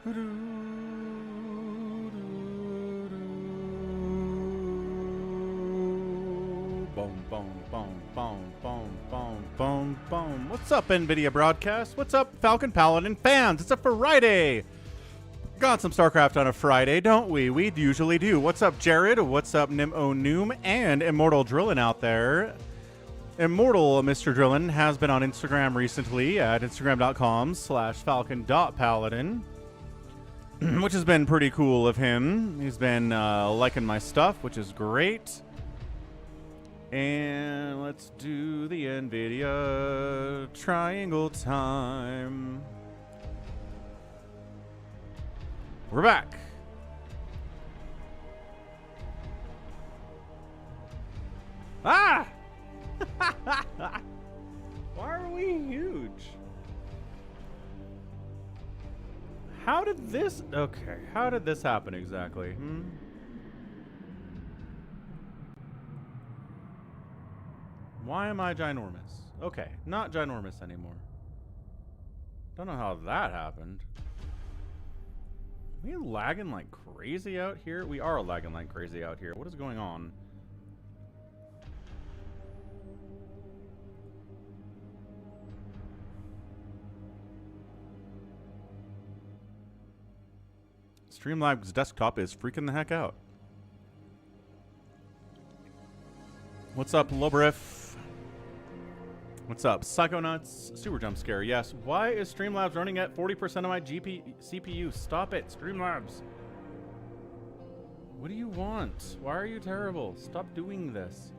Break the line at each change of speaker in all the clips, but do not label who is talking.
Boom, boom, boom, boom, boom, boom, boom, boom. What's up, NVIDIA broadcast? What's up, Falcon Paladin fans? It's a Friday. Got some StarCraft on a Friday, don't we? We usually do. What's up, Jared? What's up, Nim-O-Noom and Immortal Drillin out there? Immortal Mr. Drillin has been on Instagram recently at instagram.com/falcon.paladin, which has been pretty cool of him. He's been liking my stuff, which is great. And let's do the NVIDIA triangle time. We're back. Ah! Why are we huge? How did this... Okay, how did this happen exactly? Why am I ginormous? Okay, not ginormous anymore. Don't know how that happened. Are we lagging like crazy out here? We are lagging like crazy out here. What is going on? Streamlabs desktop is freaking the heck out. What's up, Lobrif? What's up, Psychonauts? Super jump scare. Yes. Why is Streamlabs running at 40% of my CPU? Stop it, Streamlabs. What do you want? Why are you terrible? Stop doing this.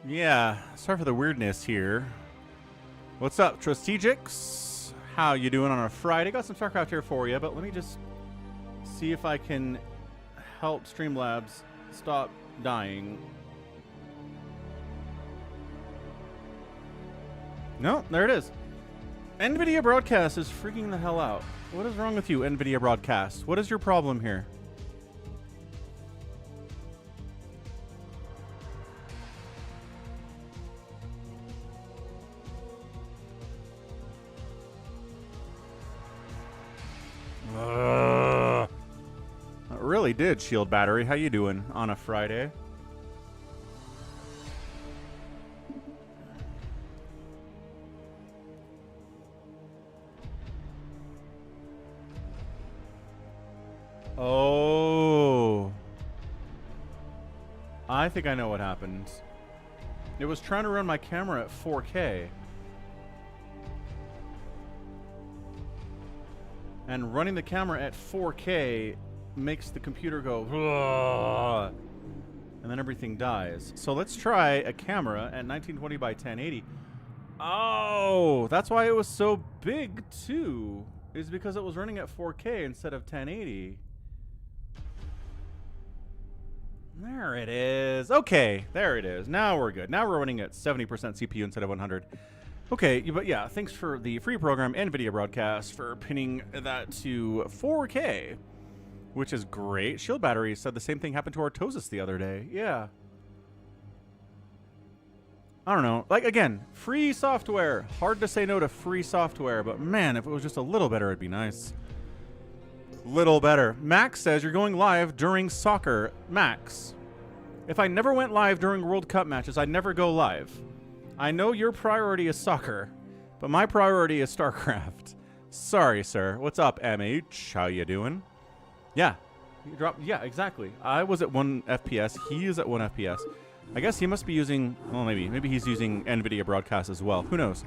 Yeah, sorry for the weirdness here. What's up, Strategics? How you doing on a Friday? Got some StarCraft here for you, but let me just see if I can help Streamlabs stop dying. No, there it is. NVIDIA Broadcast is freaking the hell out. What is wrong with you, NVIDIA Broadcast? What is your problem here? Really did, Shield Battery. How you doing on a Friday? Oh. I think I know what happened. It was trying to run my camera at 4K. And running the camera at 4K makes the computer go, "Ugh," and then everything dies. So let's try a camera at 1920 by 1080. Oh, that's why it was so big too, is because it was running at 4K instead of 1080. There it is. Okay, there it is. Now we're good. Now we're running at 70% CPU instead of 100. Okay, but yeah, thanks for the free program, NVIDIA Broadcast, for pinning that to 4K. Which is great. Shield Battery said the same thing happened to Artosis the other day. Yeah. I don't know. Like, again, free software. Hard to say no to free software, but man, if it was just a little better, it'd be nice. Little better. Max says you're going live during soccer. Max, if I never went live during World Cup matches, I'd never go live. I know your priority is soccer, but my priority is StarCraft. Sorry, sir. What's up, MH? How you doing? Yeah, he dropped. Yeah, exactly. I was at 1 FPS. He is at 1 FPS. I guess he must be using. Well, maybe he's using NVIDIA Broadcast as well. Who knows?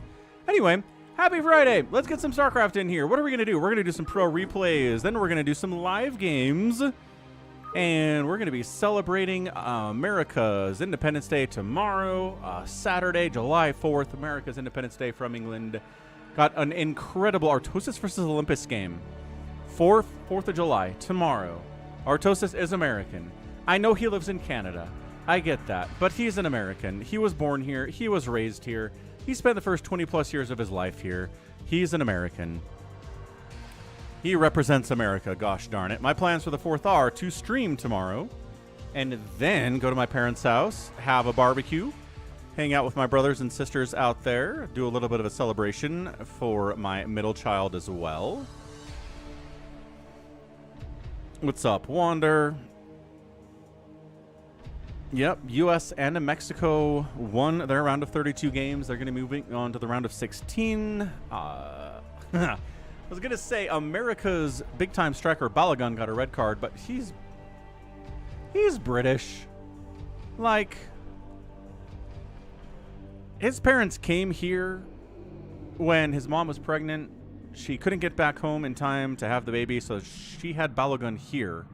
Anyway, happy Friday. Let's get some StarCraft in here. What are we gonna do? We're gonna do some pro replays. Then we're gonna do some live games, and we're gonna be celebrating America's Independence Day tomorrow, Saturday, July 4th. America's Independence Day from England. Got an incredible Artosis versus Olympus game. 4th of July, tomorrow. Artosis is American. I know he lives in Canada. I get that. But he's an American. He was born here. He was raised here. He spent the first 20-plus years of his life here. He's an American. He represents America, gosh darn it. My plans for the 4th are to stream tomorrow and then go to my parents' house, have a barbecue, hang out with my brothers and sisters out there, do a little bit of a celebration for my middle child as well. What's up, Wander? Yep, U.S. and Mexico won their round of 32 games. They're going to be moving on to the round of 16. I was going to say America's big-time striker Balogun got a red card, but he's British. Like, his parents came here when his mom was pregnant. She couldn't get back home in time to have the baby, so she had Balogun here.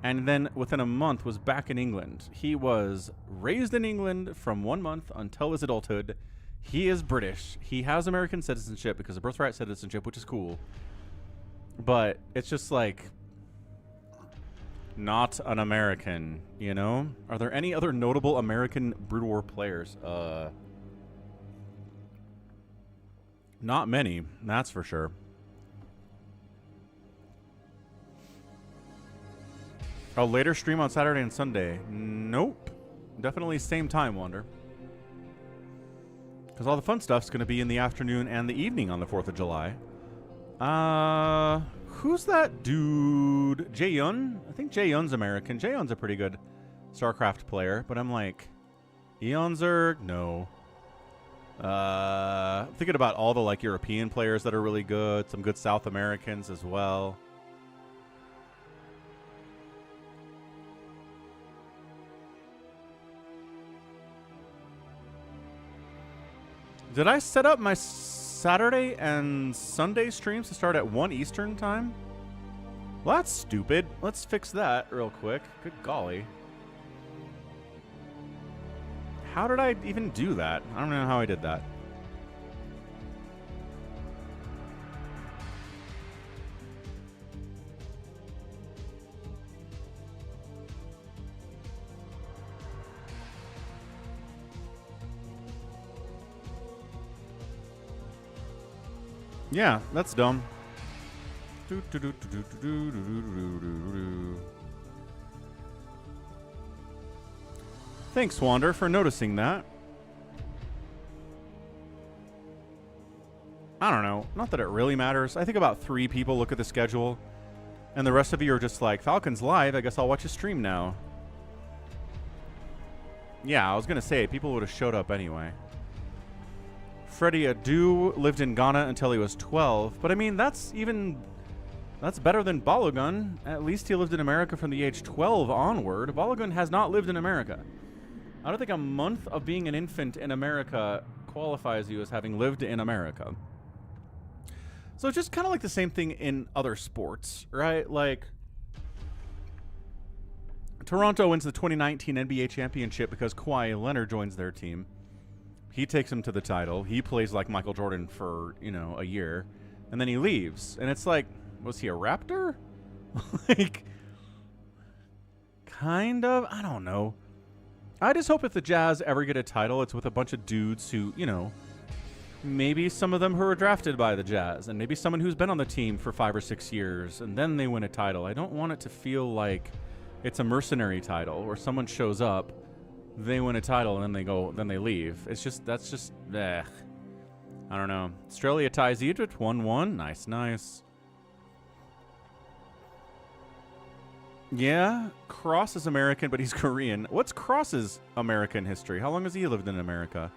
And then within a month was back in England. He was raised in England from 1 month until his adulthood. He is British. He has American citizenship because of birthright citizenship, which is cool. But it's just like not an American, you know? Are there any other notable American Brood War players? Not many, that's for sure. A later stream on Saturday and Sunday? Nope. Definitely same time, Wander. Because all the fun stuff's going to be in the afternoon and the evening on the 4th of July. Who's that dude? Jae-yun? I think Jae-yun's American. Jae-yun's a pretty good StarCraft player, but I'm like, Eonzer? No. I'm thinking about all the like European players that are really good. Some good South Americans as well. Did I set up my Saturday and Sunday streams to start at 1 Eastern time? Well, that's stupid. Let's fix that real quick. Good golly. How did I even do that? I don't know how I did that. Yeah, that's dumb. Thanks, Wander, for noticing that. I don't know. Not that it really matters. I think about 3 people look at the schedule, and the rest of you are just like, Falcon's live, I guess I'll watch his stream now. Yeah, I was going to say, people would have showed up anyway. Freddie Adu lived in Ghana until he was 12. But I mean, that's better than Balogun. At least he lived in America from the age 12 onward. Balogun has not lived in America. I don't think a month of being an infant in America qualifies you as having lived in America. So it's just kind of like the same thing in other sports, right? Like, Toronto wins the 2019 NBA championship because Kawhi Leonard joins their team. He takes him to the title. He plays like Michael Jordan for, you know, a year. And then he leaves. And it's like, was he a Raptor? Like, kind of? I don't know. I just hope if the Jazz ever get a title, it's with a bunch of dudes who, you know, maybe some of them who were drafted by the Jazz. And maybe someone who's been on the team for 5 or 6 years. And then they win a title. I don't want it to feel like it's a mercenary title where someone shows up, they win a title, and then they go, then they leave. It's just, that's just, I don't know. Australia ties Egypt 1-1. Nice, nice. Yeah, Cross is American, but he's Korean. What's Cross's American history? How long has he lived in America?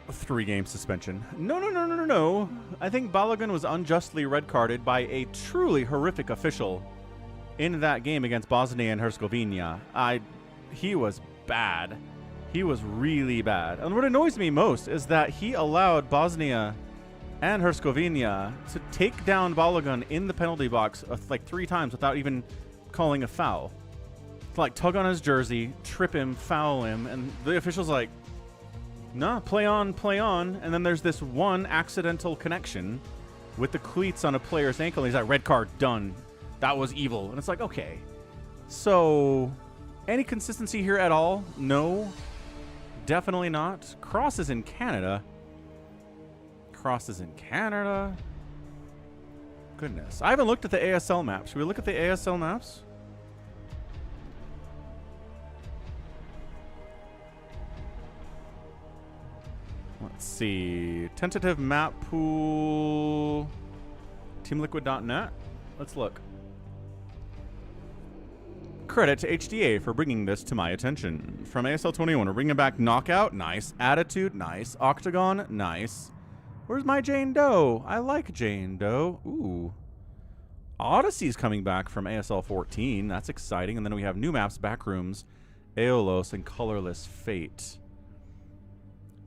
A 3-game suspension. No. I think Balogun was unjustly red-carded by a truly horrific official in that game against Bosnia and Herzegovina. He was bad. He was really bad. And what annoys me most is that he allowed Bosnia and Herzegovina to take down Balogun in the penalty box like 3 times without even calling a foul. To like tug on his jersey, trip him, foul him, and the official's like, no, play on. And then there's this one accidental connection with the cleats on a player's ankle. And he's like, red card, done. That was evil. And it's like, okay, So, any consistency here at all? No. Definitely not. Cross is in Canada. Cross is in Canada. Goodness. I haven't looked at the ASL map. Should we look at the ASL maps? Let's see. Tentative map pool. TeamLiquid.net. Let's look. Credit to HDA for bringing this to my attention. From ASL 21, we're bringing back Knockout. Nice. Attitude. Nice. Octagon. Nice. Where's my Jane Doe? I like Jane Doe. Ooh. Odyssey's coming back from ASL 14. That's exciting. And then we have new maps, Backrooms, Aeolos, and Colorless Fate.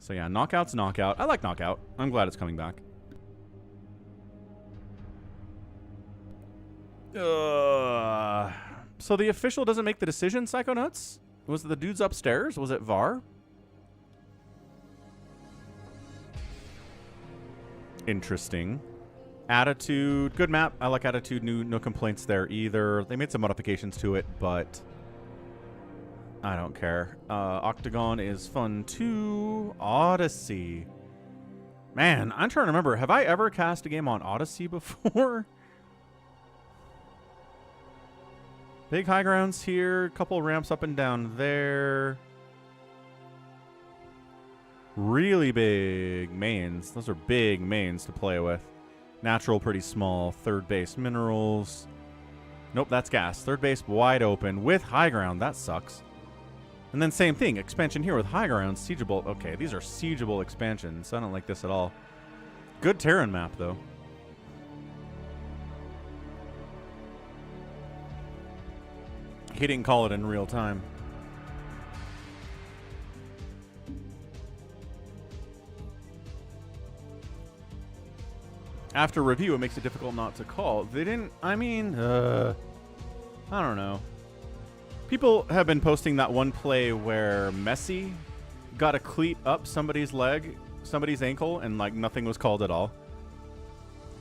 So yeah, Knockout's Knockout. I like Knockout. I'm glad it's coming back. So the official doesn't make the decision, Psychonauts? Was it the dudes upstairs? Was it VAR? Interesting. Attitude. Good map. I like Attitude. No complaints there either. They made some modifications to it, but I don't care. Octagon is fun too. Odyssey. Man, I'm trying to remember. Have I ever cast a game on Odyssey before? Big high grounds here. Couple ramps up and down there. Really big mains. Those are big mains to play with. Natural, pretty small. Third base minerals. Nope, that's gas. Third base wide open with high ground. That sucks. And then same thing. Expansion here with high ground. Siegeable. Okay, these are siegeable expansions. I don't like this at all. Good Terran map, though. He didn't call it in real time. After review, it makes it difficult not to call. They didn't, I mean, I don't know. People have been posting that one play where Messi got a cleat up somebody's leg, somebody's ankle, and like nothing was called at all.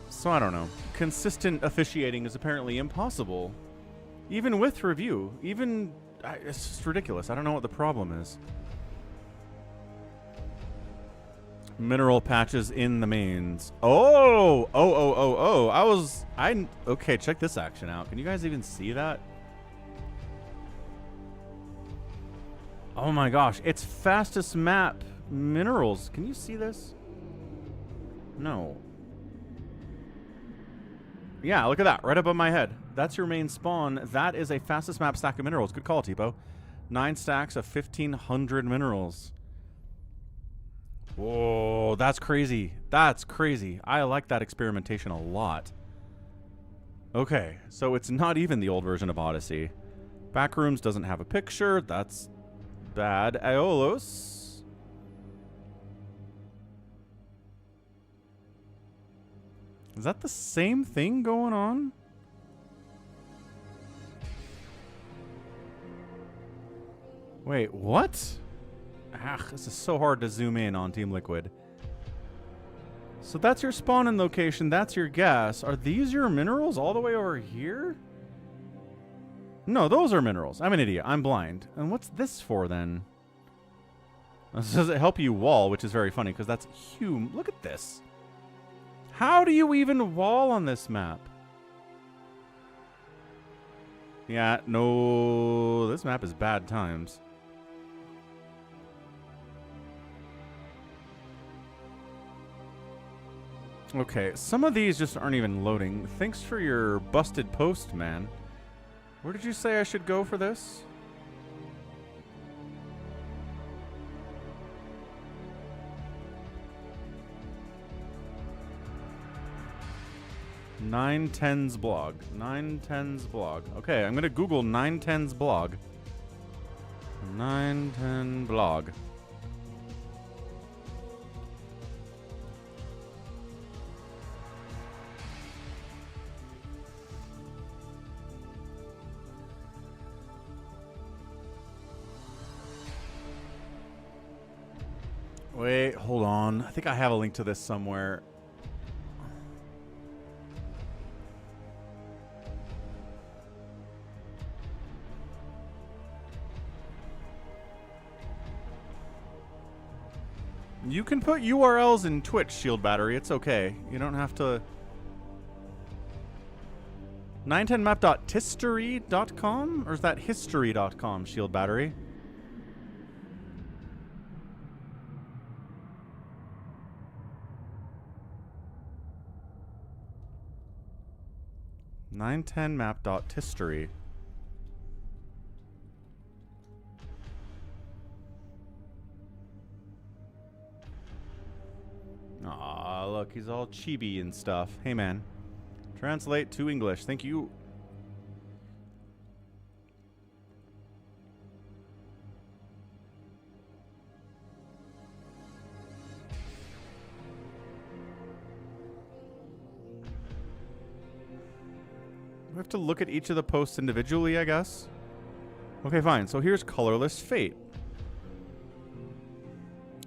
So I don't know. Consistent officiating is apparently impossible. Even with review. Even, it's just ridiculous. I don't know what the problem is. Mineral patches in the mains. Oh! Okay, check this action out. Can you guys even see that? Oh my gosh. It's fastest map minerals. Can you see this? No. Yeah, look at that. Right above my head. That's your main spawn. That is a fastest map stack of minerals. Good call, Tipo. 9 stacks of 1,500 minerals. Whoa, that's crazy. That's crazy. I like that experimentation a lot. Okay, so it's not even the old version of Odyssey. Backrooms doesn't have a picture. That's bad. Aeolos. Is that the same thing going on? Wait, what? This is so hard to zoom in on Team Liquid. So that's your spawn-in location. That's your gas. Are these your minerals all the way over here? No, those are minerals. I'm an idiot. I'm blind. And what's this for then? Does it help you wall, which is very funny because that's huge. Look at this. How do you even wall on this map? Yeah, no, this map is bad times. Okay, some of these just aren't even loading. Thanks for your busted post, man. Where did you say I should go for this? Nine10's blog. 910's blog. Okay, I'm gonna Google 910's blog. 910 blog. Wait, hold on. I think I have a link to this somewhere. You can put URLs in Twitch, Shield Battery. It's okay. You don't have to... 910map.tistory.com? Or is that history.com, Shield Battery? .tistory. Aw, look, he's all chibi and stuff. Hey, man. Translate to English. Thank you. We have to look at each of the posts individually, I guess. Okay, fine. So here's Colorless Fate.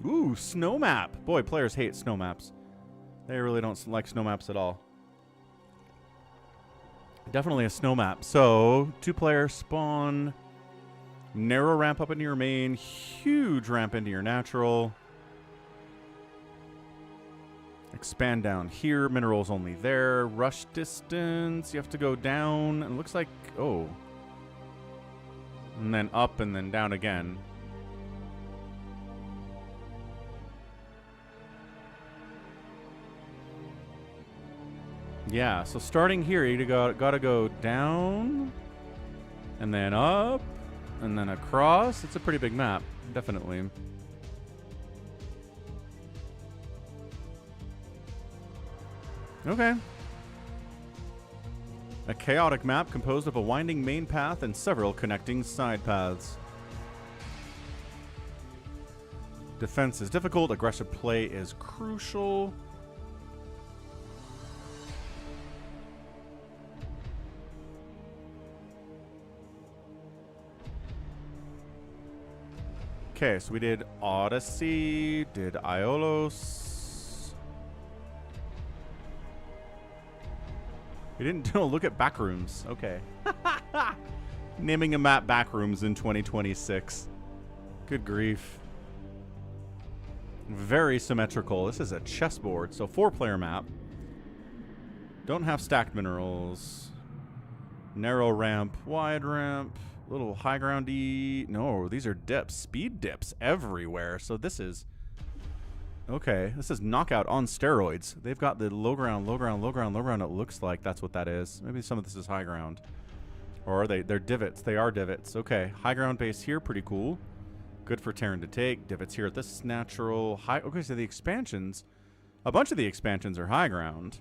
Ooh, snow map. Boy, players hate snow maps. They really don't like snow maps at all. Definitely a snow map. So, 2-player spawn. Narrow ramp up into your main. Huge ramp into your natural. Expand down here. Minerals only there. Rush distance. You have to go down. It looks like... Oh. And then up and then down again. Yeah, so starting here, you gotta go down, and then up, and then across. It's a pretty big map, definitely. Okay. A chaotic map composed of a winding main path and several connecting side paths. Defense is difficult. Aggressive play is crucial. Okay, so we did Odyssey, did Iolos. We didn't do a look at Backrooms. Okay. Naming a map Backrooms in 2026. Good grief. Very symmetrical. This is a chessboard, so 4-player map. Don't have stacked minerals. Narrow ramp, wide ramp. Little high groundy. No, these are dips. Speed dips everywhere. So this is... Okay, this is knockout on steroids. They've got the low ground, low ground, low ground, low ground. It looks like that's what that is. Maybe some of this is high ground. Or are they? They're divots. They are divots. Okay, high ground base here. Pretty cool. Good for Terran to take. Divots here at this natural. High. Okay, so the expansions... A bunch of the expansions are high ground.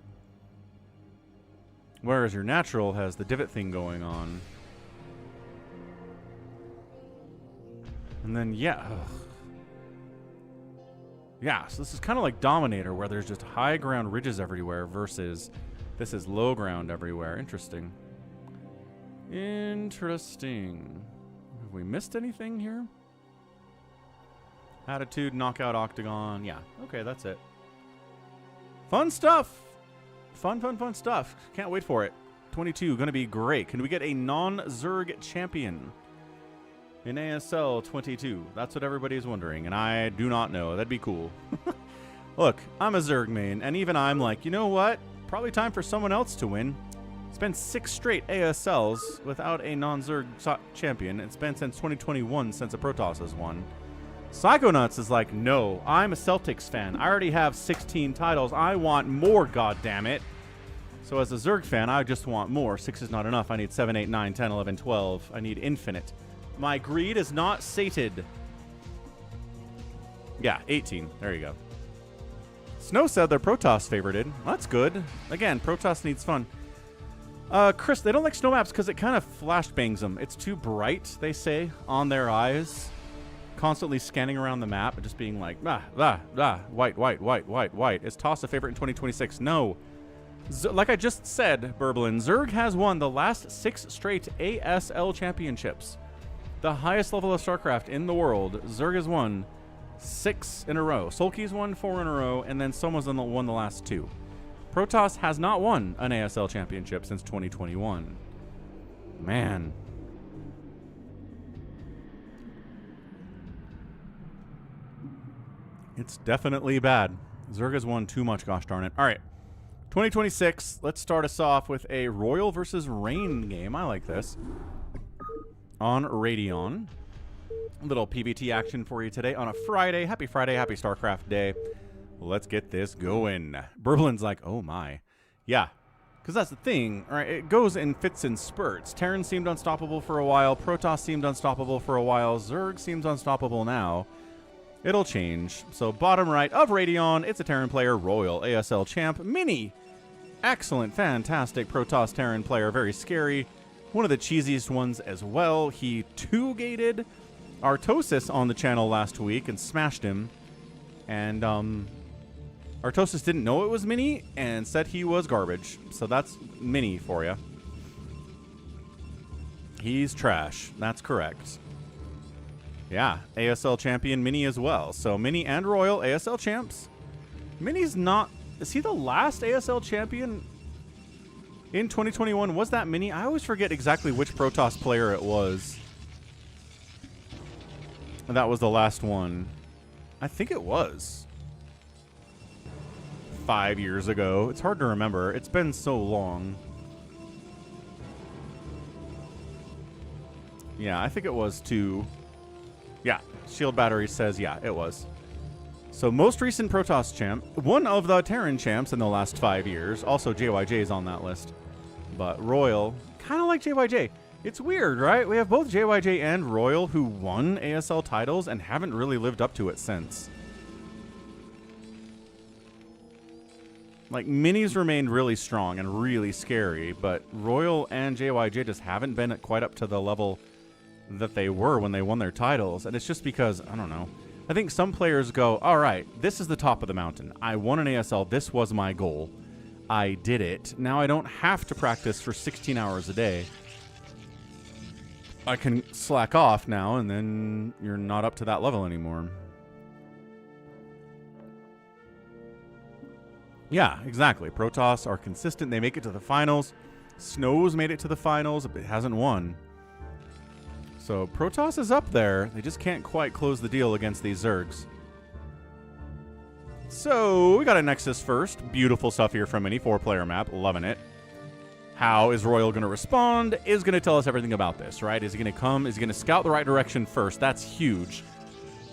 Whereas your natural has the divot thing going on. And then, yeah. Ugh. Yeah, so this is kind of like Dominator, where there's just high ground ridges everywhere versus this is low ground everywhere. Interesting. Interesting. Have we missed anything here? Attitude, knockout, octagon. Yeah, okay, that's it. Fun stuff. Fun, fun, fun stuff. Can't wait for it. 22, gonna be great. Can we get a non-Zerg champion in ASL 22? That's what everybody's wondering, and I do not know. That'd be cool. Look, I'm a Zerg main, and even I'm like, you know what? Probably time for someone else to win. It's been 6 straight ASLs without a non-Zerg champion. It's been since 2021 since a Protoss has won. Psychonauts is like, no, I'm a Celtics fan. I already have 16 titles. I want more, goddammit. So as a Zerg fan, I just want more. 6 is not enough. I need 7, 8, 9, 10, 11, 12. I need infinite. My greed is not sated. Yeah, 18. There you go. Snow said they're Protoss favorited. Well, that's good. Again, Protoss needs fun. Chris, they don't like snow maps because it kind of flashbangs them. It's too bright, they say, on their eyes. Constantly scanning around the map and just being like, white, white, white, white, white. Is TOS a favorite in 2026? No. Like I just said, Burblin, Zerg has won the last 6 straight ASL championships. The highest level of StarCraft in the world. Zerg has won 6 in a row. Sulky's won 4 in a row, and then Soma's won the last 2. Protoss has not won an ASL championship since 2021. Man. It's definitely bad. Zerg has won too much, gosh darn it. All right. 2026, let's start us off with a RoyaL versus Rain game. I like this. On Radeon. Little PPT action for you today on a Friday. Happy Friday, happy StarCraft day. Let's get this going. Burblin's like, oh my. Yeah, because that's the thing. All right, it goes in fits and spurts. Terran seemed unstoppable for a while. Protoss seemed unstoppable for a while. Zerg seems unstoppable now. It'll change. So bottom right of Radeon, it's a Terran player, RoyaL, ASL champ, Mini. Excellent, fantastic Protoss Terran player, very scary. One of the cheesiest ones as well. He two-gated Artosis on the channel last week and smashed him. And Artosis didn't know it was Mini and said he was garbage. So that's Mini for you. He's trash. That's correct. Yeah, ASL champion Mini as well. So Mini and RoyaL ASL champs. Mini's not... Is he the last ASL champion in 2021? Was that Mini? I always forget exactly which Protoss player it was. That was the last one. I think it was 5 years ago. It's hard to remember. It's been so long. Yeah, I think it was too. Yeah, Shield Battery says, yeah, it was. So most recent Protoss champ, one of the Terran champs in the last 5 years. Also JYJ is on that list. But RoyaL, kind of like JYJ. It's weird, right? We have both JYJ and RoyaL who won ASL titles and haven't really lived up to it since. Like, Minis remained really strong and really scary, but RoyaL and JYJ just haven't been quite up to the level that they were when they won their titles. And it's just because, I don't know. I think some players go, all right, this is the top of the mountain. I won an ASL. This was my goal. I did it. Now I don't have to practice for 16 hours a day. I can slack off now, and then you're not up to that level anymore. Yeah, exactly. Protoss are consistent. They make it to the finals. Snow's made it to the finals, but it hasn't won. So Protoss is up there. They just can't quite close the deal against these Zergs. So we got a Nexus first. Beautiful stuff here from Mini. 4-player map. Loving it. How is RoyaL going to respond? Is going to tell us everything about this, right? Is he going to come? Is he going to scout the right direction first? That's huge.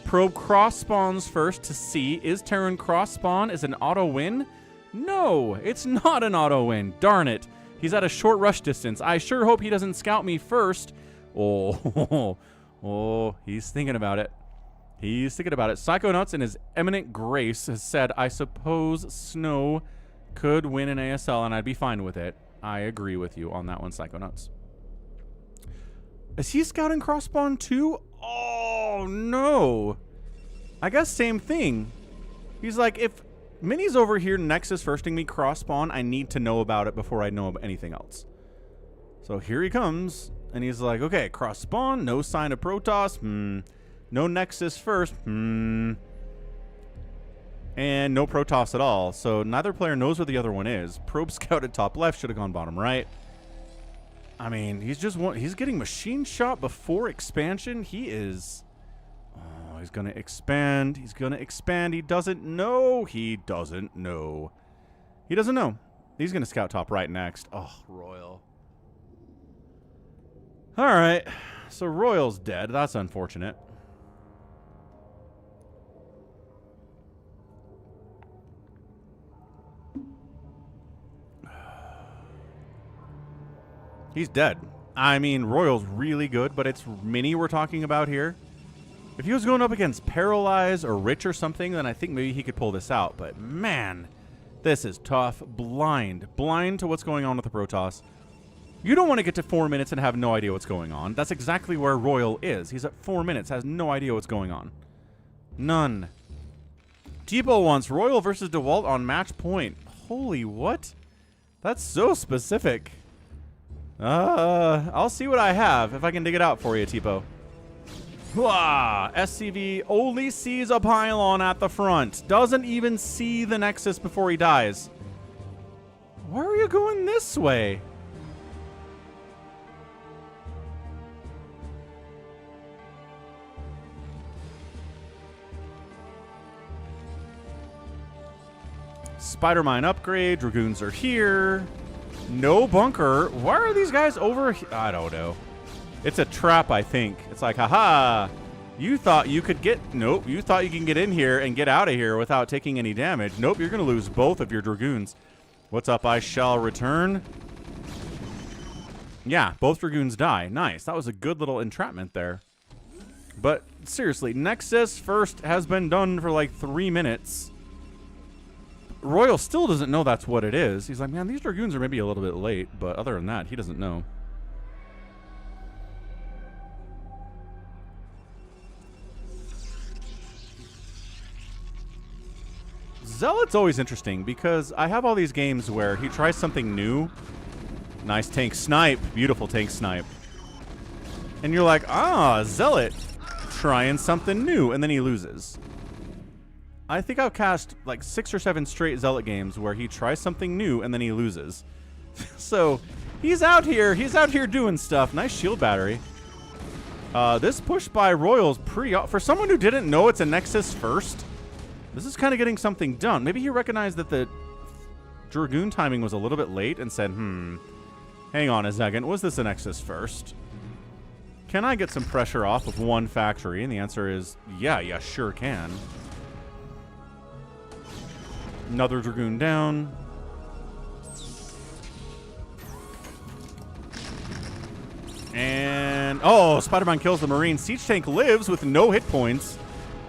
Probe cross spawns first to see. Is Terran cross spawn is an auto win? No, it's not an auto win. Darn it. He's at a short rush distance. I sure hope he doesn't scout me first. Oh, he's thinking about it. He's thinking about it. Psychonauts in his eminent grace has said, I suppose Snow could win an ASL and I'd be fine with it. I agree with you on that one, Psychonauts. Is he scouting cross-spawn too? Oh, no. I guess same thing. He's like, if Mini's over here Nexus firsting me cross-spawn, I need to know about it before I know about anything else. So here he comes. And he's like, okay, cross spawn, no sign of Protoss, no Nexus first, and no Protoss at all. So neither player knows where the other one is. Probe scouted top left, should have gone bottom right. I mean, he's getting machine shot before expansion. He is, oh, he's going to expand. He's going to expand. He doesn't know. He doesn't know. He doesn't know. He's going to scout top right next. Oh, RoyaL. All right, so RoyaL's dead. That's unfortunate. He's dead. I mean, RoyaL's really good, but it's Mini we're talking about here. If he was going up against Paralyze or Rich or something, then I think maybe he could pull this out. But man, this is tough. Blind to what's going on with the Protoss. You don't want to get to 4 minutes and have no idea what's going on. That's exactly where RoyaL is. He's at 4 minutes, has no idea what's going on. None. Tipo wants RoyaL versus Dewalt on match point. Holy what? That's so specific. I'll see what I have if I can dig it out for you, Tipo. Hwah! SCV only sees a pylon at the front. Doesn't even see the Nexus before he dies. Why are you going this way? Spider Mine upgrade. Dragoons are here. No bunker. Why are these guys over here? I don't know. It's a trap, I think. It's like, haha. You thought you could get... Nope. You thought you can get in here and get out of here without taking any damage. Nope. You're going to lose both of your Dragoons. What's up? I shall return. Yeah, both Dragoons die. Nice. That was a good little entrapment there. But seriously, Nexus first has been done for like 3 minutes. RoyaL still doesn't know that's what it is. He's like, man, these Dragoons are maybe a little bit late. But other than that, he doesn't know. Zealot's always interesting because I have all these games where he tries something new. Nice tank snipe. Beautiful tank snipe. And you're like, ah, Zealot trying something new. And then he loses. I think I've cast like 6 or 7 straight Zealot games where he tries something new and then he loses. So he's out here. He's out here doing stuff. Nice shield battery. This push by RoyaL's pretty... For someone who didn't know it's a Nexus first... This is kind of getting something done. Maybe he recognized that the Dragoon timing was a little bit late and said, hang on a second. Was this a Nexus first? Can I get some pressure off of one factory? And the answer is, yeah, you sure can. Another Dragoon down. And, oh, Spider-Man kills the Marine. Siege tank lives with no hit points.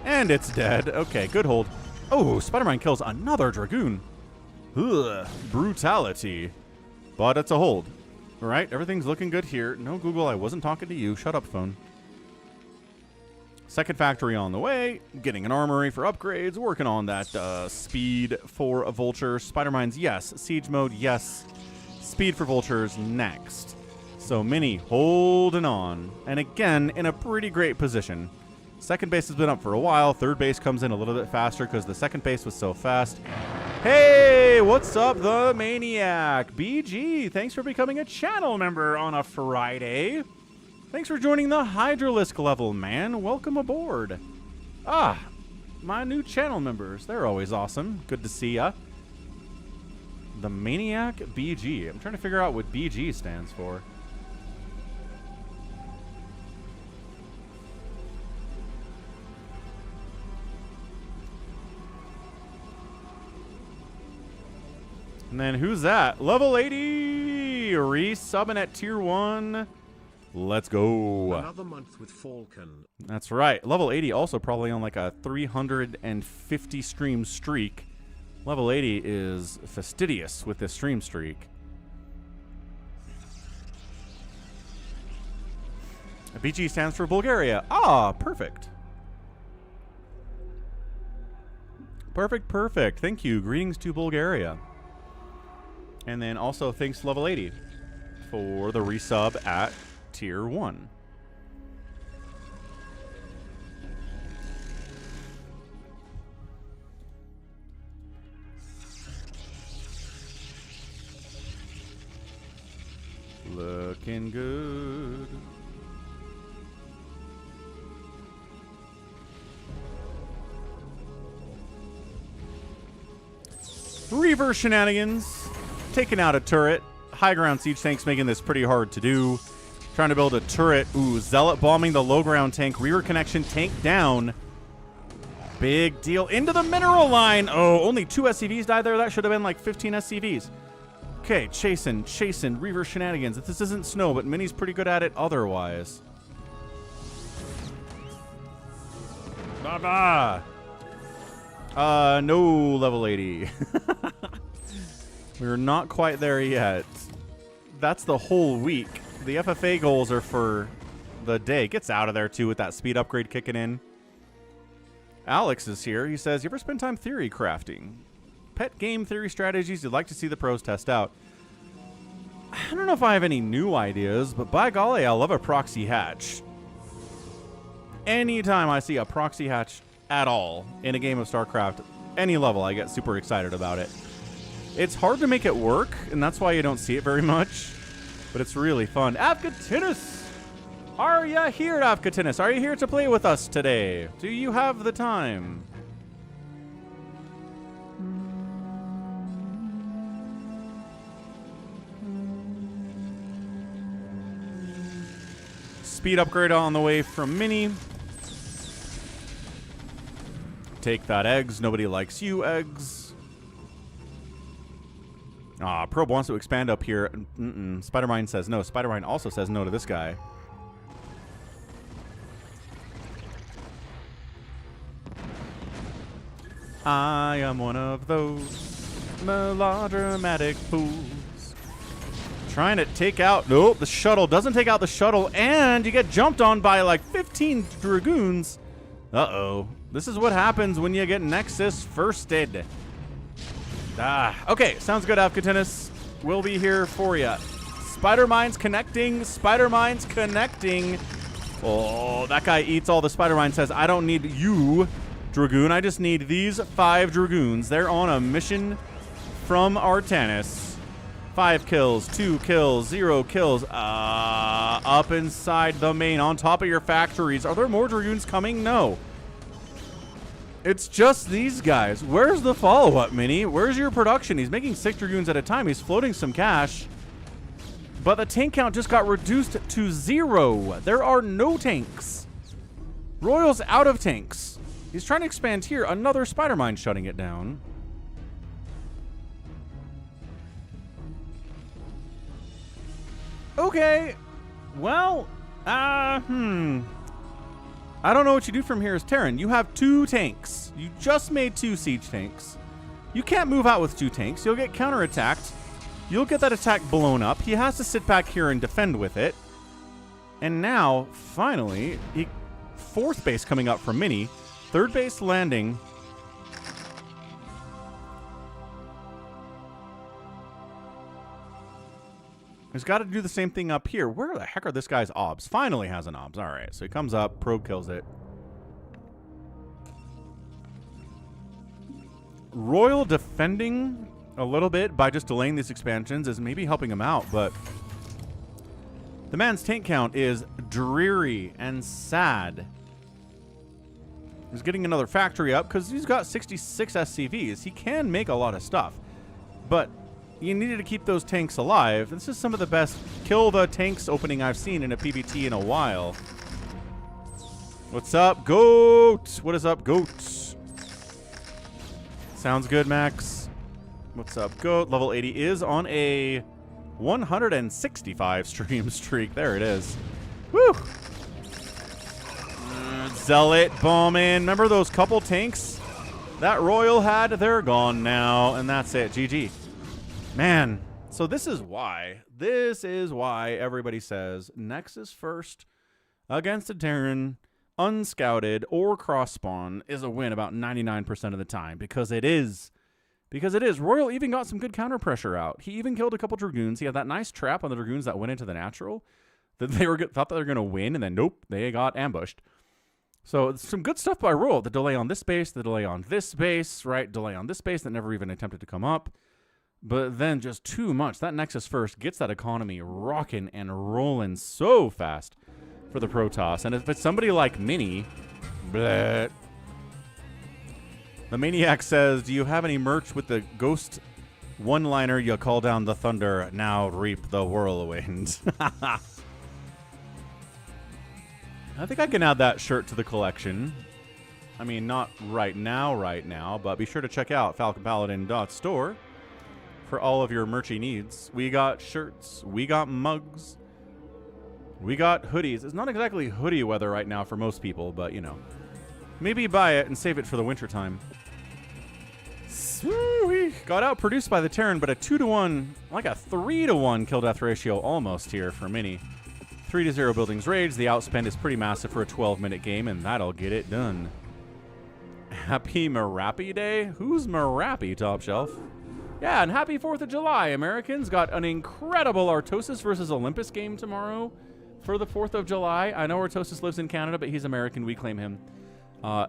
And it's dead. Okay, good hold. Oh, Spider-Man kills another Dragoon. Ugh, brutality. But it's a hold. All right, everything's looking good here. No, Google, I wasn't talking to you. Shut up, phone. Second factory on the way. Getting an armory for upgrades. Working on that speed for vultures. Spider-Mines, yes. Siege mode, yes. Speed for vultures, next. So Mini holding on. And again, in a pretty great position. Second base has been up for a while. Third base comes in a little bit faster because the second base was so fast. Hey, what's up, the Maniac? BG, thanks for becoming a channel member on a Friday. Thanks for joining the Hydralisk level, man. Welcome aboard. Ah, my new channel members. They're always awesome. Good to see ya. The Maniac BG. I'm trying to figure out what BG stands for. And then who's that? Level 80! Resubbing at tier 1. Let's go.
Another month with Falcon.
That's right. Level 80 also probably on like a 350 stream streak. Level 80 is fastidious with this stream streak. BG stands for Bulgaria. Ah, perfect. Perfect, perfect. Thank you. Greetings to Bulgaria. And then also thanks to Level 80 for the resub at tier 1. Looking good. Reverse shenanigans. Taking out a turret. High ground siege tanks making this pretty hard to do. Trying to build a turret. Ooh, Zealot bombing the low ground tank. Rear connection tank down. Big deal. Into the mineral line. Oh, only 2 SCVs died there. That should have been like 15 SCVs. Okay, chasing. Reverse shenanigans. This isn't snow, but Mini's pretty good at it otherwise. Baba. No level 80. We're not quite there yet. That's the whole week. The FFA goals are for the day. Gets out of there, too, with that speed upgrade kicking in. Alex is here. He says, you ever spend time theory crafting? Pet game theory strategies you'd like to see the pros test out. I don't know if I have any new ideas, but by golly, I love a proxy hatch. Anytime I see a proxy hatch at all in a game of StarCraft, any level, I get super excited about it. It's hard to make it work, and that's why you don't see it very much. But it's really fun. Afgatinis! Are you here, Afgatinis? Are you here to play with us today? Do you have the time? speed upgrade on the way from Mini. Take that, eggs. Nobody likes you, eggs. Probe wants to expand up here. Spider-Mine says no. Spider-Mine also says no to this guy. I am one of those melodramatic fools. Trying to take out... Nope, the shuttle doesn't take out the shuttle, and you get jumped on by like 15 Dragoons. Uh-oh. This is what happens when you get Nexus firsted. Okay, sounds good, Afkatinus. We'll be here for you. Spider-Mine's connecting. Spider-Mine's connecting. Oh, that guy eats all the Spider-Mine, says, I don't need you, Dragoon. I just need these 5 Dragoons. They're on a mission from Artanis. 5 kills, 2 kills, 0 kills. Up inside the main, on top of your factories. Are there more Dragoons coming? No. It's just these guys. Where's the follow-up, Mini? Where's your production? He's making 6 Dragoons at a time. He's floating some cash. But the tank count just got reduced to 0. There are no tanks. RoyaL's out of tanks. He's trying to expand here. Another Spider-Mine shutting it down. Okay. Well, I don't know what you do from here as Terran. You have 2 tanks. You just made 2 siege tanks. You can't move out with 2 tanks. You'll get counterattacked. You'll get that attack blown up. He has to sit back here and defend with it. And now, finally, 4th base coming up from Mini. 3rd base landing. He's got to do the same thing up here. Where the heck are this guy's obs? Finally has an obs. All right, so he comes up. Probe kills it. RoyaL defending a little bit by just delaying these expansions is maybe helping him out, but the man's tank count is dreary and sad. He's getting another factory up because he's got 66 SCVs. He can make a lot of stuff, but you needed to keep those tanks alive. This is some of the best kill the tanks opening I've seen in a PPT in a while. What's up, Goat? What is up, Goat? Sounds good, Max. What's up, Goat? Level 80 is on a 165 stream streak. There it is. Woo! Zealot bombing. Remember those couple tanks that RoyaL had? They're gone now, and that's it. GG. Man, so this is why everybody says Nexus first against a Terran, unscouted or cross spawn is a win about 99% of the time, because it is. RoyaL even got some good counter pressure out. He even killed a couple Dragoons. He had that nice trap on the Dragoons that went into the natural that they thought that they were going to win, and then nope, they got ambushed. So some good stuff by RoyaL. The delay on this base, the delay on this base, right? Delay on this base that never even attempted to come up. But then just too much. That Nexus first gets that economy rocking and rolling so fast for the Protoss. And if it's somebody like Mini, bleh. The Maniac says, do you have any merch with the ghost one-liner, you call down the thunder, now reap the whirlwind? I think I can add that shirt to the collection. I mean, not right now, but be sure to check out falconpaladin.store for all of your merchy needs. We got shirts, we got mugs, we got hoodies. It's not exactly hoodie weather right now for most people, but you know, maybe buy it and save it for the winter time. We got outproduced by the Terran, but a 2-to-1, like a 3-to-1 kill death ratio almost here for Mini. 3-0 buildings rage. The outspend is pretty massive for a 12-minute game, and that'll get it done. Happy Marappy Day? Who's Marappy, Top Shelf? Yeah, and happy 4th of July, Americans. Got an incredible Artosis versus Olympus game tomorrow for the 4th of July. I know Artosis lives in Canada, but he's American. We claim him.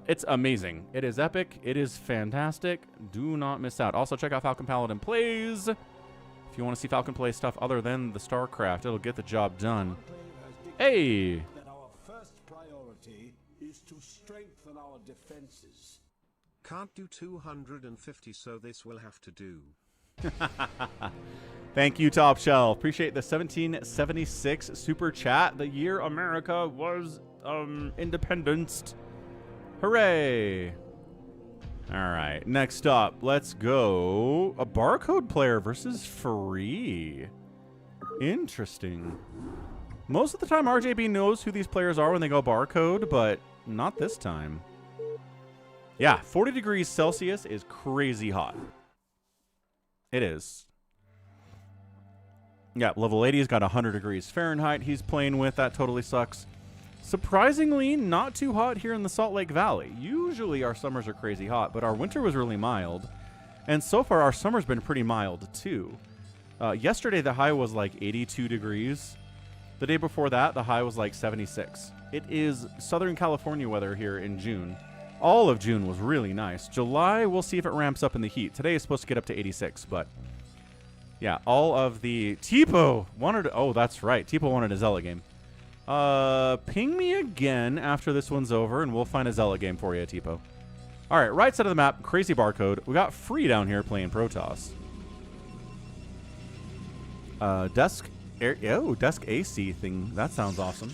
It's amazing. It is epic. It is fantastic. Do not miss out. Also, check out Falcon Paladin Plays. If you want to see Falcon play stuff other than the StarCraft, it'll get the job done. Hey!
Our first priority is to strengthen our defenses.
Can't do 250, so this will have to do.
Thank you, Top Shelf. Appreciate the 1776 super chat. The year America was independenced. Hooray! All right, next up, let's go. A barcode player versus free. Interesting. Most of the time, RJB knows who these players are when they go barcode, but not this time. Yeah, 40 degrees Celsius is crazy hot. It is. Yeah, level 80 has got 100 degrees Fahrenheit he's playing with. That totally sucks. Surprisingly, not too hot here in the Salt Lake Valley. Usually our summers are crazy hot, but our winter was really mild. And so far, our summer's been pretty mild, too. Yesterday, the high was like 82 degrees. The day before that, the high was like 76. It is Southern California weather here in June. All of June was really nice. July, we'll see if it ramps up in the heat. Today is supposed to get up to 86, but... yeah, all of the... Tipo wanted... oh, that's right. Tipo wanted a Zella game. Ping me again after this one's over, and we'll find a Zella game for you, Tipo. All right, right side of the map, crazy barcode. We got Free down here playing Protoss. Desk AC thing. That sounds awesome.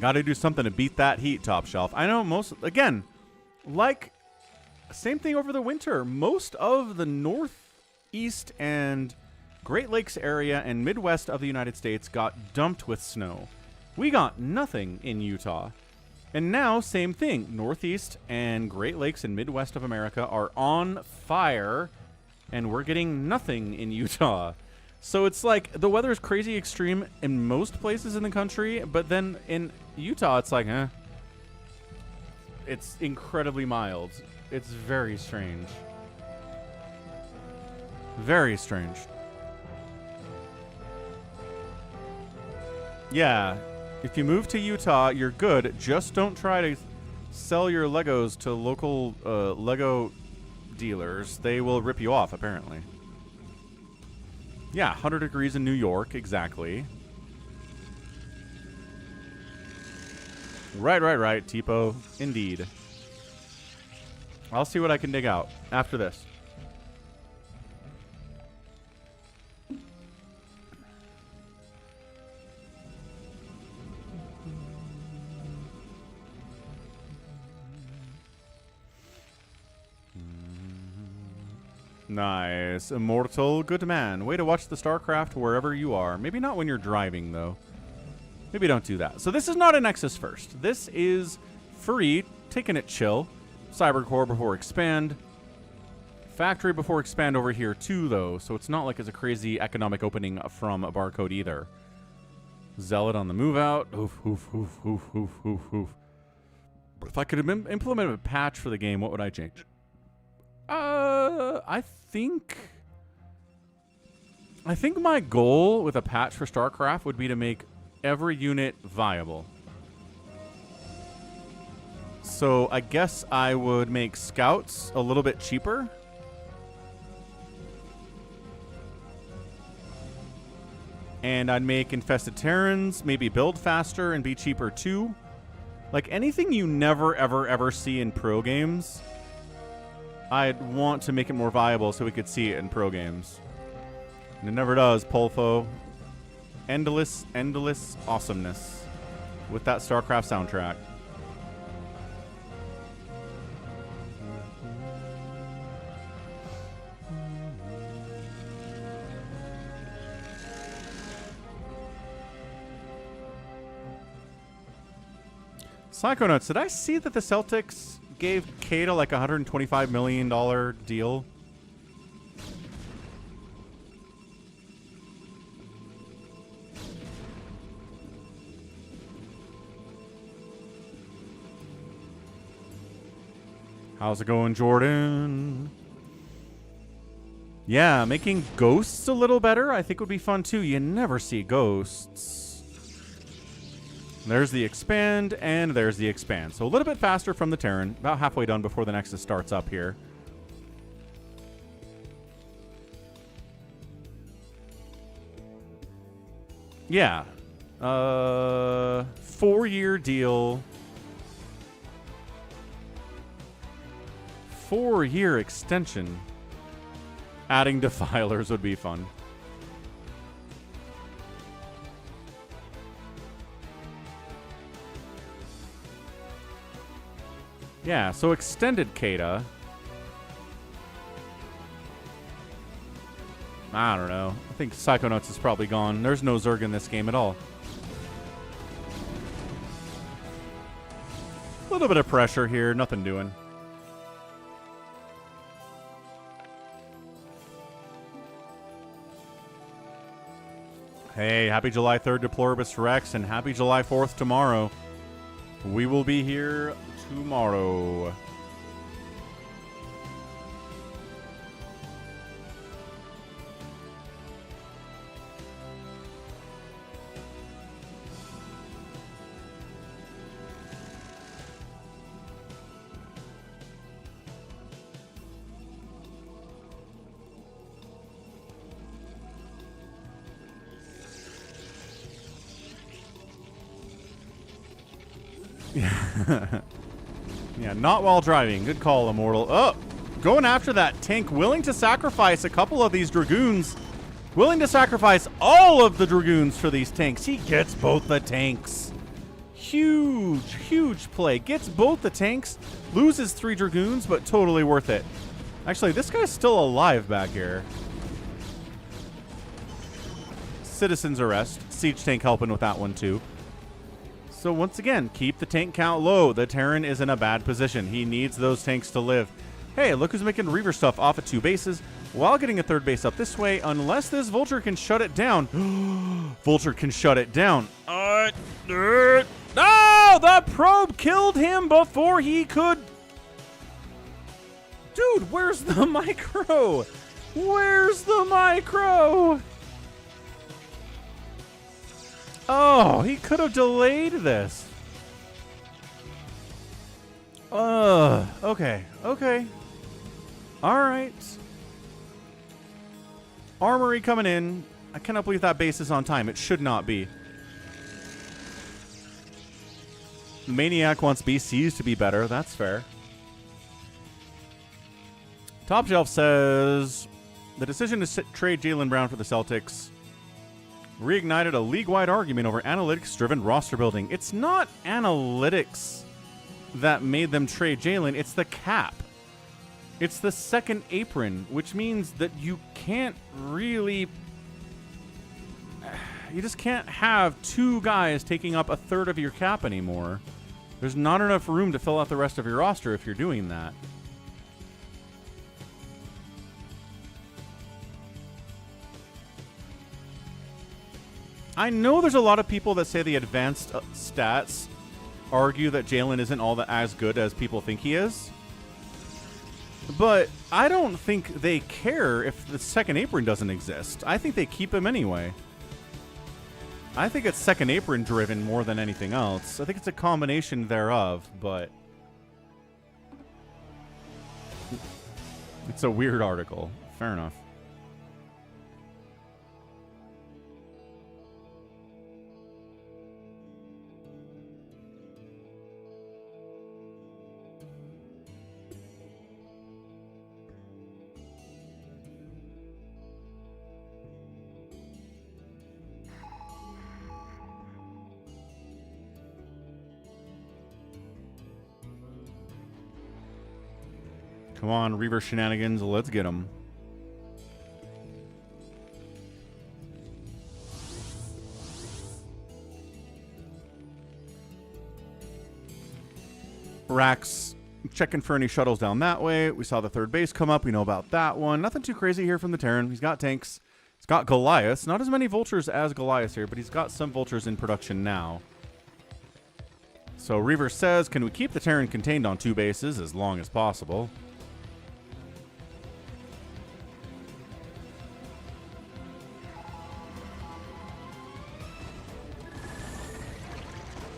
Got to do something to beat that heat, Top Shelf. I know most... again, like... same thing over the winter. Most of the northeast and Great Lakes area and Midwest of the United States got dumped with snow. We got nothing in Utah. And now, same thing. Northeast and Great Lakes and Midwest of America are on fire, and we're getting nothing in Utah. So it's like the weather is crazy extreme in most places in the country, but then in Utah, it's like, it's incredibly mild. It's very strange. Very strange. Yeah, if you move to Utah, you're good. Just don't try to sell your Legos to local Lego dealers. They will rip you off, apparently. Yeah, 100 degrees in New York, exactly. Right, Tipo. Indeed. I'll see what I can dig out after this. Nice. Immortal good man. Way to watch the StarCraft wherever you are. Maybe not when you're driving, though. Maybe don't do that. So this is not a Nexus first. This is free, taking it chill. Cybercore before Expand. Factory before Expand over here, too, though. So it's not like it's a crazy economic opening from a barcode either. Zealot on the move out. Oof, oof, oof, oof, oof, oof, oof. If I could implement a patch for the game, what would I change? I think my goal with a patch for StarCraft would be to make every unit viable. So I guess I would make scouts a little bit cheaper. And I'd make infested Terrans maybe build faster and be cheaper too. Like anything you never, ever, ever see in pro games, I'd want to make it more viable so we could see it in pro games. And it never does, Polfo. Endless awesomeness with that StarCraft soundtrack. Psychonauts, did I see that the Celtics gave Kata like a $125 million deal? How's it going, Jordan? Yeah, making ghosts a little better I think would be fun too. You never see ghosts. There's the expand, and there's the expand. So a little bit faster from the Terran. About halfway done before the Nexus starts up here. Yeah. 4-year deal. 4-year extension. Adding defilers would be fun. Yeah, so extended Kata. I don't know. I think Psychonauts is probably gone. There's no Zerg in this game at all. A little bit of pressure here. Nothing doing. Hey, happy July 3rd to Pluribus Rex, and happy July 4th tomorrow. We will be here tomorrow. Yeah, not while driving. Good call, Immortal. Oh, going after that tank. Willing to sacrifice a couple of these Dragoons. Willing to sacrifice all of the Dragoons for these tanks. He gets both the tanks. Huge, huge play. Gets both the tanks. Loses 3 Dragoons, but totally worth it. Actually, this guy's still alive back here. Citizen's arrest. Siege tank helping with that one, too. So once again, keep the tank count low. The Terran is in a bad position. He needs those tanks to live. Hey, look who's making Reaver stuff off at 2 bases while getting a 3rd base up this way, unless this Vulture can shut it down. Vulture can shut it down. No! The probe killed him before he could... Dude, where's the micro? Where's the micro? Oh, he could have delayed this. Okay. Okay. All right. Armory coming in. I cannot believe that base is on time. It should not be. Maniac wants BCs to be better. That's fair. Top Shelf says the decision to trade Jaylen Brown for the Celtics reignited a league-wide argument over analytics-driven roster building. It's not analytics that made them trade Jaylen. It's the cap. It's the second apron, which means that you can't really... You just can't have 2 guys taking up a third of your cap anymore. There's not enough room to fill out the rest of your roster if you're doing that. I know there's a lot of people that say the advanced stats argue that Jaylen isn't all that as good as people think he is. But I don't think they care if the second apron doesn't exist. I think they keep him anyway. I think it's second apron driven more than anything else. I think it's a combination thereof, but it's a weird article. Fair enough. Come on, Reaver shenanigans. Let's get them. Rax checking for any shuttles down that way. We saw the 3rd base come up. We know about that one. Nothing too crazy here from the Terran. He's got tanks. He's got Goliaths. Not as many Vultures as Goliaths here, but he's got some Vultures in production now. So Reaver says, can we keep the Terran contained on 2 bases as long as possible?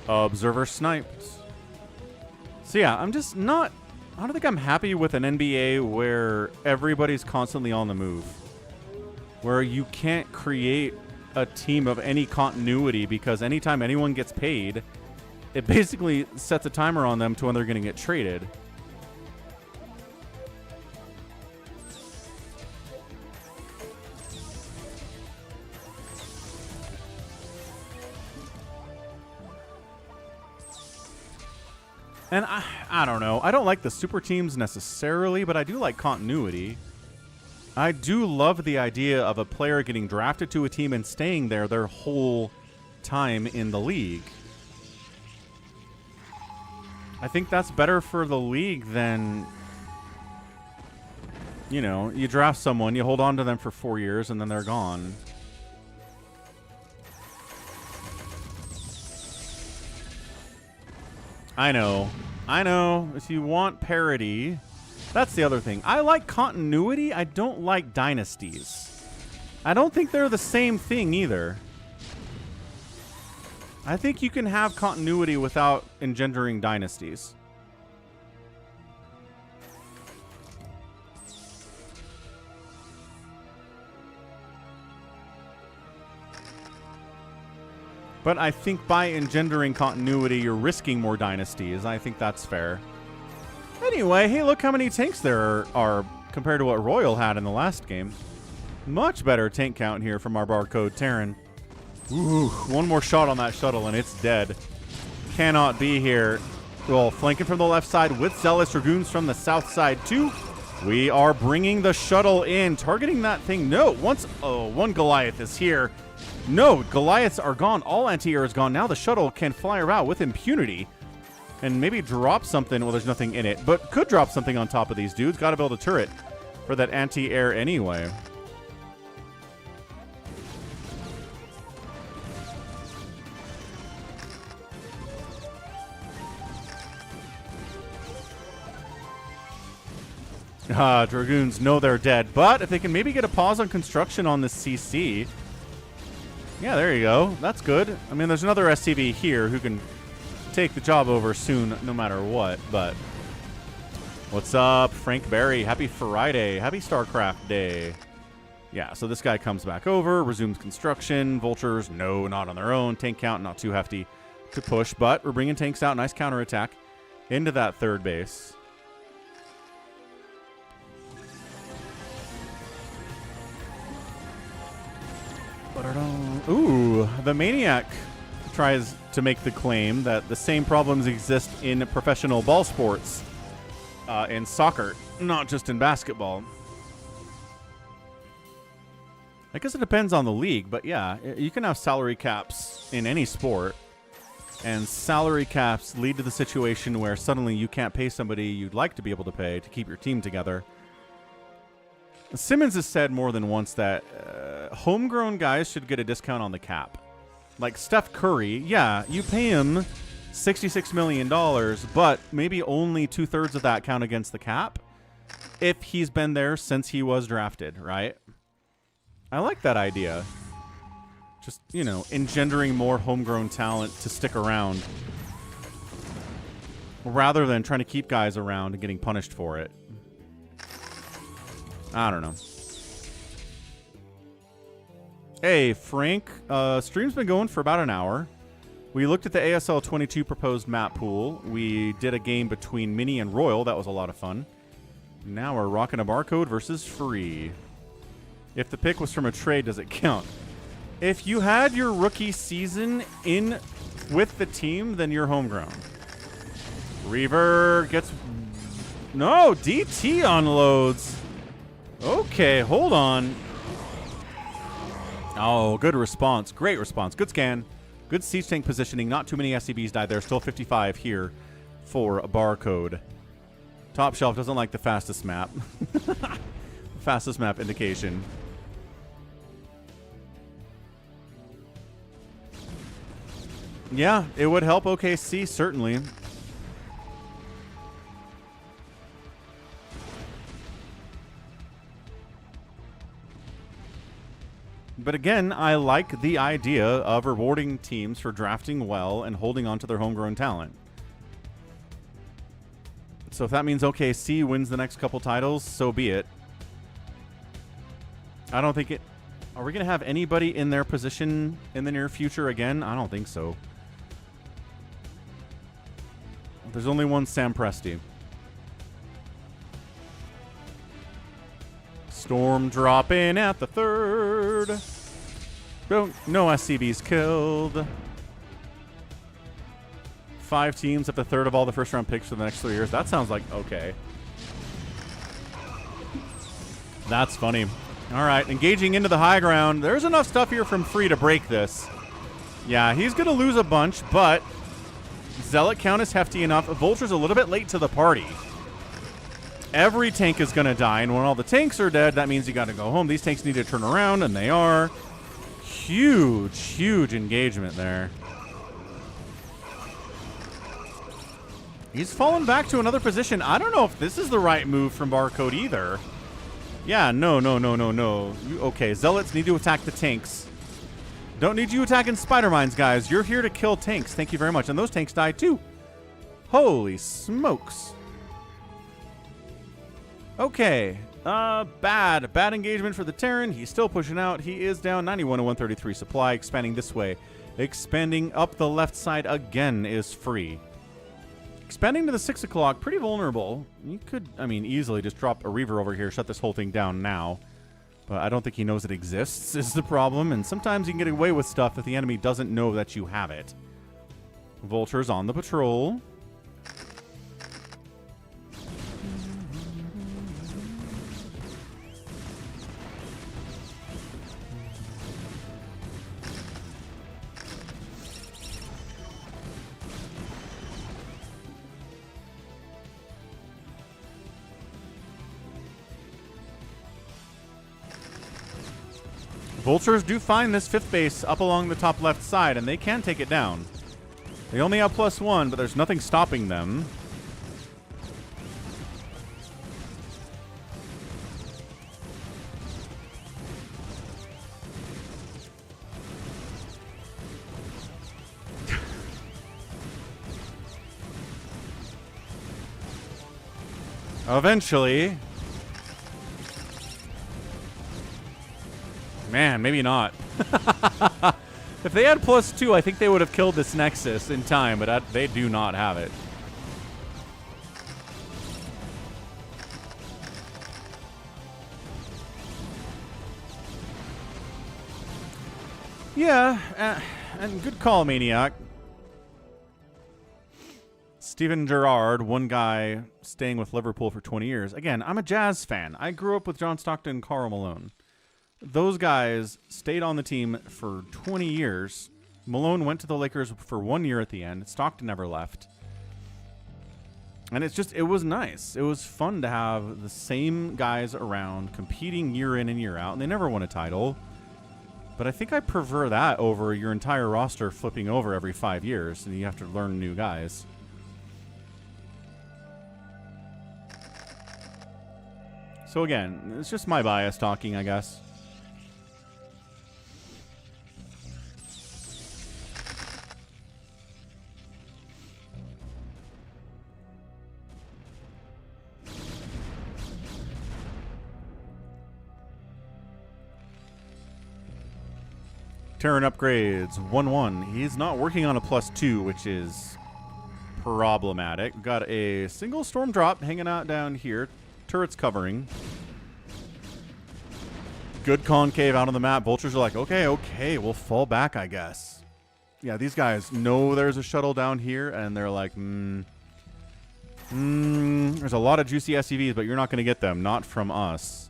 Observer sniped. So yeah, I'm just not... I don't think I'm happy with an NBA where everybody's constantly on the move. Where you can't create a team of any continuity because anytime anyone gets paid, it basically sets a timer on them to when they're going to get traded. And I don't know. I don't like the super teams necessarily, but I do like continuity. I do love the idea of a player getting drafted to a team and staying there their whole time in the league. I think that's better for the league than, you know, you draft someone, you hold on to them for 4 years, and then they're gone. I know. If you want parity, that's the other thing. I like continuity. I don't like dynasties. I don't think they're the same thing either. I think you can have continuity without engendering dynasties. But I think by engendering continuity, you're risking more dynasties. I think that's fair. Anyway, hey, look how many tanks there are compared to what RoyaL had in the last game. Much better tank count here from our barcode Terran. Ooh, one more shot on that shuttle and it's dead. Cannot be here. Well, flanking from the left side with Zealous Dragoons from the south side too. We are bringing the shuttle in, targeting that thing. No, one Goliath is here. No, Goliaths are gone. All anti-air is gone. Now the shuttle can fly around with impunity and maybe drop something. Well, there's nothing in it, but could drop something on top of these dudes. Got to build a turret for that anti-air anyway. Dragoons know they're dead, but if they can maybe get a pause on construction on this CC. Yeah, there you go. That's good. I mean, there's another SCV here who can take the job over soon no matter what, but what's up, Frank Berry? Happy Friday. Happy StarCraft Day. Yeah, so this guy comes back over, resumes construction. Vultures, no, not on their own. Tank count, not too hefty to push, but we're bringing tanks out. Nice counterattack into that third base. Ooh, the Maniac tries to make the claim that the same problems exist in professional ball sports, in soccer, not just in basketball. I guess it depends on the league, but yeah, you can have salary caps in any sport, and salary caps lead to the situation where suddenly you can't pay somebody you'd like to be able to pay to keep your team together. Simmons has said more than once that homegrown guys should get a discount on the cap. Like Steph Curry, yeah, you pay him $66 million, but maybe only 2/3 of that count against the cap if he's been there since he was drafted, right? I like that idea. Just, you know, engendering more homegrown talent to stick around rather than trying to keep guys around and getting punished for it. I don't know. Hey, Frank. Stream's been going for about an hour. We looked at the ASL 22 proposed map pool. We did a game between Mini and RoyaL. That was a lot of fun. Now we're rocking a barcode versus free. If the pick was from a trade, does it count? If you had your rookie season in with the team, then you're homegrown. Reaver gets... No, DT unloads. Okay, hold on. Oh, good response. Great response. Good scan. Good siege tank positioning. Not too many SCBs died there. Still 55 here for a barcode. Top Shelf doesn't like the fastest map. Fastest map indication. Yeah, it would help OKC, certainly. But again, I like the idea of rewarding teams for drafting well and holding on to their homegrown talent. So if that means OKC wins the next couple titles, so be it. I don't think it... Are we going to have anybody in their position in the near future again? I don't think so. There's only one Sam Presti. Storm drop in at the third. No SCVs killed. 5 teams up to 1/3 of all the first-round picks for the next 3 years. That sounds like okay. That's funny. All right, engaging into the high ground. There's enough stuff here from Free to break this. Yeah, he's going to lose a bunch, but Zealot count is hefty enough. Vulture's a little bit late to the party. Every tank is going to die, and when all the tanks are dead, that means you got to go home. These tanks need to turn around, and they are. Huge, huge engagement there. He's fallen back to another position. I don't know if this is the right move from Barcode either. Yeah, no. Okay, Zealots need to attack the tanks. Don't need you attacking spider mines, guys. You're here to kill tanks. Thank you very much. And those tanks died too. Holy smokes. Okay. Bad engagement for the Terran. He's still pushing out. He is down 91 to 133 supply. Expanding this way. Expanding up the left side again is Free. Expanding to the 6 o'clock. Pretty vulnerable. You could, I mean, easily just drop a Reaver over here. Shut this whole thing down now. But I don't think he knows it exists is the problem. And sometimes you can get away with stuff if the enemy doesn't know that you have it. Vulture's on the patrol. Vultures do find this 5th base up along the top left side, and they can take it down. They only have +1, but there's nothing stopping them. Eventually. Man, maybe not. If they had +2, I think they would have killed this Nexus in time, but they do not have it. Yeah, and good call, Maniac. Steven Gerrard, one guy staying with Liverpool for 20 years. Again, I'm a Jazz fan. I grew up with John Stockton and Karl Malone. Those guys stayed on the team for 20 years. Malone went to the Lakers for 1 year at the end. Stockton never left. And it was nice. It was fun to have the same guys around competing year in and year out, and they never won a title. But I think I prefer that over your entire roster flipping over every 5 years, and you have to learn new guys. So again, it's just my bias talking, I guess. Terran upgrades, 1-1. He's not working on a +2, which is problematic. Got a single storm drop hanging out down here. Turrets covering. Good concave out on the map. Vultures are like, okay, we'll fall back, I guess. Yeah, these guys know there's a shuttle down here, and they're like, there's a lot of juicy SCVs, but you're not going to get them. Not from us.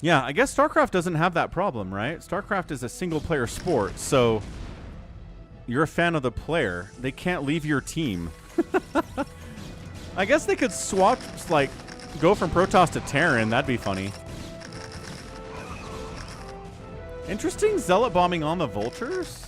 Yeah, I guess StarCraft doesn't have that problem, right? StarCraft is a single-player sport, so you're a fan of the player. They can't leave your team. I guess they could swap, like, go from Protoss to Terran. That'd be funny. Interesting Zealot bombing on the Vultures.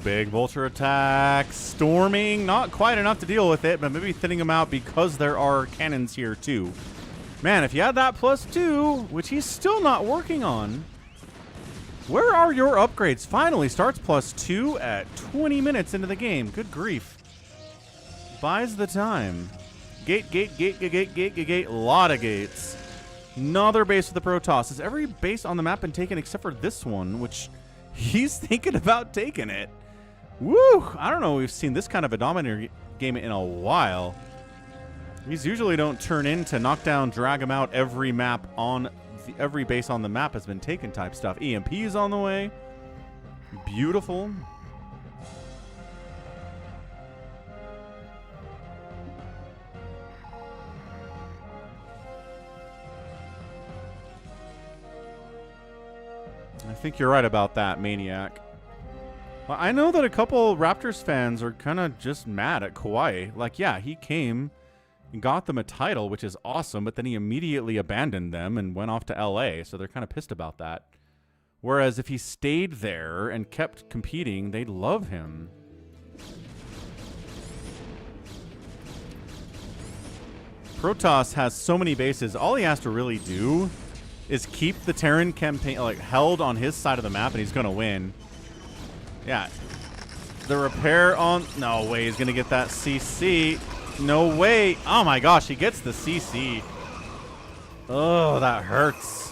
big vulture attack. Storming, not quite enough to deal with it, but maybe thinning him out because there are cannons here too. Man, if you had that +2, which he's still not working on. Where are your upgrades? Finally starts +2 at 20 minutes into the game. Good grief. Buys the time. Gate, gate, gate, gate, gate, gate, gate, gate. Lot of gates. Another base for the Protoss. Has every base on the map been taken except for this one, which he's thinking about taking it. Woo! I don't know. We've seen this kind of a Dominator game in a while. These usually don't turn into knock down, drag them out. Every map on every base on the map has been taken type stuff. EMP is on the way. Beautiful. I think you're right about that, Maniac. Well, I know that a couple Raptors fans are kind of just mad at Kawhi. Like, yeah, he came and got them a title, which is awesome, but then he immediately abandoned them and went off to LA, so they're kind of pissed about that. Whereas if he stayed there and kept competing, they'd love him. Protoss has so many bases. All he has to really do is keep the Terran campaign like held on his side of the map, and he's gonna win. Yeah, the repair on. No way, he's gonna get that CC. No way. Oh my gosh, he gets the CC. Oh, that hurts.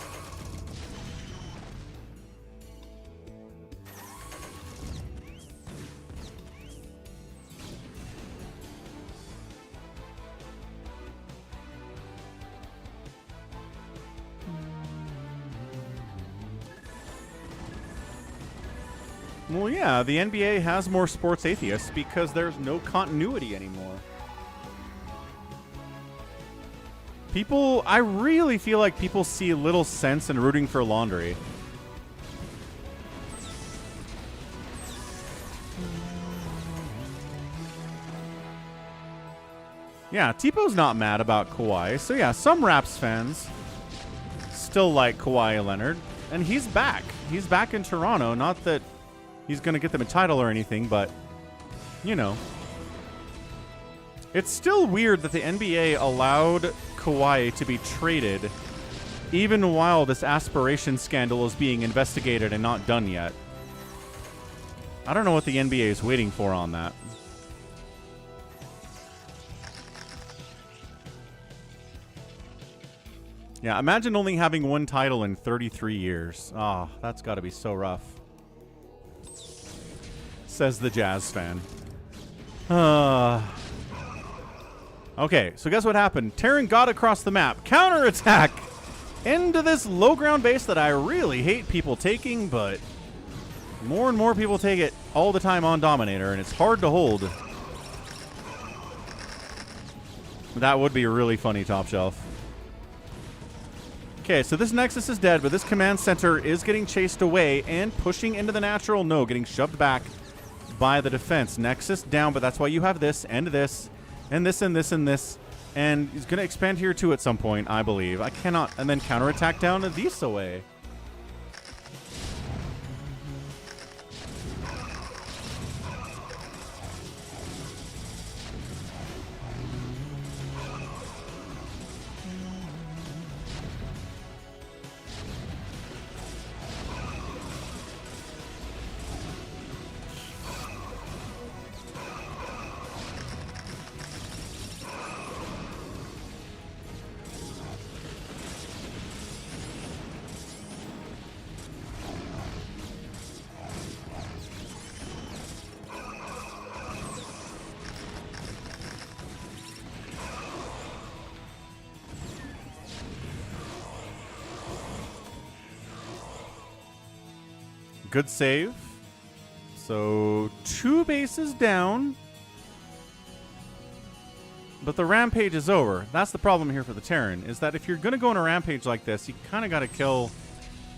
Well, yeah, the NBA has more sports atheists because there's no continuity anymore. People, I really feel like people see little sense in rooting for laundry. Yeah, Tipo's not mad about Kawhi. So yeah, some Raps fans still like Kawhi Leonard. And he's back. He's back in Toronto. Not that he's going to get them a title or anything, but, you know. It's still weird that the NBA allowed Kawhi to be traded even while this aspiration scandal is being investigated and not done yet. I don't know what the NBA is waiting for on that. Yeah, imagine only having one title in 33 years. Ah, oh, that's got to be so rough. Says the Jazz fan. Okay, so guess what happened? Terran got across the map. Counterattack into this low ground base that I really hate people taking, but more and more people take it all the time on Dominator, and it's hard to hold. That would be really funny, Top Shelf. Okay, so this Nexus is dead, but this command center is getting chased away and pushing into the natural. No, getting shoved back by the defense. Nexus down, but that's why you have this and this and this and this and this. And he's going to expand here too at some point, I believe. I cannot. And then counterattack down these away. Good save. So 2 bases down. But the rampage is over. That's the problem here for the Terran, is that if you're going to go on a rampage like this, you kind of got to kill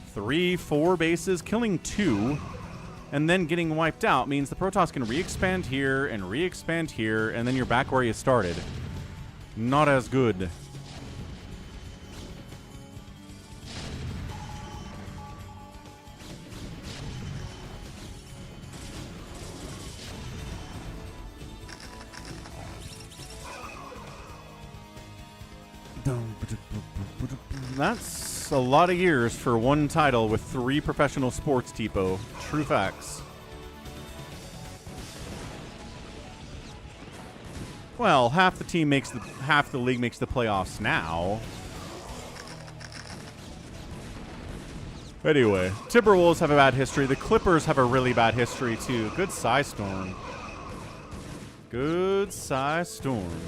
3, 4 bases. Killing 2 and then getting wiped out means the Protoss can re-expand here and re-expand here, and then you're back where you started. Not as good. That's a lot of years for one title with 3 professional sports, Tipo. True facts. Well, half the league makes the playoffs now. Anyway, Timberwolves have a bad history. The Clippers have a really bad history too. Good size storm. Good size storm.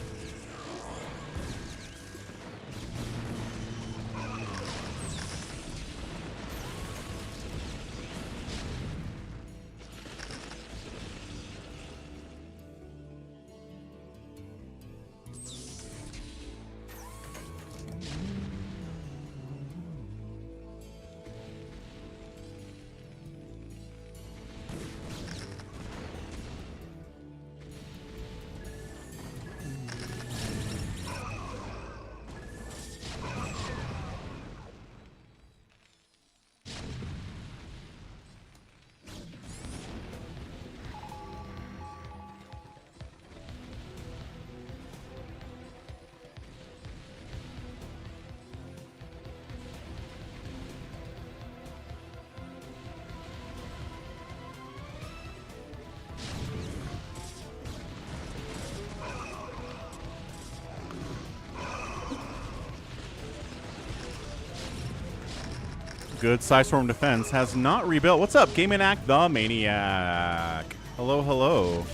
Good Psystorm defense has not rebuilt. What's up, Gaming the Maniac? Hello, hello.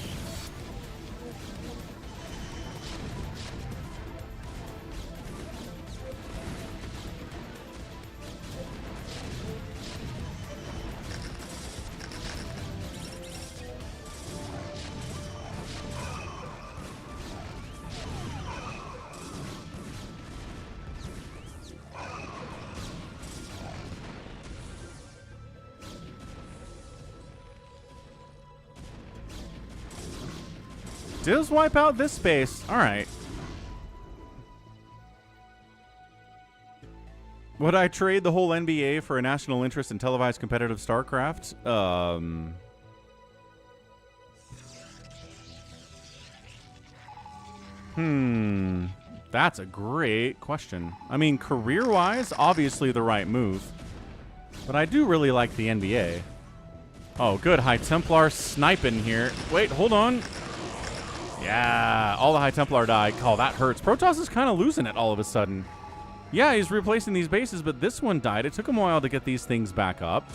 Does wipe out this space. All right. Would I trade the whole NBA for a national interest in televised competitive StarCraft? That's a great question. I mean, career-wise, obviously the right move. But I do really like the NBA. Oh, good. High Templar sniping here. Wait, hold on. Yeah, all the High Templar died. Oh, that hurts. Protoss is kind of losing it all of a sudden. Yeah, he's replacing these bases, but this one died. It took him a while to get these things back up.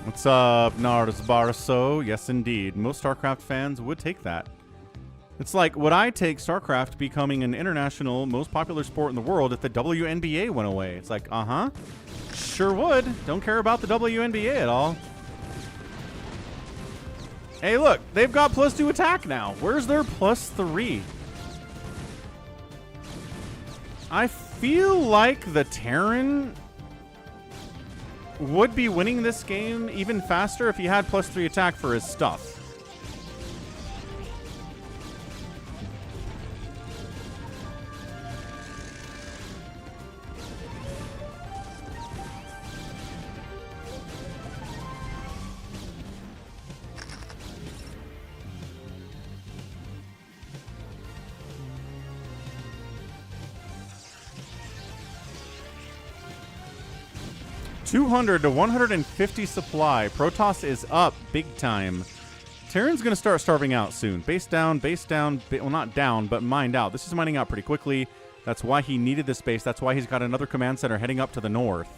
What's up, Nars Barso? Yes, indeed. Most StarCraft fans would take that. It's like, would I take StarCraft becoming an international, most popular sport in the world if the WNBA went away? It's like, uh-huh. Sure would. Don't care about the WNBA at all. Hey, look. They've got +2 attack now. Where's their +3? I feel like the Terran would be winning this game even faster if he had +3 attack for his stuff. $200 to $150 supply. Protoss is up big time. Terran's going to start starving out soon. Base down, well, not down, but mined out. This is mining out pretty quickly. That's why he needed this base. That's why he's got another command center heading up to the north.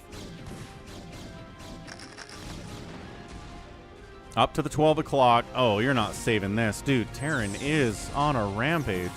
Up to the 12 o'clock. Oh, you're not saving this. Dude, Terran is on a rampage.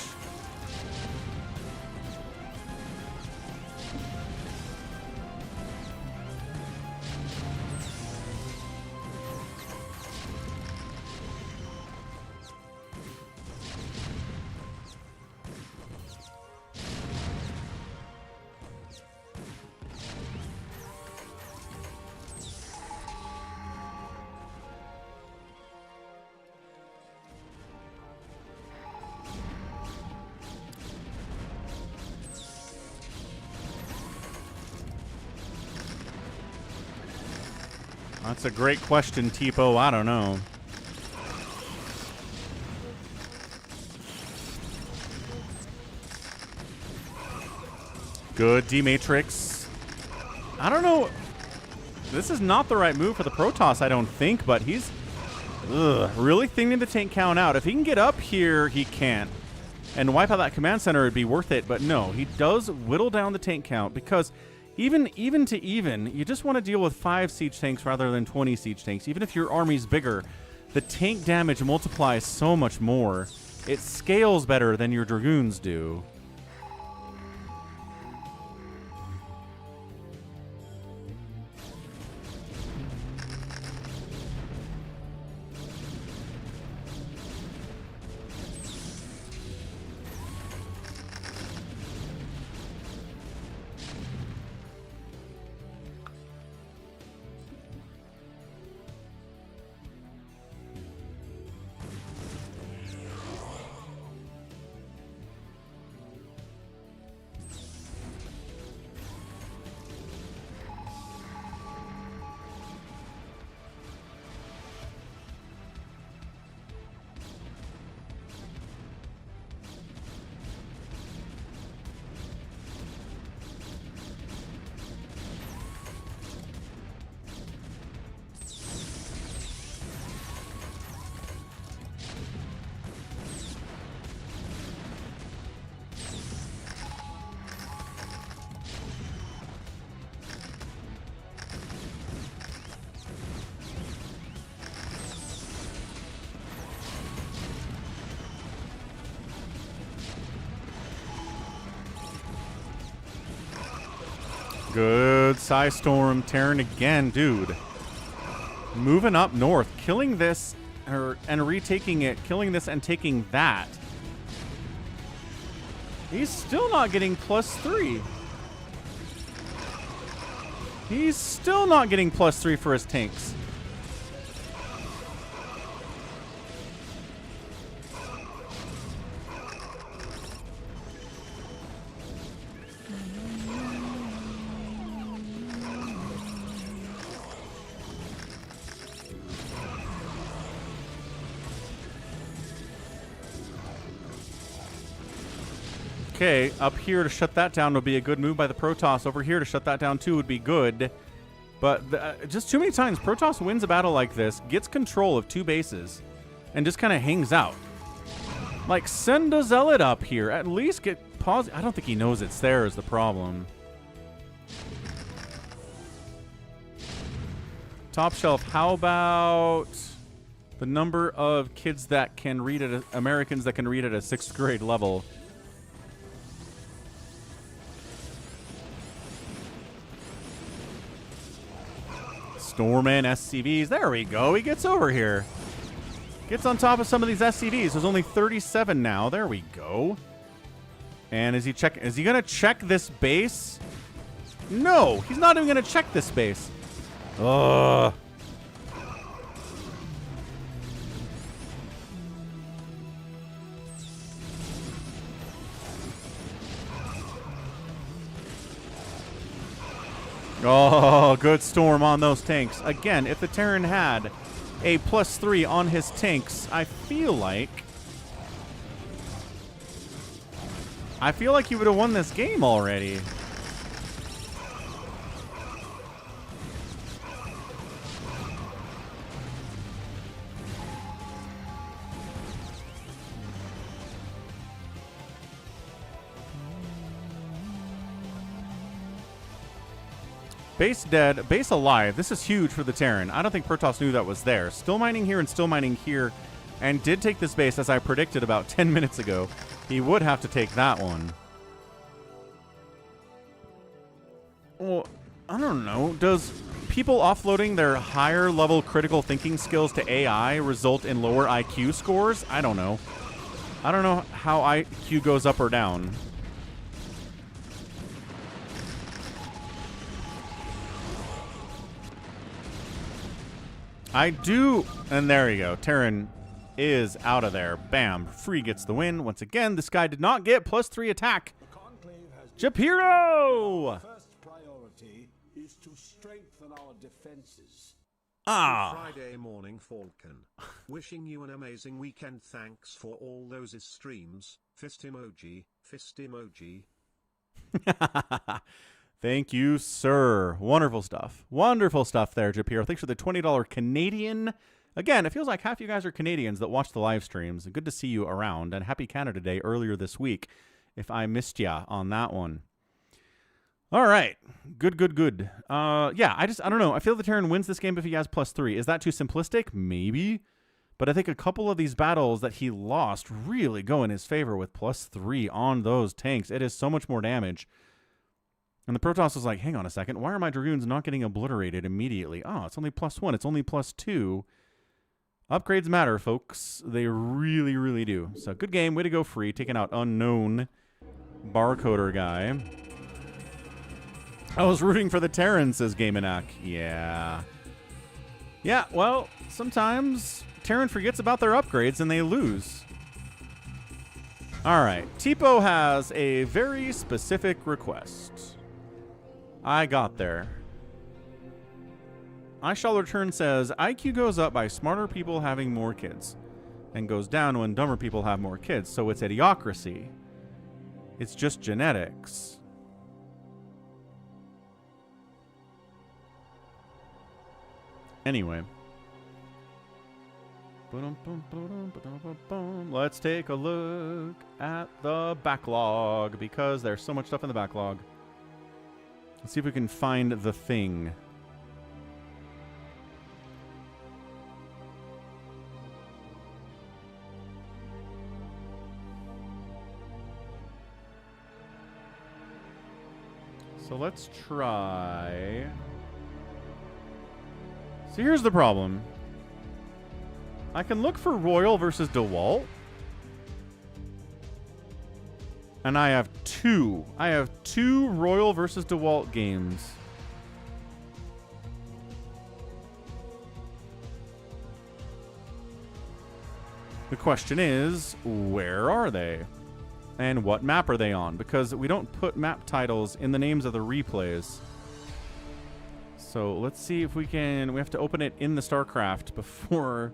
That's a great question, Tipo. I don't know. Good D-Matrix. I don't know. This is not the right move for the Protoss, I don't think, but he's really thinning the tank count out. If he can get up here, he can't. And wipe out that command center would be worth it, but no, he does whittle down the tank count because even to even, you just want to deal with 5 siege tanks rather than 20 siege tanks. Even if your army's bigger, the tank damage multiplies so much more. It scales better than your Dragoons do. Good Psystorm, Terran again, dude. Moving up north, killing this and retaking it, killing this and taking that. He's still not getting +3. He's still not getting +3 for his tanks. Okay, up here to shut that down would be a good move by the Protoss. Over here to shut that down too would be good. But just too many times, Protoss wins a battle like this, gets control of 2 bases, and just kind of hangs out. Like, send a Zealot up here. At least get pause. I don't think he knows it's there is the problem. Top shelf, how about the number of kids that can read at Americans that can read at a 6th grade level? Storm-in SCVs. There we go. He gets over here. Gets on top of some of these SCVs. There's only 37 now. There we go. And is he going to check this base? No, he's not even going to check this base. Ugh. Oh, good storm on those tanks. Again, if the Terran had a +3 on his tanks, I feel like he would have won this game already. Base dead, base alive. This is huge for the Terran. I don't think Protoss knew that was there. Still mining here and still mining here. And did take this base, as I predicted about 10 minutes ago. He would have to take that one. Well, I don't know. Does people offloading their higher level critical thinking skills to AI result in lower IQ scores? I don't know. I don't know how IQ goes up or down. I do, and there you go. Terran is out of there. Bam. Free gets the win. Once again, this guy did not get +3 attack. Japiro!
First priority is to strengthen our defenses.
Friday morning, Falcon. Wishing you an amazing weekend. Thanks for all those streams. Fist emoji. Fist emoji.
Thank you, sir. Wonderful stuff. Wonderful stuff there, Japiro. Thanks for the $20 Canadian. Again, it feels like half you guys are Canadians that watch the live streams. Good to see you around. And happy Canada Day earlier this week, if I missed ya on that one. All right. Good, good, good. Yeah, I don't know. I feel the Terran wins this game if he has +3. Is that too simplistic? Maybe. But I think a couple of these battles that he lost really go in his favor with +3 on those tanks. It is so much more damage. And the Protoss was like, hang on a second. Why are my Dragoons not getting obliterated immediately? Oh, it's only +1. It's only +2. Upgrades matter, folks. They really, really do. So good game. Way to go, Free. Taking out unknown barcoder guy. I was rooting for the Terran, says Gamenak. Yeah. Yeah, well, sometimes Terran forgets about their upgrades and they lose. All right. Tipo has a very specific request. I got there. I Shall Return says, IQ goes up by smarter people having more kids and goes down when dumber people have more kids. So it's idiocracy. It's just genetics. Anyway. Let's take a look at the backlog because there's so much stuff in the backlog. Let's see if we can find the thing. So let's try. So here's the problem. I can look for RoyaL versus Dewalt. And I have two. I have two RoyaL versus Dewalt games. The question is, where are they? And what map are they on? Because we don't put map titles in the names of the replays. So let's see if we can... We have to open it in the StarCraft before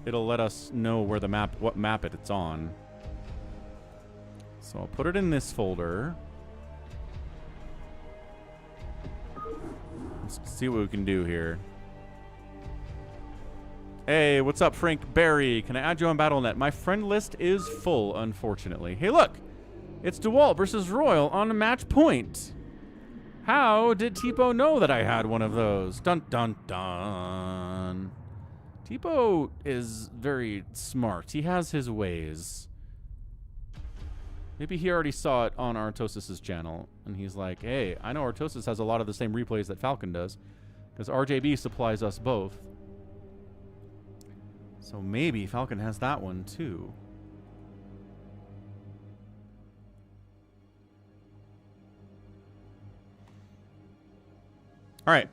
it'll let us know where the map, what map it's on. So I'll put it in this folder. Let's see what we can do here. Hey, what's up, Frank Barry? Can I add you on BattleNet? My friend list is full, unfortunately. Hey, look! It's Dewalt versus RoyaL on a match point. How did Tipo know that I had one of those? Dun, dun, dun. Tipo is very smart. He has his ways. Maybe he already saw it on Artosis' channel, and he's like, hey, I know Artosis has a lot of the same replays that Falcon does, because RJB supplies us both. So maybe Falcon has that one, too. All right.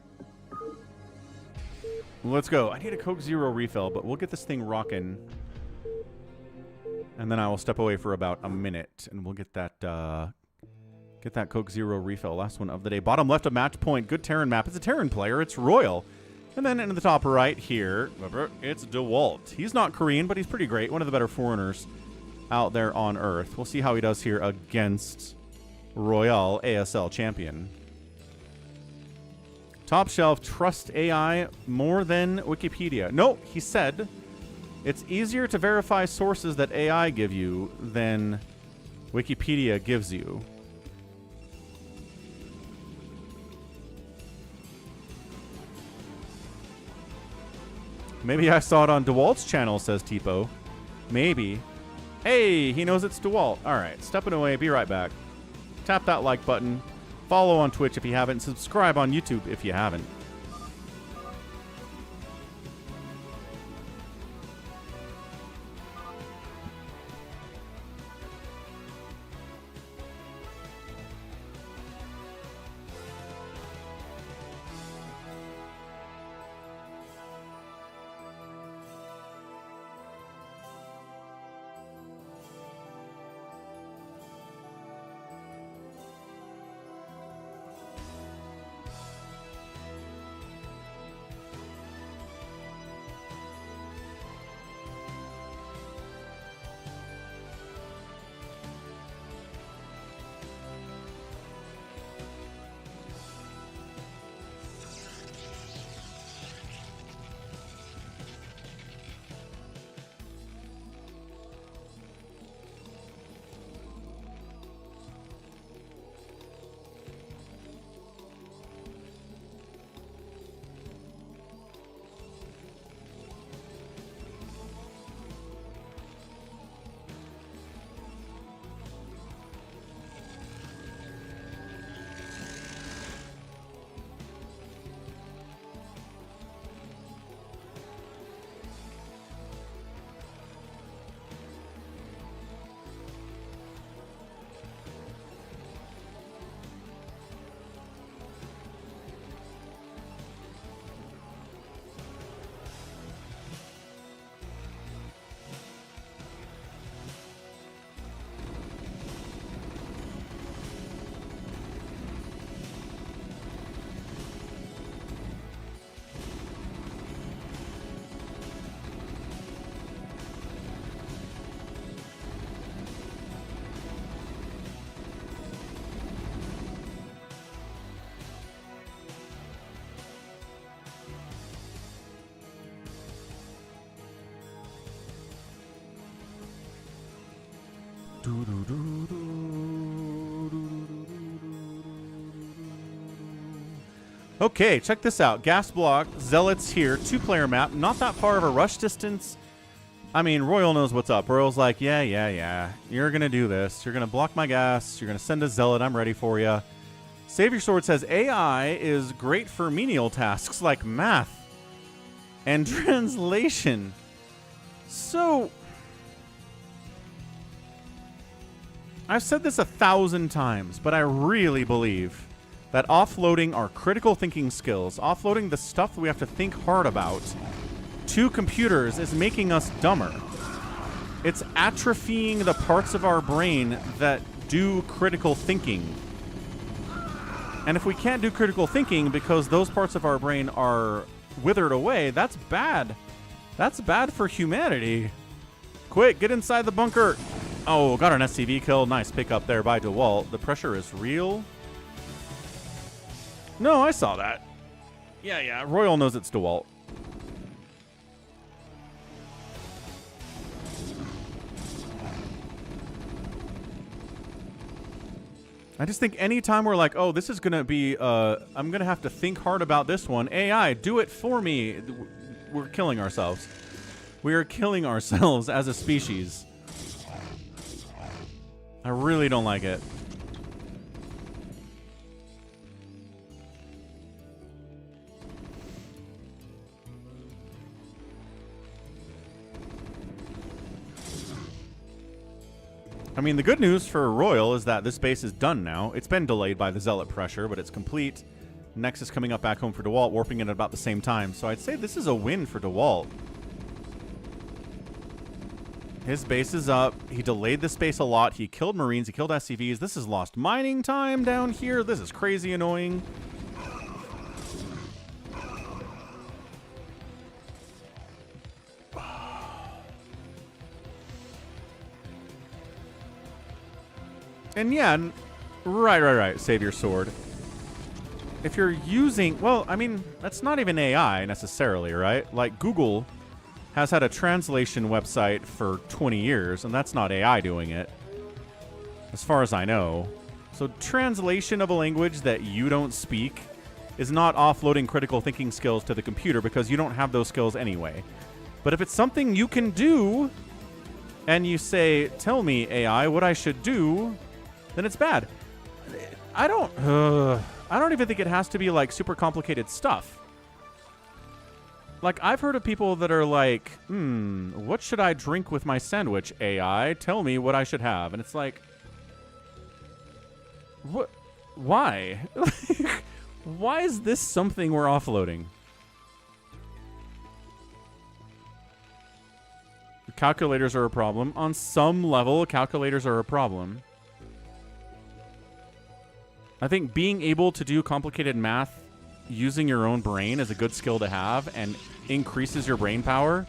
Let's go. I need a Coke Zero refill, but we'll get this thing rocking. And then I will step away for about a minute, and we'll get that Coke Zero refill. Last one of the day. Bottom left of match point. Good Terran map. It's a Terran player. It's RoyaL. And then in the top right here, it's Dewalt. He's not Korean, but he's pretty great. One of the better foreigners out there on Earth. We'll see how he does here against RoyaL ASL champion. Top shelf, trust AI more than Wikipedia. No, he said it's easier to verify sources that AI give you than Wikipedia gives you. Maybe I saw it on Dewalt's channel, says Tipo. Maybe. Hey, he knows it's Dewalt. All right, stepping away. Be right back. Tap that like button. Follow on Twitch if you haven't. Subscribe on YouTube if you haven't. Okay, check this out. Gas block, Zealots here, 2-player map, not that far of a rush distance. I mean, RoyaL knows what's up. RoyaL's like, yeah. You're going to do this. You're going to block my gas. You're going to send a Zealot. I'm ready for you. Savior Sword says AI is great for menial tasks like math and translation. So, I've said this 1,000 times, but I really believe that offloading our critical thinking skills, offloading the stuff that we have to think hard about, to computers is making us dumber. It's atrophying the parts of our brain that do critical thinking. And if we can't do critical thinking because those parts of our brain are withered away, that's bad. That's bad for humanity. Quick, get inside the bunker. Oh, got an SCV kill. Nice pickup there by Dewalt. The pressure is real. No, I saw that. Yeah. RoyaL knows it's Dewalt. I just think anytime we're like, oh, this is going to be, I'm going to have to think hard about this one. AI, do it for me. We're killing ourselves. We are killing ourselves as a species. I really don't like it. I mean, the good news for RoyaL is that this base is done now. It's been delayed by the Zealot pressure, but it's complete. Nexus coming up back home for Dewalt, warping it at about the same time. So I'd say this is a win for Dewalt. His base is up. He delayed this base a lot. He killed Marines. He killed SCVs. This is lost mining time down here. This is crazy annoying. And yeah, right. Savior Sword. If you're using, well, I mean, that's not even AI necessarily, right? Like Google has had a translation website for 20 years, and that's not AI doing it, as far as I know. So translation of a language that you don't speak is not offloading critical thinking skills to the computer because you don't have those skills anyway. But if it's something you can do, and you say, tell me, AI, what I should do, then it's bad. I don't even think it has to be like super complicated stuff. Like, I've heard of people that are like, what should I drink with my sandwich, AI? Tell me what I should have. And it's like, what? Why? Why is this something we're offloading? Calculators are a problem. On some level, calculators are a problem. I think being able to do complicated math using your own brain is a good skill to have and increases your brain power.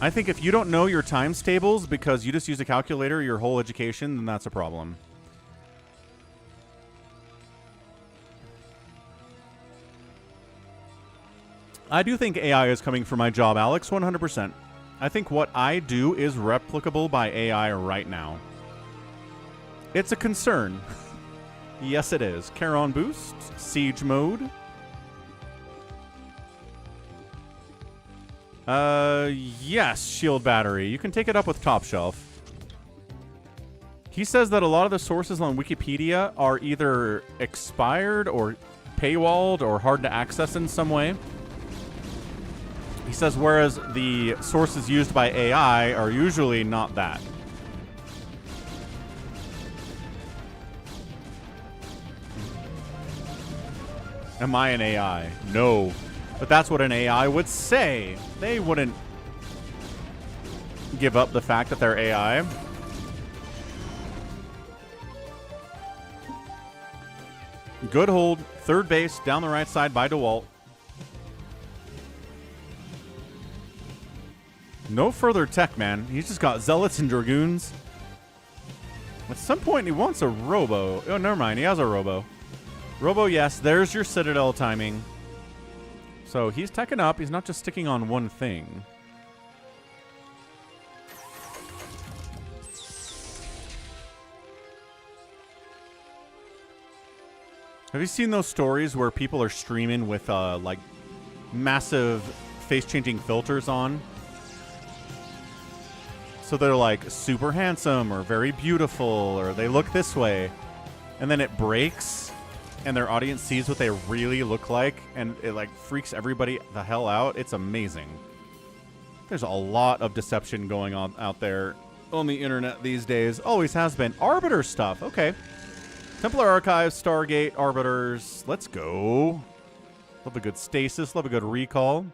I think if you don't know your times tables because you just use a calculator your whole education, then that's a problem. I do think AI is coming for my job, Alex, 100%. I think what I do is replicable by AI right now. It's a concern. Yes, it is. Charon boost, siege mode. Yes, shield battery. You can take it up with top shelf. He says that a lot of the sources on Wikipedia are either expired or paywalled or hard to access in some way. He says whereas the sources used by AI are usually not that. Am I an AI? No. But that's what an AI would say. They wouldn't give up the fact that they're AI. Good hold. Third base down the right side by Dewalt. No further tech, man. He's just got Zealots and Dragoons. At some point, he wants a Robo. Oh, never mind. He has a Robo. Robo, yes. There's your Citadel timing. So he's teching up. He's not just sticking on one thing. Have you seen those stories where people are streaming with like massive face-changing filters on? So they're like super handsome or very beautiful or they look this way. And then it breaks and their audience sees what they really look like and it like freaks everybody the hell out. It's amazing. There's a lot of deception going on out there on the internet these days. Always has been. Arbiter stuff. Okay. Templar Archives, Stargate, Arbiters. Let's go. Love a good stasis. Love a good recall.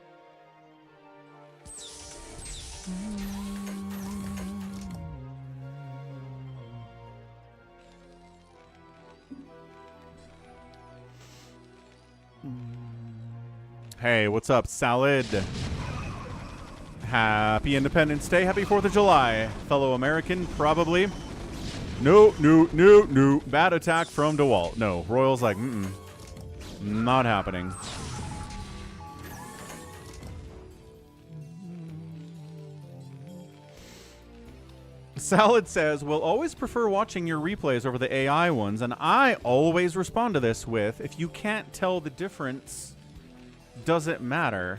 Hey, what's up, Salad? Happy Independence Day. Happy 4th of July. Fellow American, probably. No. Bad attack from Dewalt. No. Royal's like, not happening. Salad says, we'll always prefer watching your replays over the AI ones, and I always respond to this with, if you can't tell the difference, does it matter?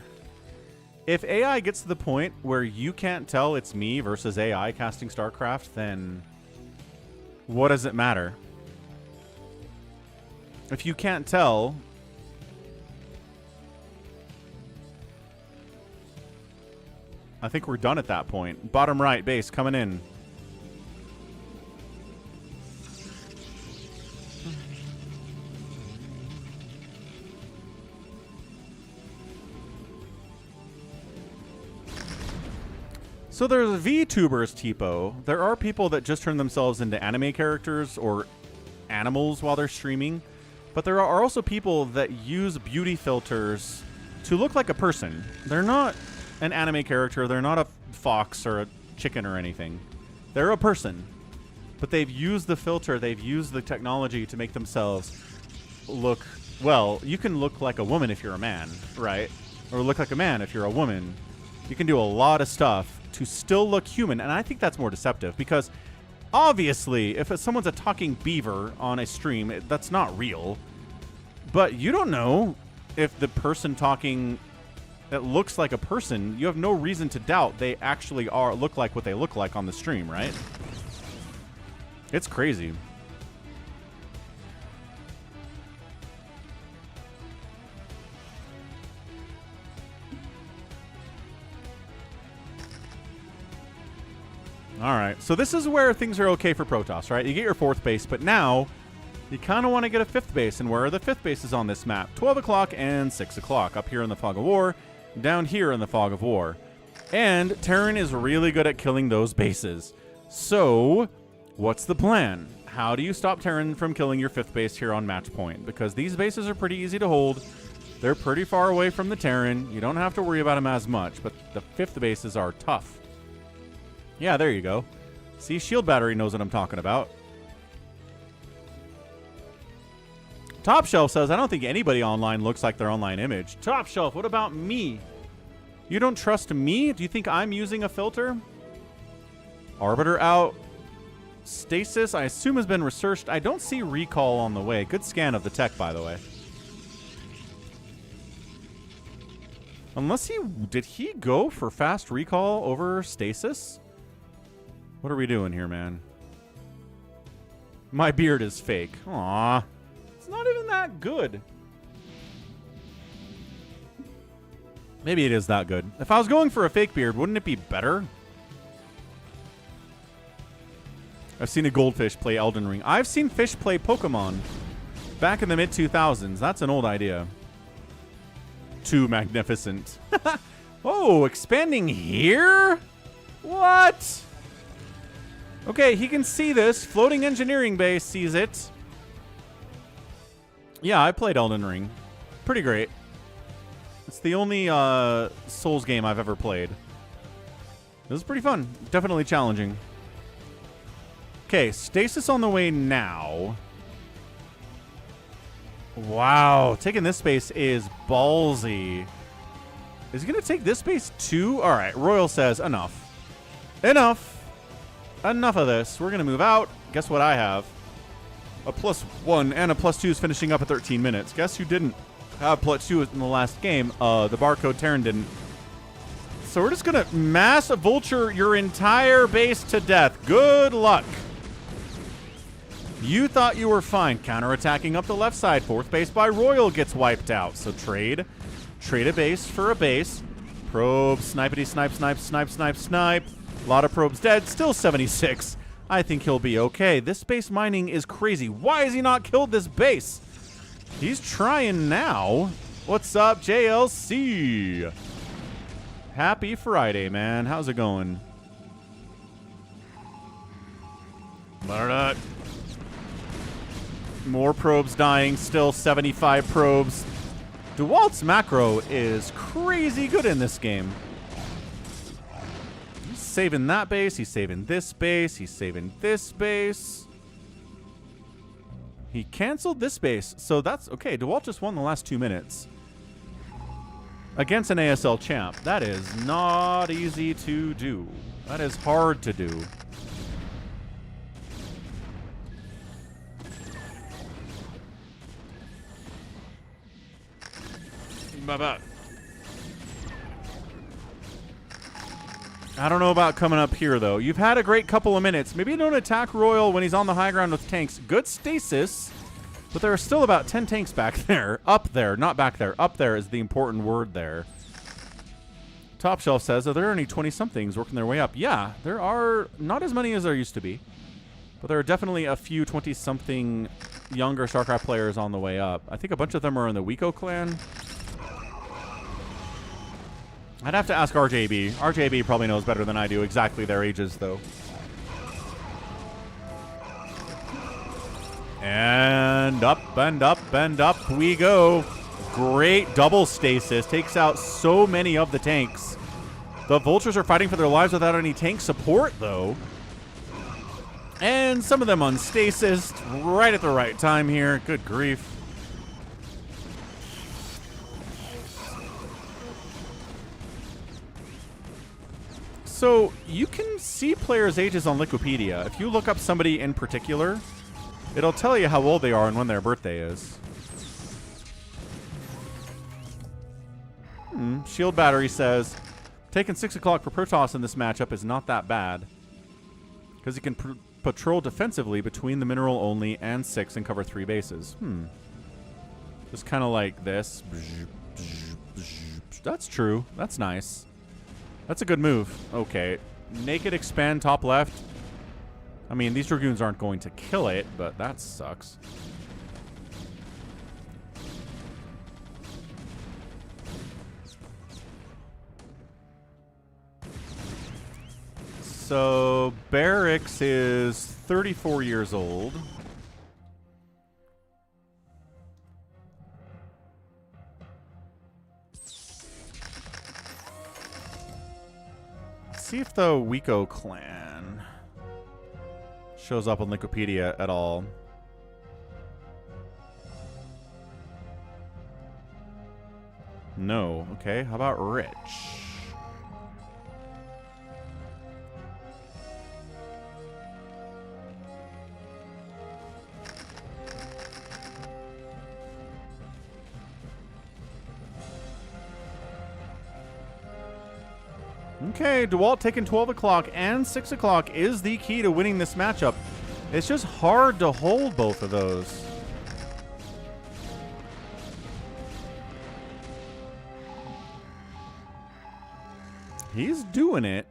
If AI gets to the point where you can't tell it's me versus AI casting StarCraft, then what does it matter? If you can't tell, I think we're done at that point. Bottom right, base coming in. So there's VTubers, Tipo. There are people that just turn themselves into anime characters or animals while they're streaming. But there are also people that use beauty filters to look like a person. They're not an anime character. They're not a fox or a chicken or anything. They're a person. But they've used the filter. They've used the technology to make themselves look... Well, you can look like a woman if you're a man, right? Or look like a man if you're a woman. You can do a lot of stuff to still look human, and I think that's more deceptive because obviously if someone's a talking beaver on a stream, that's not real. But you don't know if the person talking that looks like a person, you have no reason to doubt they actually look like what they look like on the stream, right? It's crazy. All right, so this is where things are okay for Protoss, right? You get your 4th base, but now you kind of want to get a 5th base, and where are the 5th bases on this map? 12 o'clock and 6 o'clock, up here in the Fog of War, down here in the Fog of War. And Terran is really good at killing those bases. So, what's the plan? How do you stop Terran from killing your 5th base here on match point? Because these bases are pretty easy to hold. They're pretty far away from the Terran. You don't have to worry about them as much, but the 5th bases are tough. Yeah, there you go. See, Shield Battery knows what I'm talking about. Top Shelf says, I don't think anybody online looks like their online image. Top Shelf, what about me? You don't trust me? Do you think I'm using a filter? Arbiter out. Stasis, I assume, has been researched. I don't see recall on the way. Good scan of the tech, by the way. Unless did he go for fast recall over stasis? What are we doing here, man? My beard is fake. Aw. It's not even that good. Maybe it is that good. If I was going for a fake beard, wouldn't it be better? I've seen a goldfish play Elden Ring. I've seen fish play Pokemon back in the mid-2000s. That's an old idea. Too magnificent. Oh, expanding here? What? Okay, he can see this. Floating engineering base sees it. Yeah, I played Elden Ring. Pretty great. It's the only Souls game I've ever played. It was pretty fun. Definitely challenging. Okay, stasis on the way now. Wow, taking this space is ballsy. Is he going to take this space too? All right, Royal says enough. Enough. Enough of this. We're going to move out. Guess what I have? a +1 and a +2 is finishing up at 13 minutes. Guess who didn't have +2 in the last game? The barcode Terran didn't. So we're just going to mass vulture your entire base to death. Good luck. You thought you were fine. Counterattacking up the left side. 4th base by RoyaL gets wiped out. So trade a base for a base. Probe, snipety, snipe, snipe, snipe, snipe, snipe. A lot of probes dead. Still 76. I think he'll be okay. This base mining is crazy. Why has he not killed this base? He's trying now. What's up, JLC? Happy Friday, man. How's it going? Alright. More probes dying. Still 75 probes. Dewalt's macro is crazy good in this game. He's saving that base. He's saving this base. He's saving this base. He canceled this base. So that's okay. Dewalt just won the last 2 minutes against an ASL champ. That is not easy to do. That is hard to do. Bye-bye. I don't know about coming up here, though. You've had a great couple of minutes. Maybe don't attack RoyaL when he's on the high ground with tanks. Good stasis, but there are still about 10 tanks back there. Up there, not back there. Up there is the important word there. Top Shelf says, are there any 20-somethings working their way up? Yeah, there are not as many as there used to be, but there are definitely a few 20-something younger StarCraft players on the way up. I think a bunch of them are in the Wiko clan. I'd have to ask RJB. RJB probably knows better than I do exactly their ages, though. And up and up and up we go. Great double stasis. Takes out so many of the tanks. The Vultures are fighting for their lives without any tank support, though. And some of them on stasis right at the right time here. Good grief. So you can see players' ages on Wikipedia. If you look up somebody in particular, it'll tell you how old they are and when their birthday is. Shield Battery says, taking 6 o'clock for Protoss in this matchup is not that bad. Because he can patrol defensively between the mineral only and 6 and cover 3 bases. Just kind of like this. That's true. That's nice. That's a good move. Okay. Naked expand top left. I mean, these Dragoons aren't going to kill it, but that sucks. So, Barracks is 34 years old. See if the Wiko clan shows up on Wikipedia at all. No. Okay, how about Rich? Okay, Dewalt taking 12 o'clock and 6 o'clock is the key to winning this matchup. It's just hard to hold both of those. He's doing it.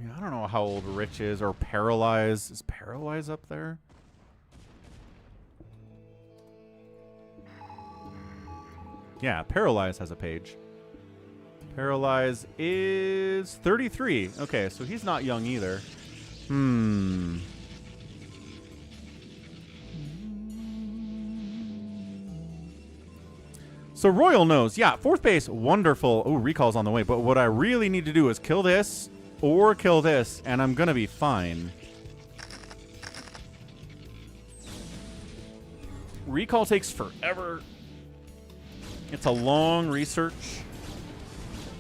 Yeah, I don't know how old Rich is or Paralyze. Is Paralyze up there? Yeah, Paralyze has a page. Paralyze is 33. Okay, so he's not young either. So RoyaL knows. Yeah, 4th base, wonderful. Oh, recall's on the way. But what I really need to do is kill this or kill this, and I'm going to be fine. Recall takes forever. It's a long research.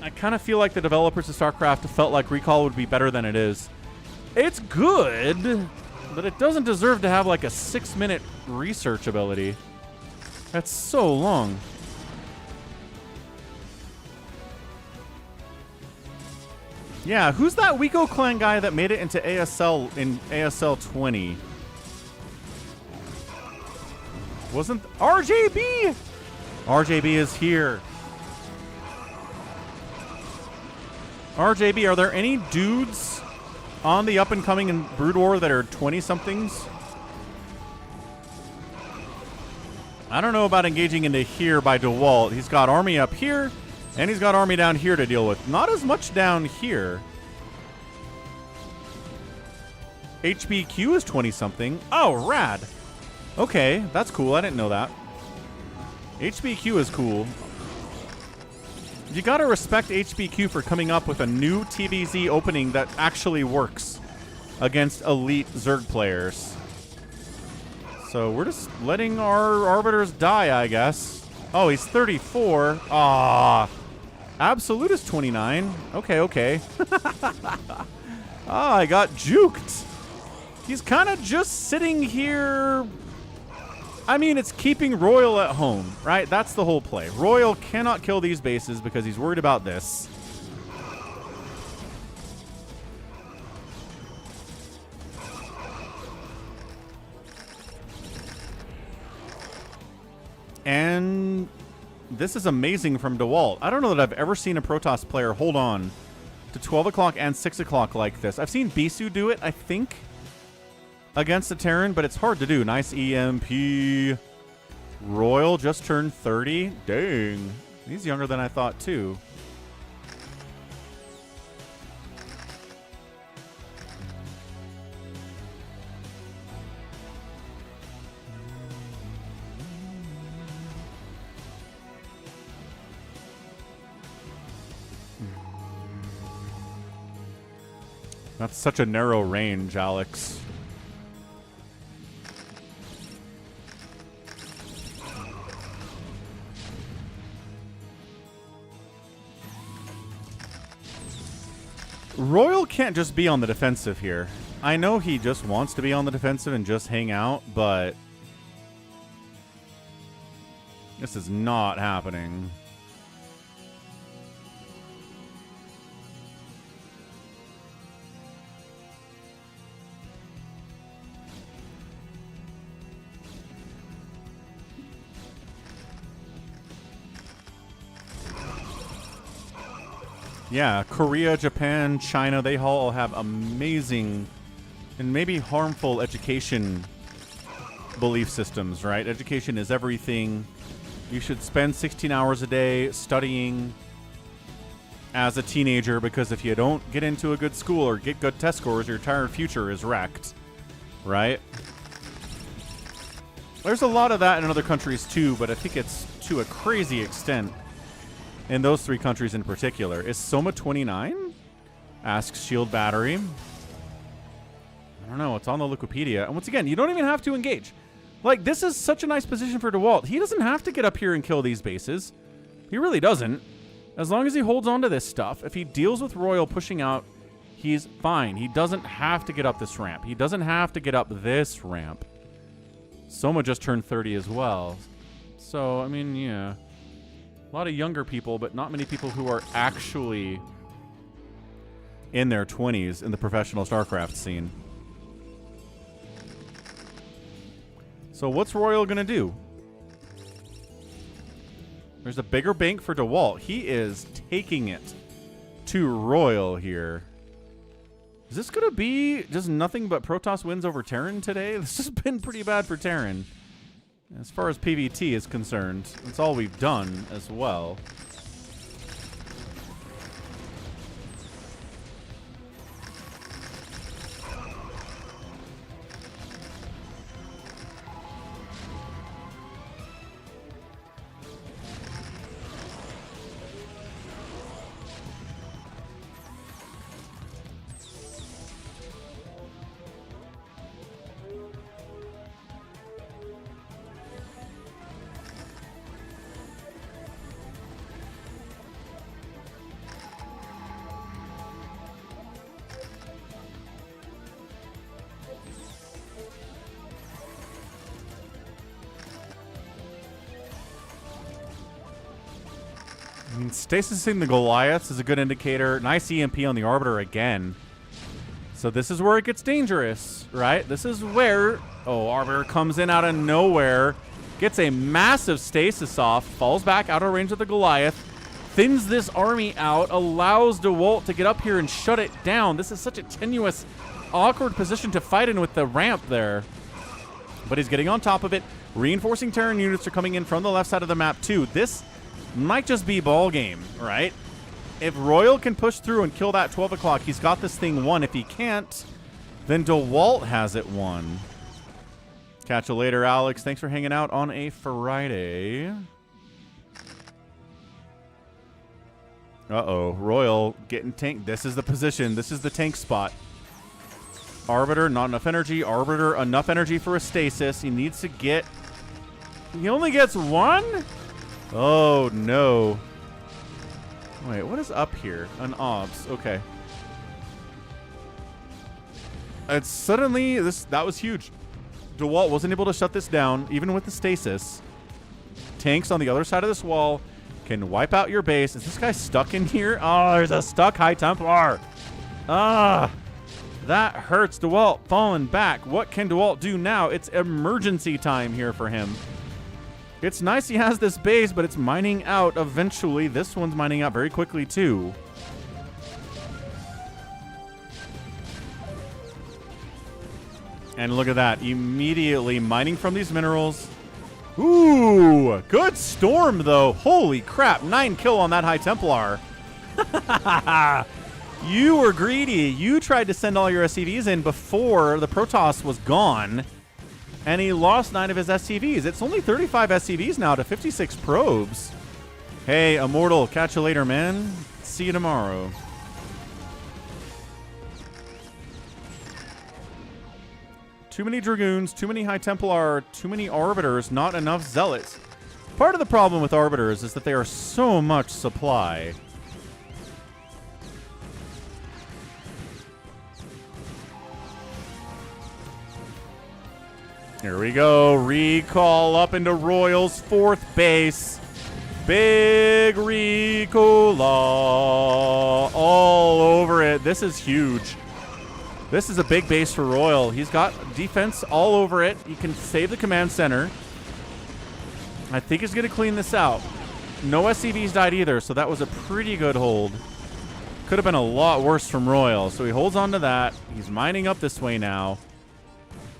I kind of feel like the developers of StarCraft felt like Recall would be better than it is. It's good, But it doesn't deserve to have like a 6-minute research ability. That's so long. Yeah, who's that Wiko Clan guy that made it into ASL in ASL 20? Wasn't RJB? RJB is here. RJB, are there any dudes on the up-and-coming in Brood War that are 20-somethings? I don't know about engaging into here by Dewalt. He's got army up here, and he's got army down here to deal with. Not as much down here. HBQ is 20-something. Oh, rad. Okay, that's cool. I didn't know that. HBQ is cool. You gotta respect HBQ for coming up with a new TVZ opening that actually works against elite Zerg players. So we're just letting our arbiters die, I guess. Oh, he's 34. Ah, Absolute is 29. Okay, okay. Ah, I got juked. He's kind of just sitting here. I mean, it's keeping RoyaL at home, right? That's the whole play. RoyaL cannot kill these bases because he's worried about this. And this is amazing from Dewalt. I don't know that I've ever seen a Protoss player hold on to 12 o'clock and 6 o'clock like this. I've seen Bisu do it, I think, against the Terran, but it's hard to do. Nice EMP. RoyaL just turned 30. Dang. He's younger than I thought, too. That's such a narrow range, Alex. RoyaL can't just be on the defensive here. I know he just wants to be on the defensive and just hang out, but this is not happening. Yeah, Korea, Japan, China, they all have amazing and maybe harmful education belief systems, right? Education is everything. You should spend 16 hours a day studying as a teenager, because if you don't get into a good school or get good test scores, your entire future is wrecked, right? There's a lot of that in other countries too, but I think it's to a crazy extent in those three countries in particular. Is Soma 29? Asks Shield Battery. I don't know. It's on the Wikipedia. And once again, you don't even have to engage. Like, this is such a nice position for Dewalt. He doesn't have to get up here and kill these bases. He really doesn't. As long as he holds on to this stuff, if he deals with RoyaL pushing out, he's fine. He doesn't have to get up this ramp. He doesn't have to get up this ramp. Soma just turned 30 as well. So, I mean, yeah. A lot of younger people, but not many people who are actually in their 20s in the professional StarCraft scene. So what's RoyaL going to do? There's a bigger bank for Dewalt. He is taking it to RoyaL here. Is this going to be just nothing but Protoss wins over Terran today? This has been pretty bad for Terran. As far as PVT is concerned, that's all we've done as well. mean, stasising the Goliaths is a good indicator. Nice EMP on the Arbiter again. So this is where it gets dangerous, right? This is where... Oh, Arbiter comes in out of nowhere. Gets a massive stasis off. Falls back out of range of the Goliath. Thins this army out. Allows Dewalt to get up here and shut it down. This is such a tenuous, awkward position to fight in with the ramp there. But he's getting on top of it. Reinforcing Terran units are coming in from the left side of the map too. This might just be ball game, right? If RoyaL can push through and kill that 12 o'clock, he's got this thing won. If he can't, then Dewalt has it won. Catch you later, Alex. Thanks for hanging out on a Friday. Uh-oh. RoyaL getting tanked. This is the position. This is the tank spot. Arbiter, not enough energy. Arbiter, enough energy for a stasis. He needs to get... He only gets one? Oh, no. Wait, what is up here? An obs. Okay. It's suddenly... That was huge. Dewalt wasn't able to shut this down, even with the stasis. Tanks on the other side of this wall can wipe out your base. Is this guy stuck in here? Oh, there's a stuck High Templar. Ah, that hurts. Dewalt falling back. What can Dewalt do now? It's emergency time here for him. It's nice he has this base, but it's mining out eventually. This one's mining out very quickly, too. And look at that. Immediately mining from these minerals. Ooh, good storm, though. Holy crap. 9 kill on that High Templar. You were greedy. You tried to send all your SCVs in before the Protoss was gone. And he lost 9 of his SCVs. It's only 35 SCVs now to 56 probes. Hey, Immortal, catch you later, man. See you tomorrow. Too many Dragoons, too many High Templar, too many Arbiters, not enough Zealots. Part of the problem with Arbiters is that they are so much supply. Here we go. Recall up into RoyaL's 4th base. Big recall all over it. This is huge. This is a big base for RoyaL. He's got defense all over it. He can save the command center. I think he's going to clean this out. No SCVs died either, so that was a pretty good hold. Could have been a lot worse from RoyaL. So he holds on to that. He's mining up this way now.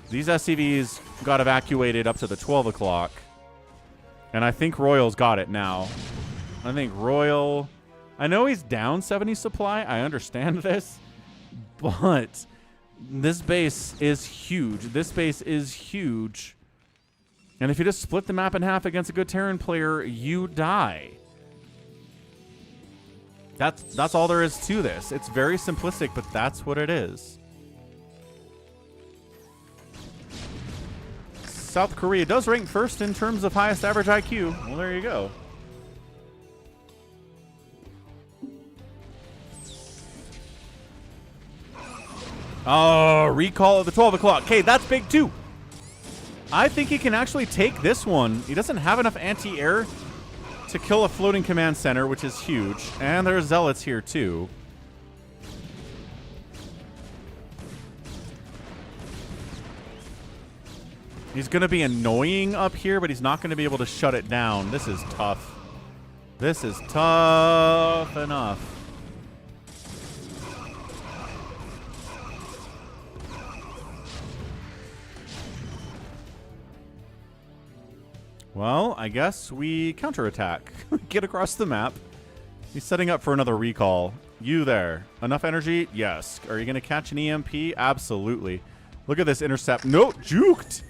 These SCVs got evacuated up to the 12 o'clock. And I think RoyaL's got it now. I think RoyaL... I know he's down 70 supply. I understand this. But this base is huge. This base is huge. And if you just split the map in half against a good Terran player, you die. That's all there is to this. It's very simplistic, but that's what it is. South Korea does rank first in terms of highest average IQ. Well, there you go. Oh, recall of the 12 o'clock. Okay, that's big too. I think he can actually take this one. He doesn't have enough anti-air to kill a floating command center, which is huge. And there's Zealots here too. He's going to be annoying up here, but he's not going to be able to shut it down. This is tough. This is tough enough. Well, I guess we counterattack. Get across the map. He's setting up for another recall. You there. Enough energy? Yes. Are you going to catch an EMP? Absolutely. Look at this intercept. No, juked.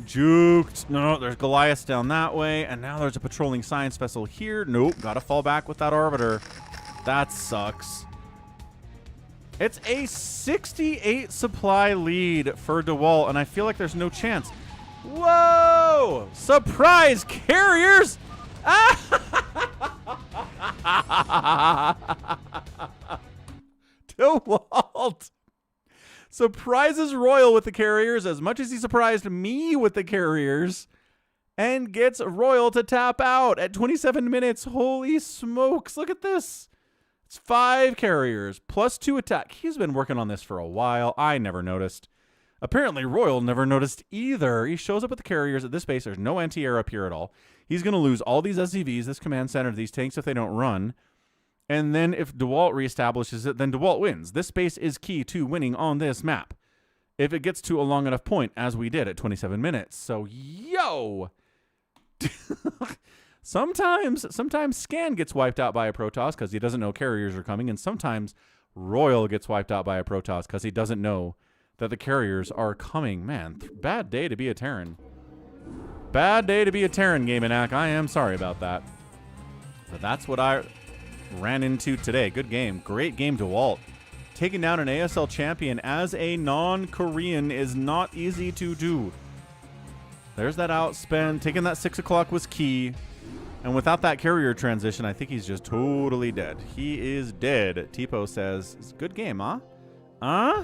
Juked. No, there's Goliaths down that way. And now there's a patrolling science vessel here. Nope. Got to fall back with that Arbiter. That sucks. It's a 68 supply lead for Dewalt, and I feel like there's no chance. Whoa! Surprise carriers! Dewalt surprises RoyaL with the carriers as much as he surprised me with the carriers. and gets RoyaL to tap out at 27 minutes. Holy smokes. Look at this. It's 5 carriers plus 2 attack. He's been working on this for a while. I never noticed. Apparently, RoyaL never noticed either. He shows up with the carriers at this base. There's no anti-air up here at all. He's going to lose all these SCVs, this command center, these tanks if they don't run. And then if Dewalt reestablishes it, then Dewalt wins. This base is key to winning on this map, if it gets to a long enough point, as we did at 27 minutes. So, yo! Sometimes Scan gets wiped out by a Protoss because he doesn't know carriers are coming, and sometimes RoyaL gets wiped out by a Protoss because he doesn't know that the carriers are coming. Man, bad day to be a Terran. Bad day to be a Terran, Gaminac. I am sorry about that. But that's what I ran into today. Good game. Great game, Dewalt. Taking down an ASL champion as a non-Korean is not easy to do. There's that outspend. Taking that 6 o'clock was key. And without that carrier transition, I think he's just totally dead. He is dead. Tipo says, it's a good game, huh? Huh?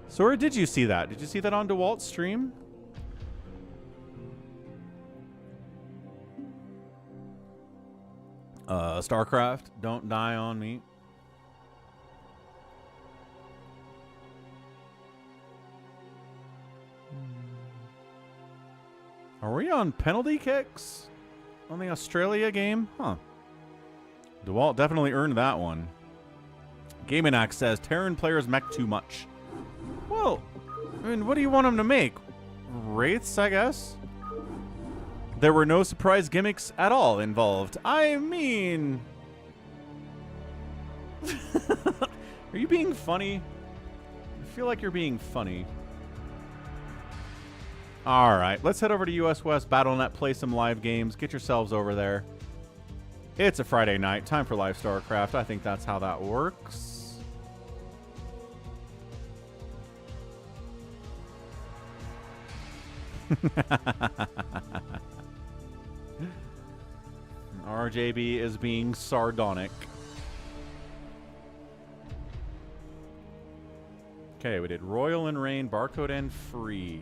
Sora, did you see that? Did you see that on Dewalt's stream? StarCraft, don't die on me. Are we on penalty kicks on the Australia game? Huh. Dewalt definitely earned that one. Gaminac says, Terran players mech too much. Well, I mean, what do you want them to make? Wraiths, I guess? There were no surprise gimmicks at all involved. I mean... Are you being funny? I feel like you're being funny. All right, let's head over to US West Battle.net, play some live games. Get yourselves over there. It's a Friday night. Time for live StarCraft. I think that's how that works. RJB is being sardonic. Okay, we did RoyaL and Rain, Barcode and Free.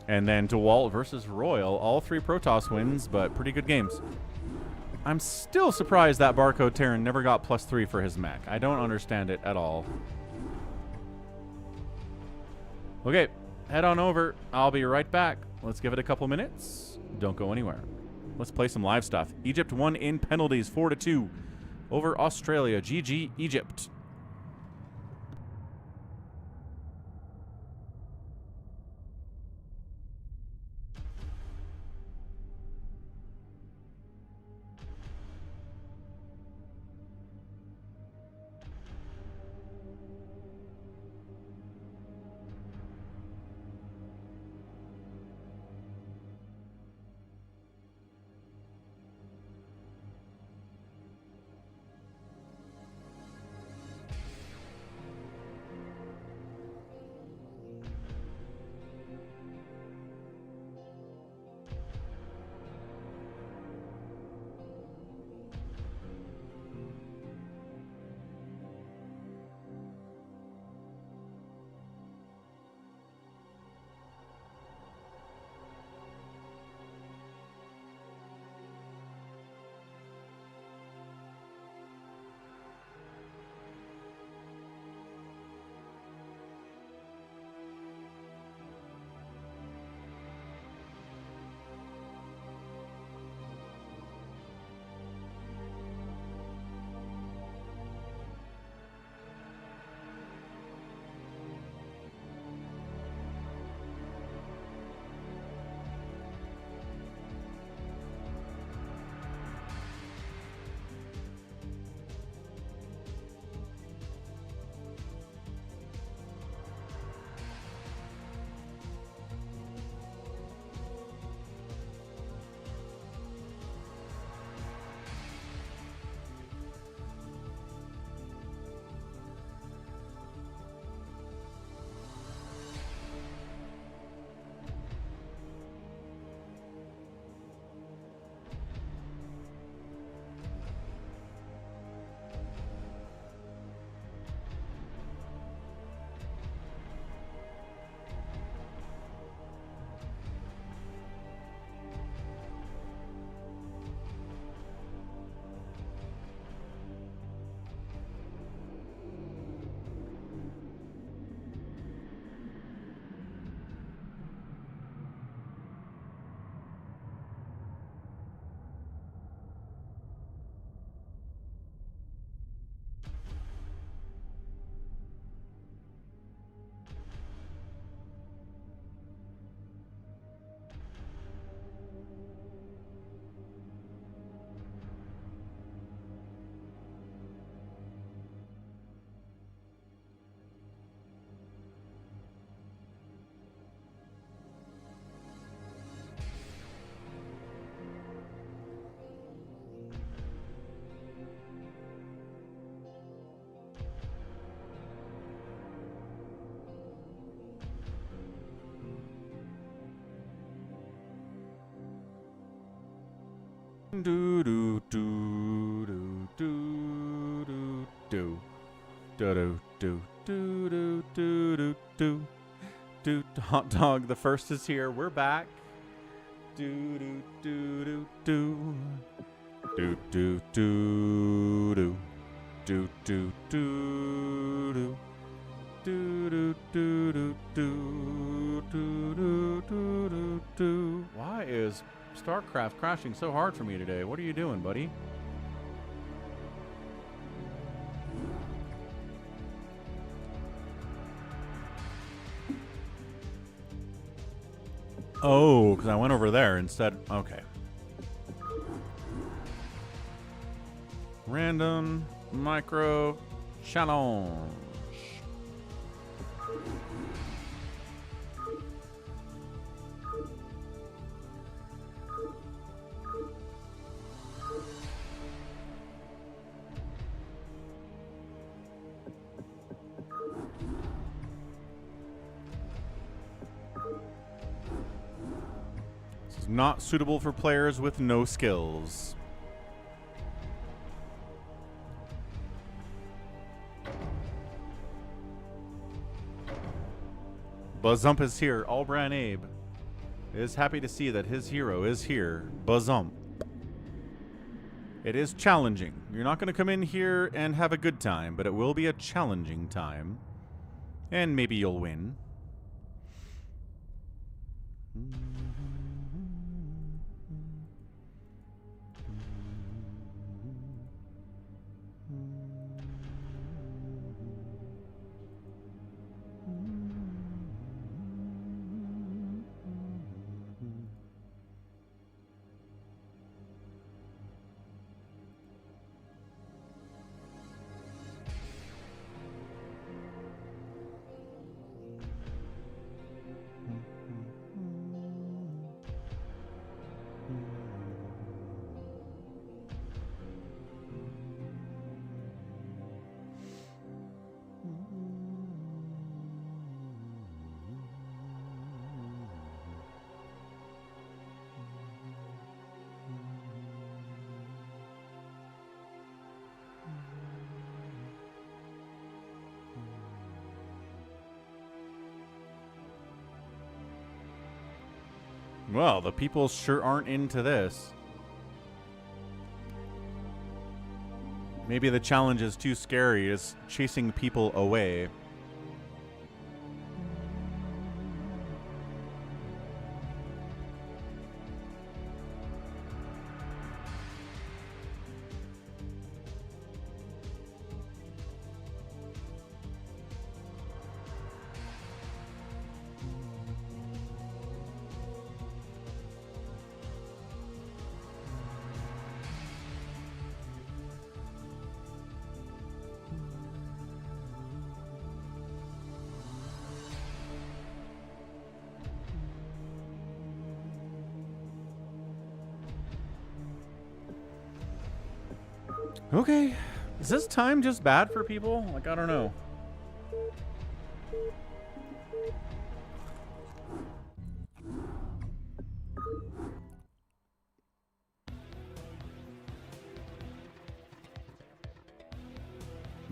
And then Dewalt versus RoyaL. All 3 Protoss wins, but pretty good games. I'm still surprised that Barcode Terran never got +3 for his mech. I don't understand it at all. Okay, head on over. I'll be right back. Let's give it a couple minutes. Don't go anywhere. Let's play some live stuff. Egypt won in penalties 4-2 over Australia. GG Egypt. Do do do do do do do do do do do do do do. Hot dog, the first is here. We're back. Do do do do do do do do do do do do do do do do do do do. Why is StarCraft crashing so hard for me today? What are you doing, buddy? Oh, because I went over there instead. Okay. Random micro challenge. This is not suitable for players with no skills. Buzzump is here. Albran Abe is happy to see that his hero is here. Buzzump. It is challenging. You're not going to come in here and have a good time, but it will be a challenging time. And maybe you'll win. Well, the people sure aren't into this. Maybe the challenge is too scary. It's chasing people away. Okay. Is this time just bad for people? Like, I don't know.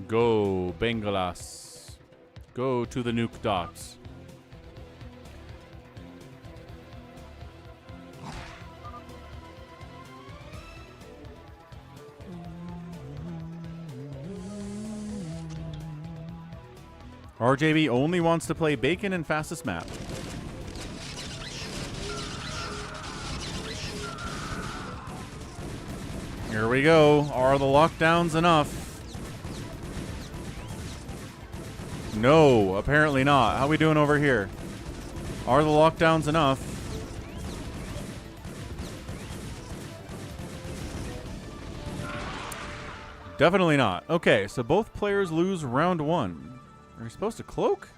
Go, Bengalas. Go to the nuke dots. RJB only wants to play Bacon and fastest map. Here we go. Are the lockdowns enough? No, apparently not. How we doing over here? Are the lockdowns enough? Definitely not. Okay, so both players lose round one. Are you supposed to cloak?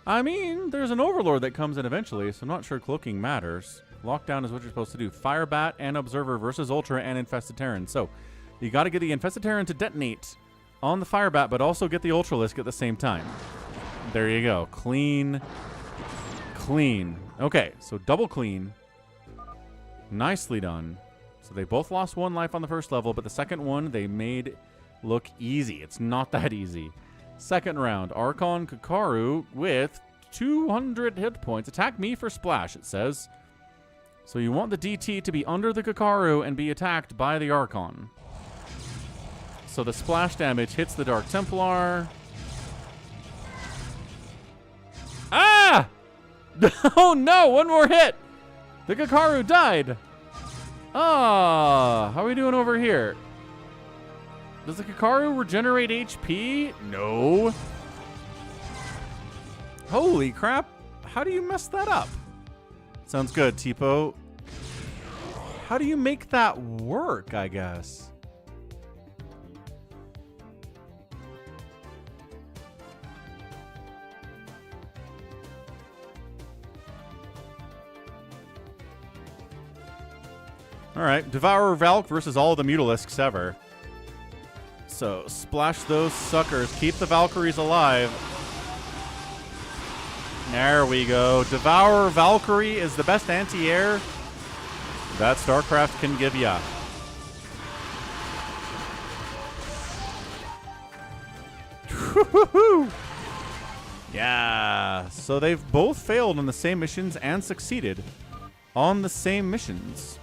I mean, there's an overlord that comes in eventually, so I'm not sure cloaking matters. Lockdown is what you're supposed to do. Firebat and Observer versus Ultra and Infested Terran. So you got to get the Infested Terran to detonate on the Firebat, but also get the Ultralisk at the same time. There you go. Clean. Clean. Okay, so double clean. Nicely done. So they both lost 1 life on the first level, but the second one they made look easy. It's not that easy. Second round, Archon Kakaru with 200 hit points. Attack me for splash, it says. So you want the DT to be under the Kakaru and be attacked by the Archon. So the splash damage hits the Dark Templar. Ah! Oh no, 1 more hit! The Kakaru died! Ah, how are we doing over here? Does the Kakaru regenerate HP? No. Holy crap. How do you mess that up? Sounds good, Tipo. How do you make that work, I guess? All right, Devourer Valk versus all the Mutalisks ever. So, splash those suckers. Keep the Valkyries alive. There we go. Devourer Valkyrie is the best anti-air that StarCraft can give ya. Yeah. So they've both failed on the same missions and succeeded on the same missions.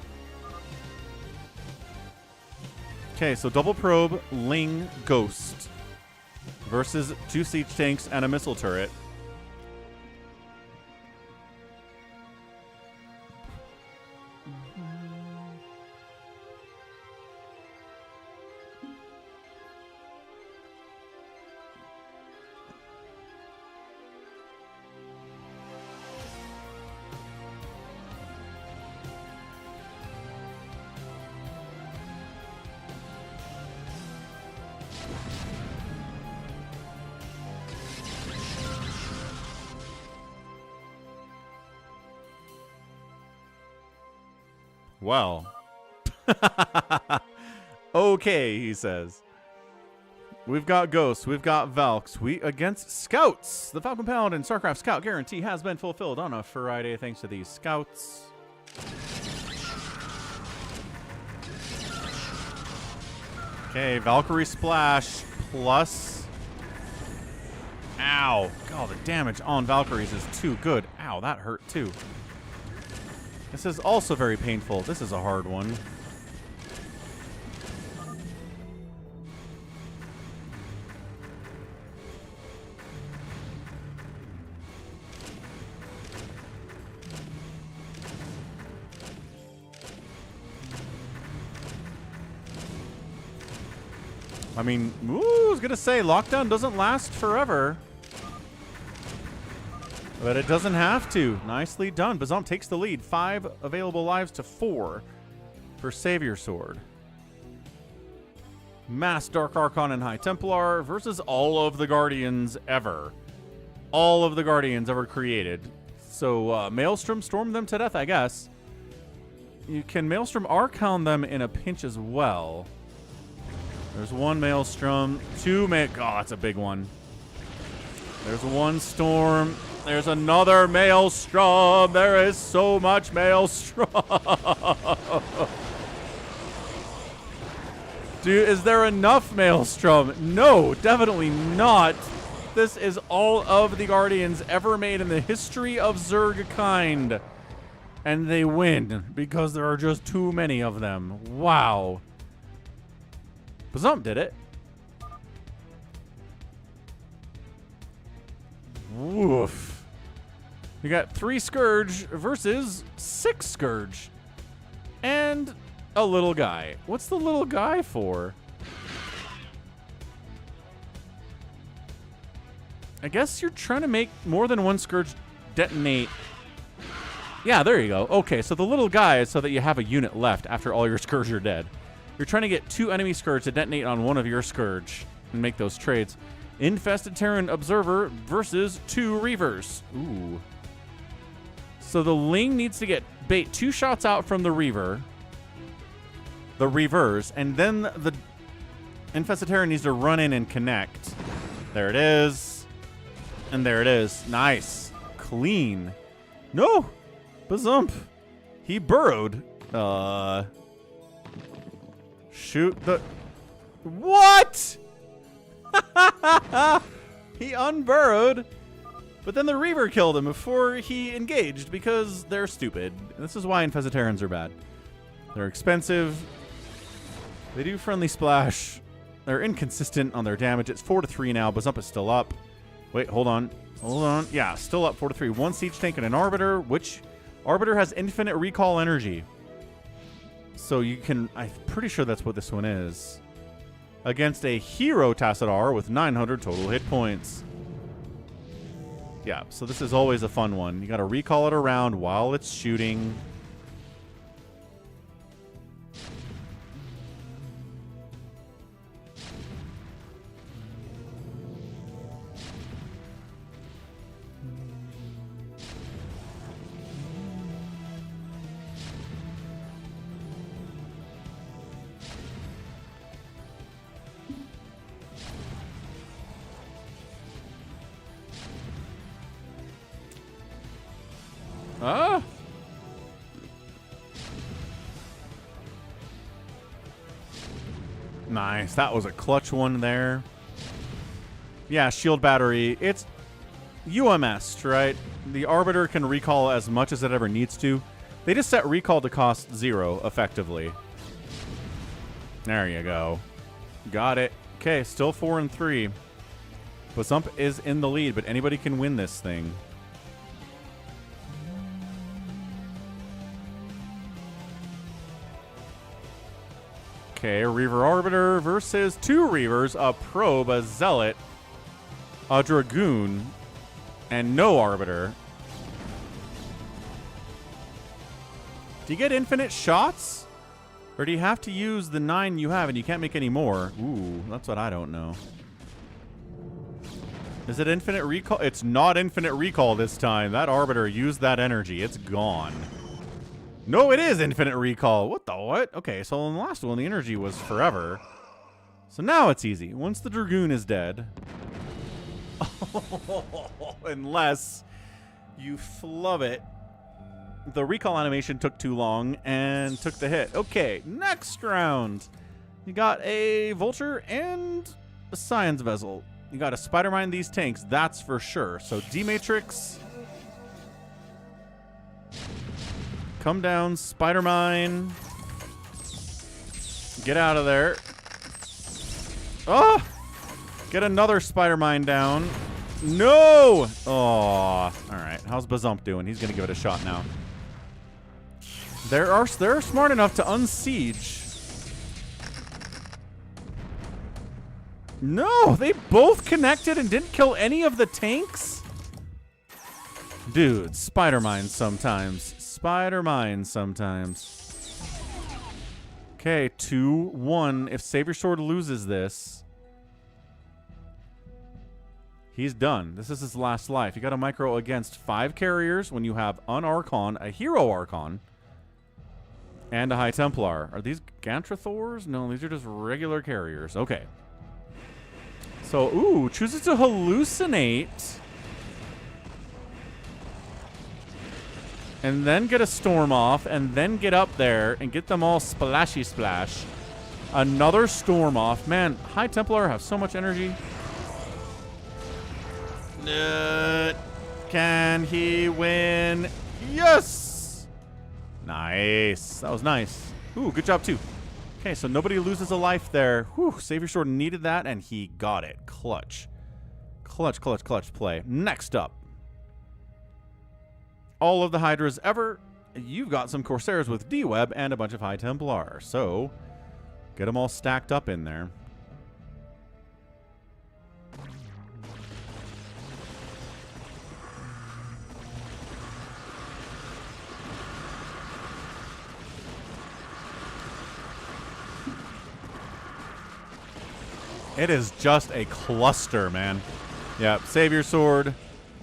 Okay, so double probe, Ling, Ghost versus 2 siege tanks and a missile turret. Well. Okay, he says. We've got Ghosts. We've got Valks. We against Scouts. The Falcon Paladin StarCraft Scout guarantee has been fulfilled on a Friday thanks to these Scouts. Okay, Valkyrie Splash plus... Ow. God, the damage on Valkyries is too good. Ow, that hurt too. This is also very painful. This is a hard one. I mean, ooh, I was gonna say, lockdown doesn't last forever. But it doesn't have to. Nicely done. Bazump takes the lead. 5 available lives to 4 for Savior Sword. Mass Dark Archon and High Templar versus all of the Guardians ever. All of the Guardians ever created. So Maelstrom storm them to death, I guess. You can Maelstrom Archon them in a pinch as well. There's 1 Maelstrom. 2 Oh, that's a big one. There's 1 Storm. There's another Maelstrom. There is so much Maelstrom. Dude, is there enough Maelstrom? No, definitely not. This is all of the Guardians ever made in the history of Zerg kind. And they win because there are just too many of them. Wow. Bazump did it. Woof. We got 3 Scourge versus 6 Scourge. And a little guy. What's the little guy for? I guess you're trying to make more than 1 Scourge detonate. Yeah, there you go. Okay, so the little guy is so that you have a unit left after all your Scourge are dead. You're trying to get 2 enemy Scourge to detonate on 1 of your Scourge and make those trades. Infested Terran Observer versus 2 Reavers. Ooh. So the Ling needs to get bait 2 shots out from the Reavers, and then the Infested Terran needs to run in and connect. There it is. And there it is. Nice. Clean. No! Bazump. He burrowed. Shoot the... What? He unburrowed, but then the Reaver killed him before he engaged because they're stupid. This is why Infesitarians are bad. They're expensive. They do friendly splash. They're inconsistent on their damage. It's 4-3 now. Bazump is still up. Wait, hold on. Hold on. Yeah, still up 4-3. One siege tank and an Arbiter, which Arbiter has infinite recall energy. So you can... I'm pretty sure that's what this one is. Against a hero Tassadar with 900 total hit points. Yeah, so this is always a fun one. You got to recall it around while it's shooting. Ah! Nice. That was a clutch one there. Yeah, shield battery. It's UMS, right? The Arbiter can recall as much as it ever needs to. They just set recall to cost 0, effectively. There you go. Got it. Okay, still 4-3. Bazump is in the lead, but anybody can win this thing. Okay, a Reaver Arbiter versus 2 Reavers, a Probe, a Zealot, a Dragoon, and no Arbiter. Do you get infinite shots? Or do you have to use the 9 you have and you can't make any more? Ooh, that's what I don't know. Is it infinite recall? It's not infinite recall this time. That Arbiter used that energy. It's gone. No, it is infinite recall. What the what? Okay, so in the last one, the energy was forever. So now it's easy. Once the Dragoon is dead. Unless you flub it. The recall animation took too long and took the hit. Okay, next round. You got a Vulture and a Science Vessel. You got to Spider Mine these tanks, that's for sure. So D-Matrix. Come down, Spider Mine. Get out of there. Oh! Get another Spider Mine down. No! Oh, all right. How's Bazump doing? He's gonna give it a shot now. They're smart enough to unsiege. No, they both connected and didn't kill any of the tanks. Dude, Spider Mine sometimes. Spider Mine sometimes. Okay, 2-1. If Savior Sword loses this, he's done. This is his last life. You got a micro against 5 carriers when you have an Archon, a Hero Archon, and a High Templar. Are these Gantrathors? No, these are just regular carriers. Okay. So, ooh, chooses to hallucinate. And then get a Storm off, and then get up there and get them all splashy splash. Another Storm off. Man, High Templar have so much energy. Can he win? Yes! Nice. That was nice. Ooh, good job, too. Okay, so nobody loses a life there. Whew, Savior Sword needed that, and he got it. Clutch. Clutch, clutch, clutch play. Next up. All of the Hydras ever. You've got some Corsairs with D-Web and a bunch of High Templar. So, get them all stacked up in there. It is just a cluster, man. Yeah, Savior Sword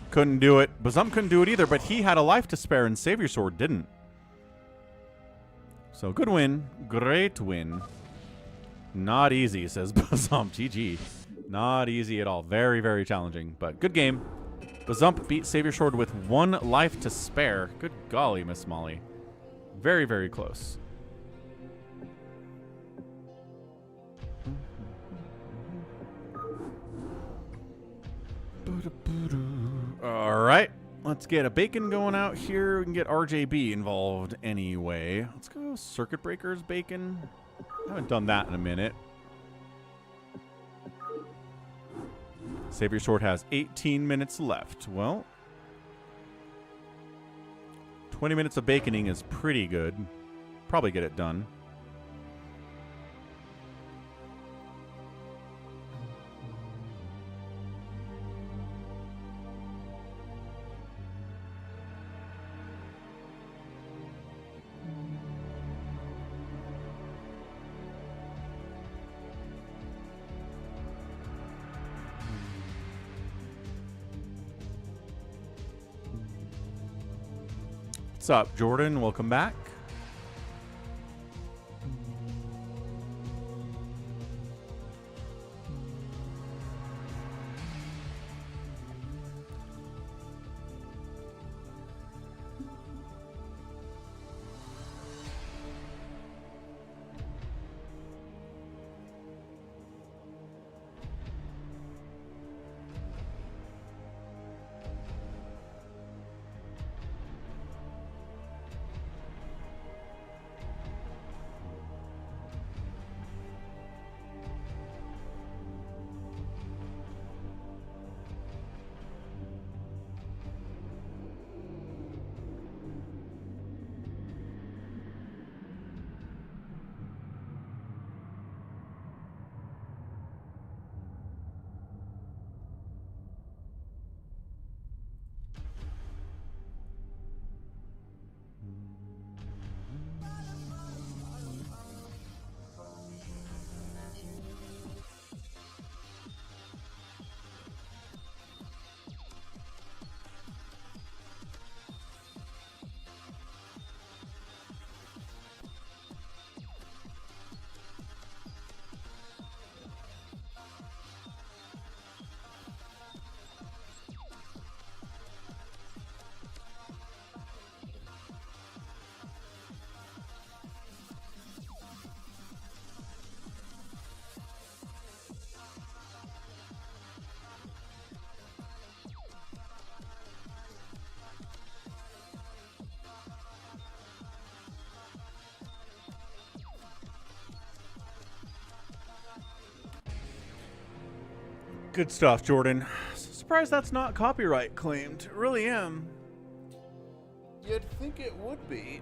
couldn't do it. Bazump couldn't do it either, but he had a life to spare, and Savior Sword didn't. So, good win. Great win. Not easy, says Bazump. GG. Not easy at all. Very, very challenging, but good game. Bazump beat Savior Sword with 1 life to spare. Good golly, Miss Molly. Very, very close. All right. Let's get a bacon going out here. We can get RJB involved anyway. Let's go circuit breakers bacon. I haven't done that in a minute. Savior Sword has 18 minutes left. Well, 20 minutes of baconing is pretty good. Probably get it done. What's up, Jordan? Welcome back. Good stuff, Jordan. Surprised that's not copyright claimed. Really am. You'd think it would be,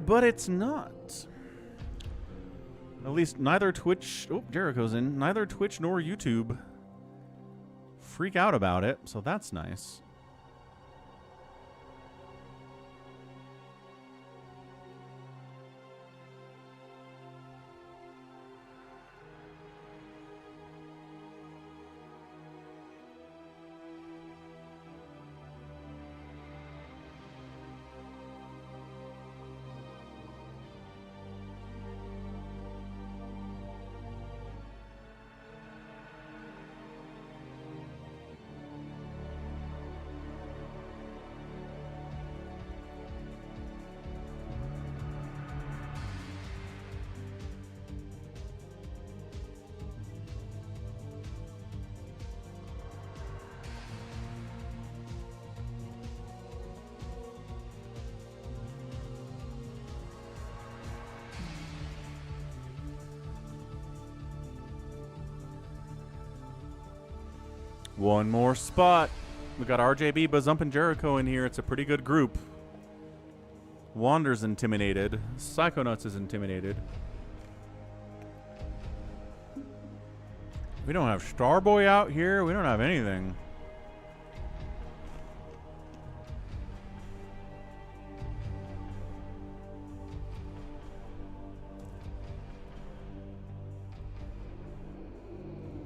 but it's not. At least neither Twitch... Oh, Jericho's in. Neither Twitch nor YouTube freak out about it, so that's nice. One more spot. We got RJB, Bazump, and Jericho in here. It's a pretty good group. Wander's intimidated. Psychonauts is intimidated. We don't have Starboy out here. We don't have anything.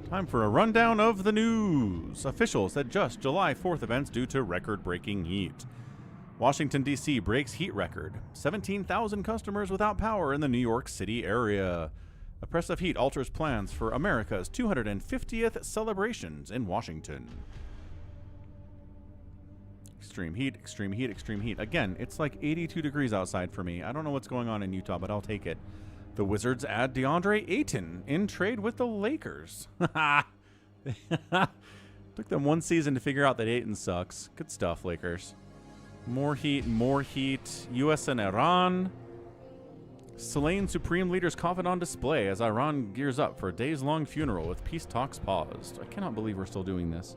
Time for a rundown of the news. Officials adjust July 4th events due to record-breaking heat. Washington, D.C. breaks heat record. 17,000 customers without power in the New York City area. Oppressive heat alters plans for America's 250th celebrations in Washington. Extreme heat, extreme heat, extreme heat. Again, it's like 82 degrees outside for me. I don't know what's going on in Utah, but I'll take it. The Wizards add DeAndre Ayton in trade with the Lakers. Took them one season to figure out that Ayton sucks. Good stuff, Lakers. More heat, more heat. US and Iran. Slain Supreme Leader's coffin on display as Iran gears up for a days-long funeral with peace talks paused. I cannot believe we're still doing this.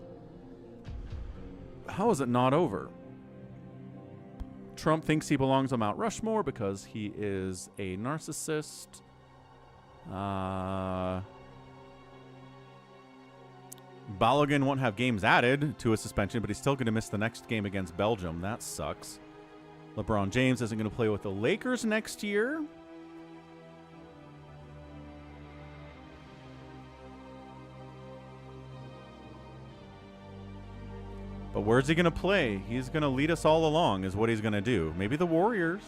How is it not over? Trump thinks he belongs on Mount Rushmore because he is a narcissist. Balogun won't have games added to a suspension, but he's still going to miss the next game against Belgium. That sucks. LeBron James isn't going to play with the Lakers next year. But where's he going to play? He's going to lead us all along is what he's going to do. Maybe the Warriors.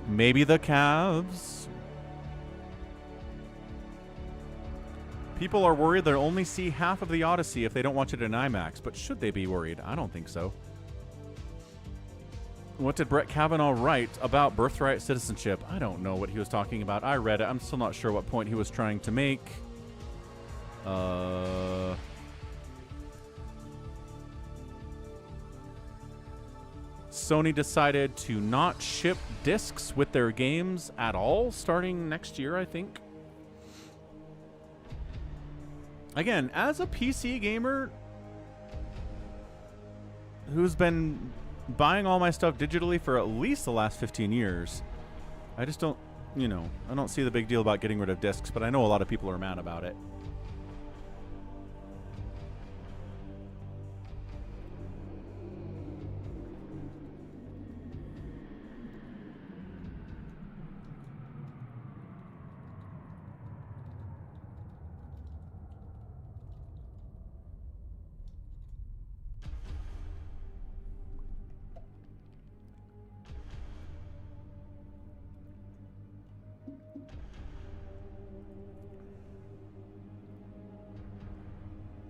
Maybe the Cavs. People are worried they'll only see half of the Odyssey if they don't watch it in IMAX. But should they be worried? I don't think so. What did Brett Kavanaugh write about birthright citizenship? I don't know what he was talking about. I read it. I'm still not sure what point he was trying to make. Sony decided to not ship discs with their games at all starting next year, I think. Again, as a PC gamer who's been buying all my stuff digitally for at least the last 15 years, I just don't, you know, I don't see the big deal about getting rid of discs, but I know a lot of people are mad about it.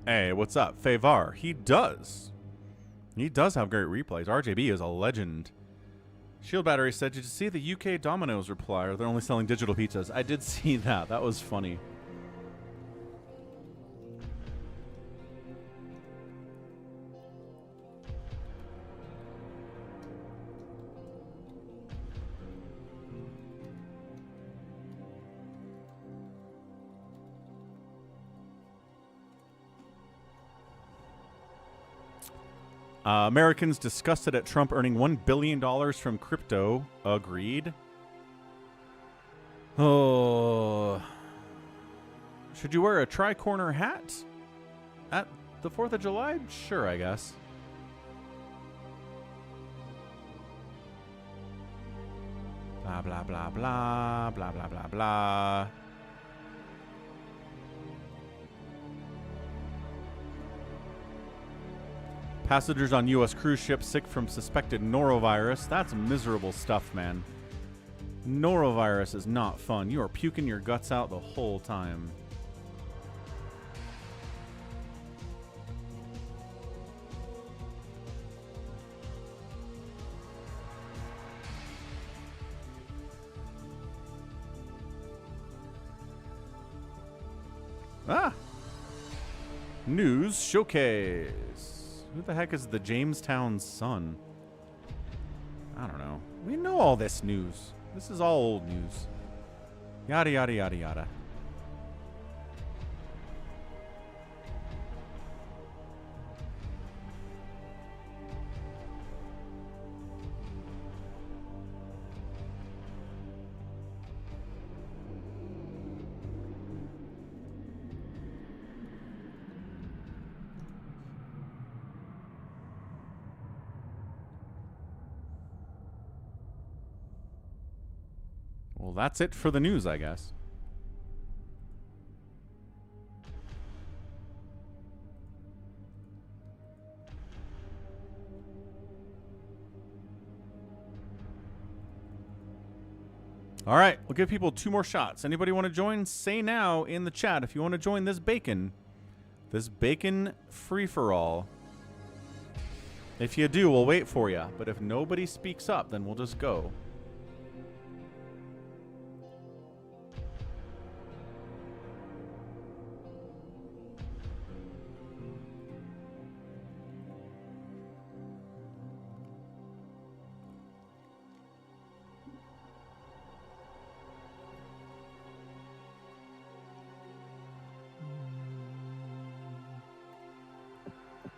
Hey, what's up? Favar. He does. He does have great replays. RJB is a legend. Shield Battery said, did you see the UK Domino's reply? Or they're only selling digital pizzas? I did see that. That was funny. Americans disgusted at Trump earning $1 billion from crypto. Agreed. Oh. Should you wear a tri-corner hat at the 4th of July? Sure, I guess. Blah, blah, blah, blah. Blah, blah, blah, blah. Passengers on U.S. cruise ships sick from suspected norovirus. That's miserable stuff, man. Norovirus is not fun. You are puking your guts out the whole time. Ah! News Showcase. Who the heck is the Jamestown Sun? I don't know. We know all this news. This is all old news. Yada, yada, yada, yada. Well, that's it for the news, I guess. All right, we'll give people 2 more shots. Anybody want to join? Say now in the chat if you want to join this bacon free-for-all. If you do, we'll wait for you. But if nobody speaks up, then we'll just go.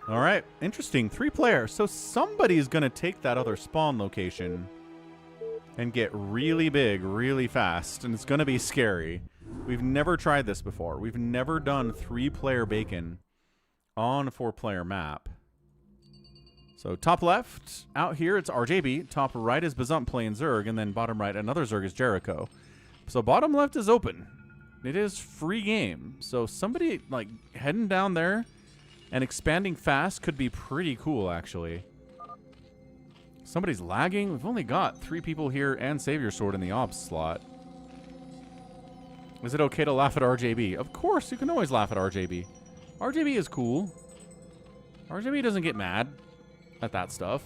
All right, interesting. 3-player. So somebody's going to take that other spawn location and get really big really fast, and it's going to be scary. We've never tried this before. We've never done 3-player bacon on a 4-player map. So top left, out here, it's RJB. Top right is Bazump playing Zerg, and then bottom right, another Zerg is Jericho. So bottom left is open. It is free game. So somebody, like, heading down there and expanding fast could be pretty cool, actually. Somebody's lagging. We've only got 3 people here and Savior Sword in the ops slot. Is it okay to laugh at RJB? Of course, you can always laugh at RJB. RJB is cool. RJB doesn't get mad at that stuff.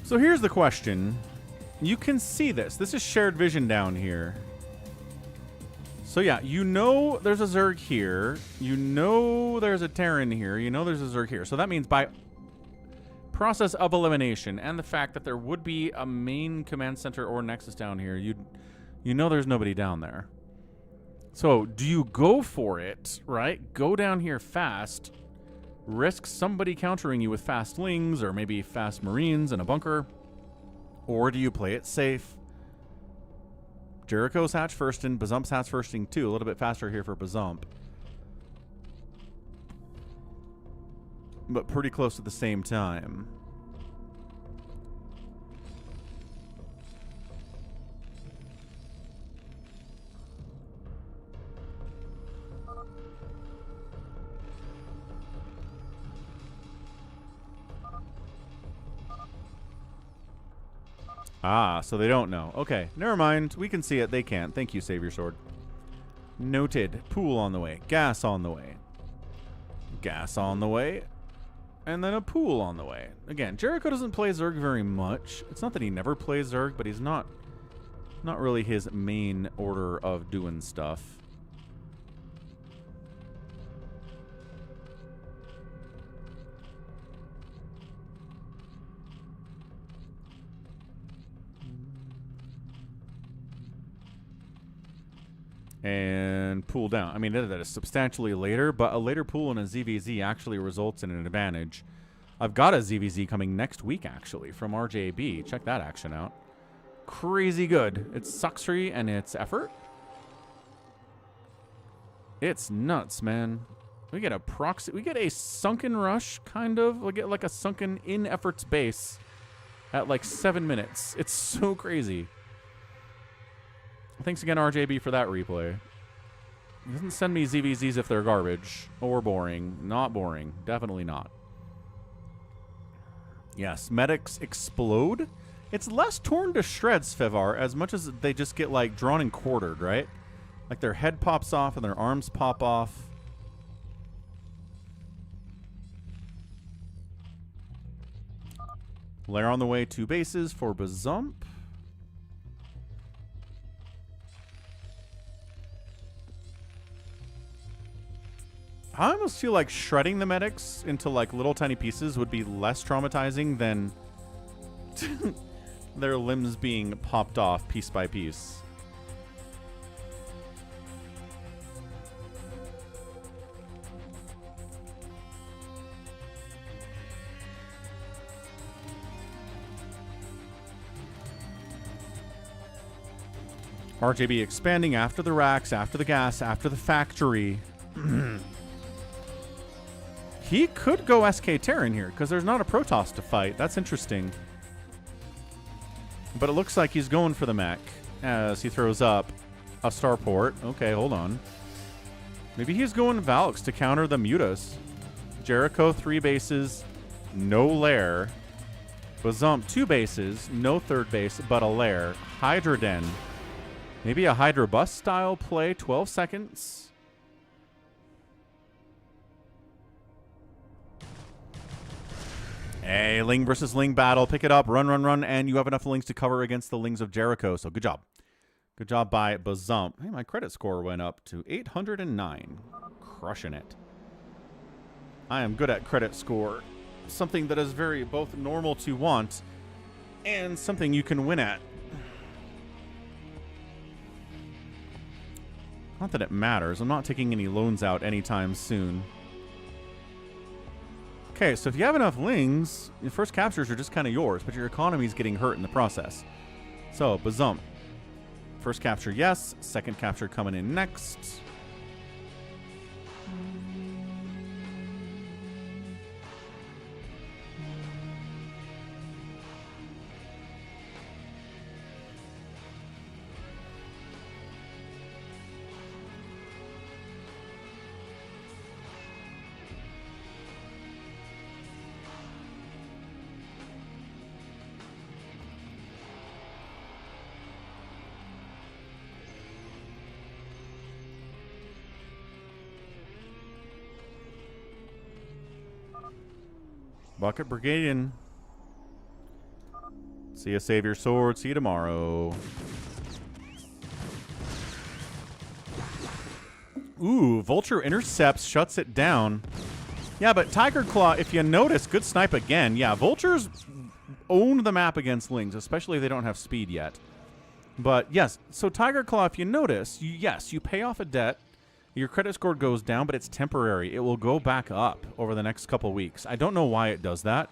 So here's the question. You can see this. This is shared vision down here. So yeah, you know there's a Zerg here. You know there's a Terran here. You know there's a Zerg here. So that means by process of elimination and the fact that there would be a main command center or nexus down here, you know there's nobody down there. So do you go for it, right? Go down here fast. Risk somebody countering you with fast lings or maybe fast marines in a bunker? Or do you play it safe? Jericho's hatch firsting, Bazump's hatch firsting too. A little bit faster here for Bazump. But pretty close at the same time. Ah, so they don't know. Okay, never mind. We can see it. They can't. Thank you, Savior Sword. Noted. Pool on the way. Gas on the way. Gas on the way. And then a pool on the way. Again, Jericho doesn't play Zerg very much. It's not that he never plays Zerg, but he's not really his main order of doing stuff. And pool down. I mean, that is substantially later, but a later pool in a ZVZ actually results in an advantage. I've got a ZVZ coming next week, actually, from RJB. Check that action out. Crazy good. It's succery and it's effort. It's nuts, man. We get a proxy. We get a sunken rush, kind of. We get like a sunken in efforts base at like 7 minutes. It's so crazy. Thanks again, RJB, for that replay. He doesn't send me ZVZs if they're garbage or boring. Not boring. Definitely not. Yes, medics explode. It's less torn to shreds, Fevar, as much as they just get, like, drawn and quartered, right? Like, their head pops off and their arms pop off. Lair on the way, 2 bases for Bazump. I almost feel like shredding the medics into like little tiny pieces would be less traumatizing than their limbs being popped off piece by piece. RJB expanding after the racks, after the gas, after the factory. He could go SK Terran here, because there's not a Protoss to fight. That's interesting. But it looks like he's going for the mech as he throws up a starport. Okay, hold on. Maybe he's going Valks to counter the Mutas. Jericho, 3 bases, no lair. Bazump, 2 bases, no third base, but a lair. Hydra Den. Maybe a Hydra Bus style play, 12 seconds. Hey, Ling versus Ling battle. Pick it up, run, run, run, and you have enough Lings to cover against the Lings of Jericho. So good job. Good job by Bazump. Hey, my credit score went up to 809. Crushing it. I am good at credit score. Something that is very both normal to want and something you can win at. Not that it matters. I'm not taking any loans out anytime soon. Okay, so if you have enough Lings, your first captures are just kind of yours, but your economy's getting hurt in the process. So, Bazump. First capture, yes. Second capture coming in next. Bucket Brigadian. See ya, save your sword. See you tomorrow. Ooh, Vulture intercepts, shuts it down. Yeah, but Tiger Claw, if you notice, good snipe again. Yeah, Vultures own the map against Lings, especially if they don't have speed yet. But yes, so Tiger Claw, if you notice, yes, you pay off a debt. Your credit score goes down, but it's temporary. It will go back up over the next couple weeks. I don't know why it does that,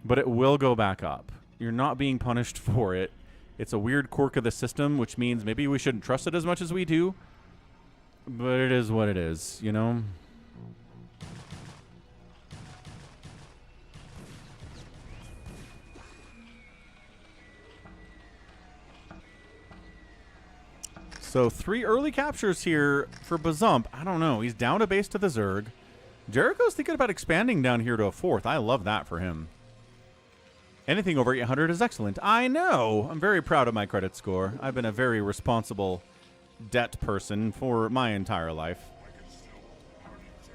but it will go back up. You're not being punished for it. It's a weird quirk of the system, which means maybe we shouldn't trust it as much as we do. But it is what it is, you know? So 3 early captures here for Bazump. I don't know. He's down a base to the Zerg. Jericho's thinking about expanding down here to a 4th. I love that for him. Anything over 800 is excellent. I know. I'm very proud of my credit score. I've been a very responsible debt person for my entire life.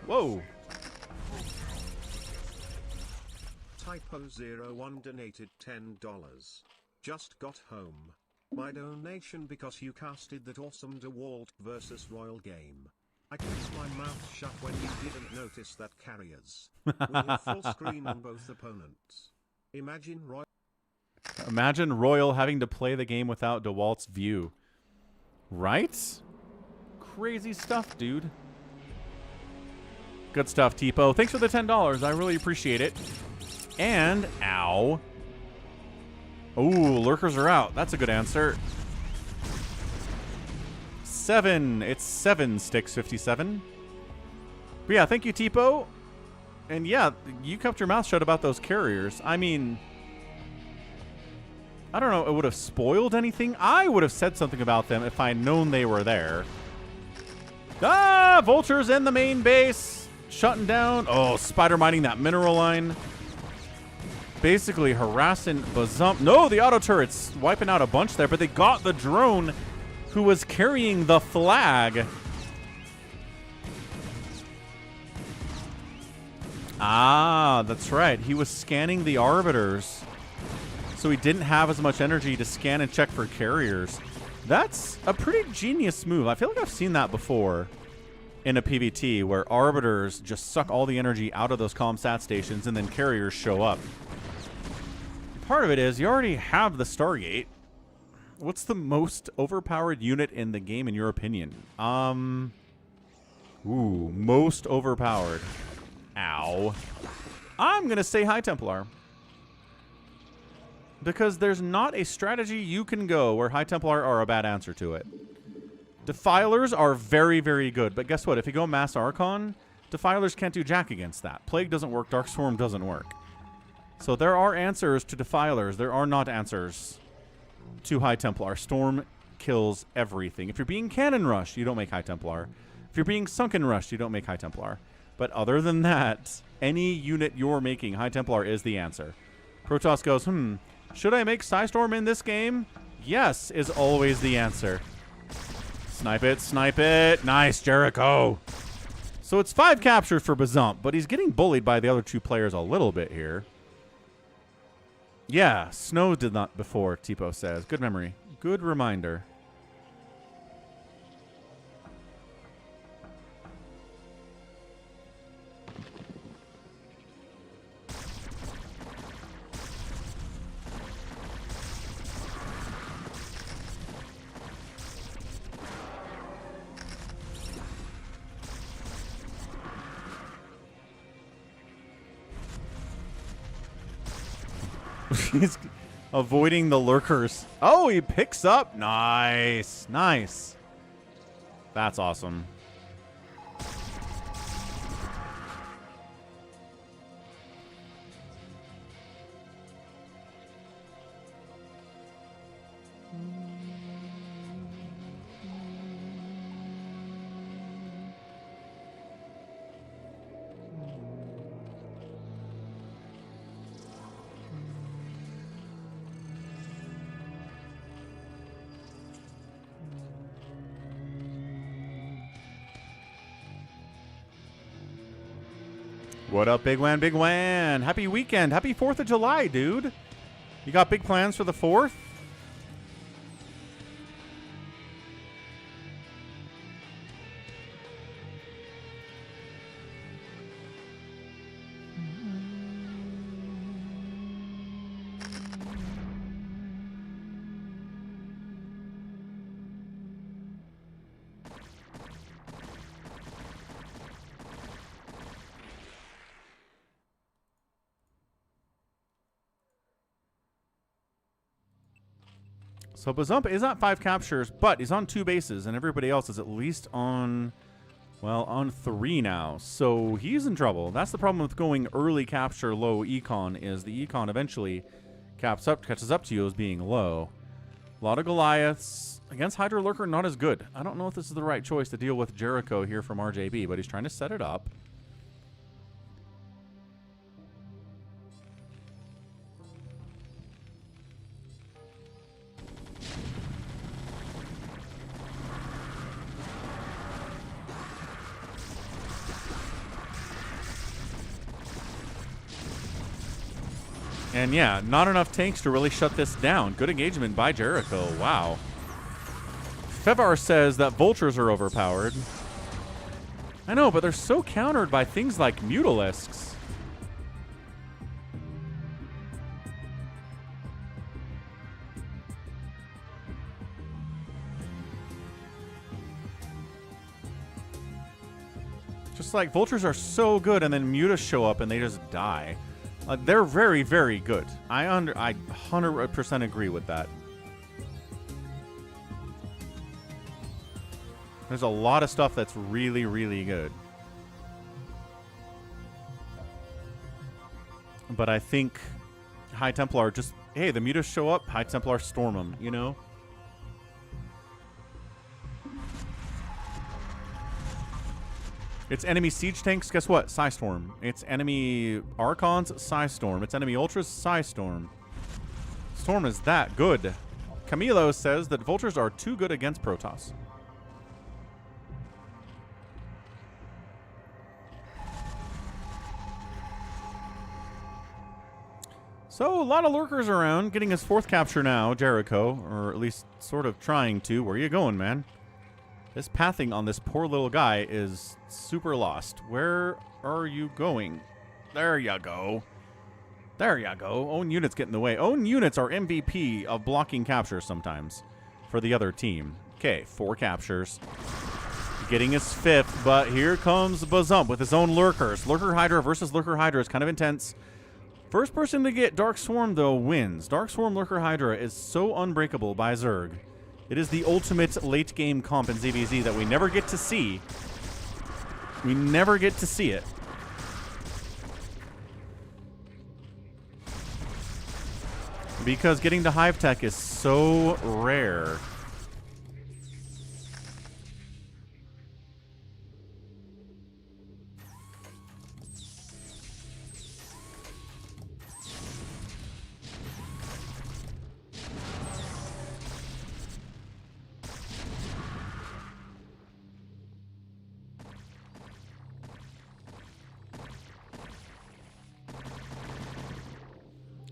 Whoa.
Typo01 donated $10. Just got home. My donation because you casted that awesome Dewalt versus RoyaL game. I kept my mouth shut when you didn't notice that carriers will full screen on both opponents. Imagine
RoyaL having to play the game without Dewalt's view. Right? Crazy stuff, dude. Good stuff, Tipo. Thanks for the $10. I really appreciate it. And, ow. Ooh, lurkers are out. That's a good answer. 7. It's 7 sticks, 57. But yeah, thank you, Tipo. And yeah, you kept your mouth shut about those carriers. I mean, I don't know, it would have spoiled anything. I would have said something about them if I'd known they were there. Ah, Vultures in the main base. Shutting down. Oh, spider mining that mineral line. Basically harassing Bazump. No, the auto turret's wiping out a bunch there, but they got the drone who was carrying the flag. Ah, that's right. He was scanning the arbiters, so he didn't have as much energy to scan and check for carriers. That's a pretty genius move. I feel like I've seen that before in a PvT where arbiters just suck all the energy out of those ComSat stations and then carriers show up. Part of it is you already have the Stargate. What's the most overpowered unit in the game in your opinion? Most overpowered. Ow. I'm going to say High Templar. Because there's not a strategy you can go where High Templar are a bad answer to it. Defilers are very, very good. But guess what? If you go Mass Archon, Defilers can't do jack against that. Plague doesn't work. Darkstorm doesn't work. So there are answers to Defilers. There are not answers to High Templar. Storm kills everything. If you're being Cannon Rushed, you don't make High Templar. If you're being Sunken Rushed, you don't make High Templar. But other than that, any unit you're making, High Templar is the answer. Protoss goes, should I make Psystorm in this game? Yes is always the answer. Snipe it, snipe it. Nice, Jericho. So it's 5 captures for Bazump, but he's getting bullied by the other 2 players a little bit here. Yeah, Snow did not before, Tipo says. Good memory. Good reminder. He's avoiding the lurkers. Oh, he picks up. Nice. Nice. That's awesome. What up, Big Wan? Big Wan. Happy weekend. Happy 4th of July, dude. You got big plans for the 4th? So Bazump is at 5 captures, but he's on 2 bases, and everybody else is at least on, well, on 3 now. So he's in trouble. That's the problem with going early capture, low econ, is the econ eventually catches up to you as being low. A lot of Goliaths. Against Hydra Lurker, not as good. I don't know if this is the right choice to deal with Jericho here from RJB, but he's trying to set it up. And yeah, not enough tanks to really shut this down. Good engagement by Jericho. Wow. Fevar says that vultures are overpowered. I know, but they're so countered by things like Mutalisks. Just like vultures are so good and then mutas show up and they just die. They're very, very good. I 100% agree with that. There's a lot of stuff that's really, really good. But I think High Templar just, hey, the mutas show up, High Templar storm them, you know? It's enemy siege tanks, guess what? Psystorm. It's enemy Archons, Psystorm. It's enemy Ultras, Psystorm. Storm is that good. Camilo says that vultures are too good against Protoss. So, a lot of lurkers around, getting his 4th capture now, Jericho, or at least sort of trying to. Where are you going, man? This pathing on this poor little guy is super lost. Where are you going? There you go. There you go. Own units get in the way. Own units are MVP of blocking captures sometimes for the other team. Okay, 4 captures. Getting his 5th, but here comes Bazump with his own lurkers. Lurker Hydra versus Lurker Hydra is kind of intense. First person to get Dark Swarm, though, wins. Dark Swarm Lurker Hydra is so unbreakable by Zerg. It is the ultimate late-game comp in ZVZ that we never get to see. We never get to see it. Because getting to Hive Tech is so rare.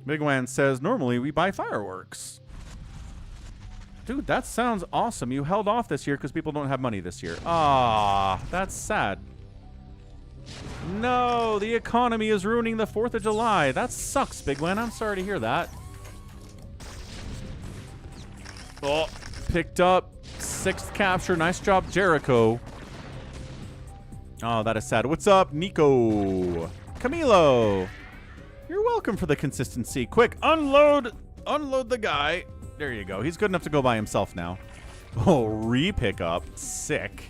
Big Wan says, normally we buy fireworks. Dude, that sounds awesome. You held off this year because people don't have money this year. Ah, that's sad. No, the economy is ruining the 4th of July. That sucks, Big Wan. I'm sorry to hear that. Oh, picked up. 6th capture. Nice job, Jericho. Oh, that is sad. What's up, Nico? Camilo. You're welcome for the consistency. Quick, unload the guy. There you go. He's good enough to go by himself now. Oh, re-pick up. Sick.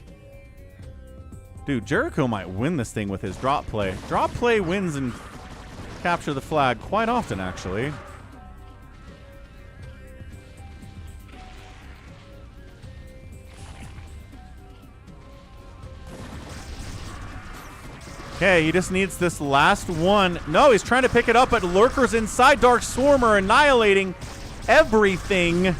Dude, Jericho might win this thing with his drop play. Drop play wins and capture the flag quite often, actually. Okay, he just needs this last one. No, he's trying to pick it up, but Lurker's inside. Dark Swarmer annihilating everything.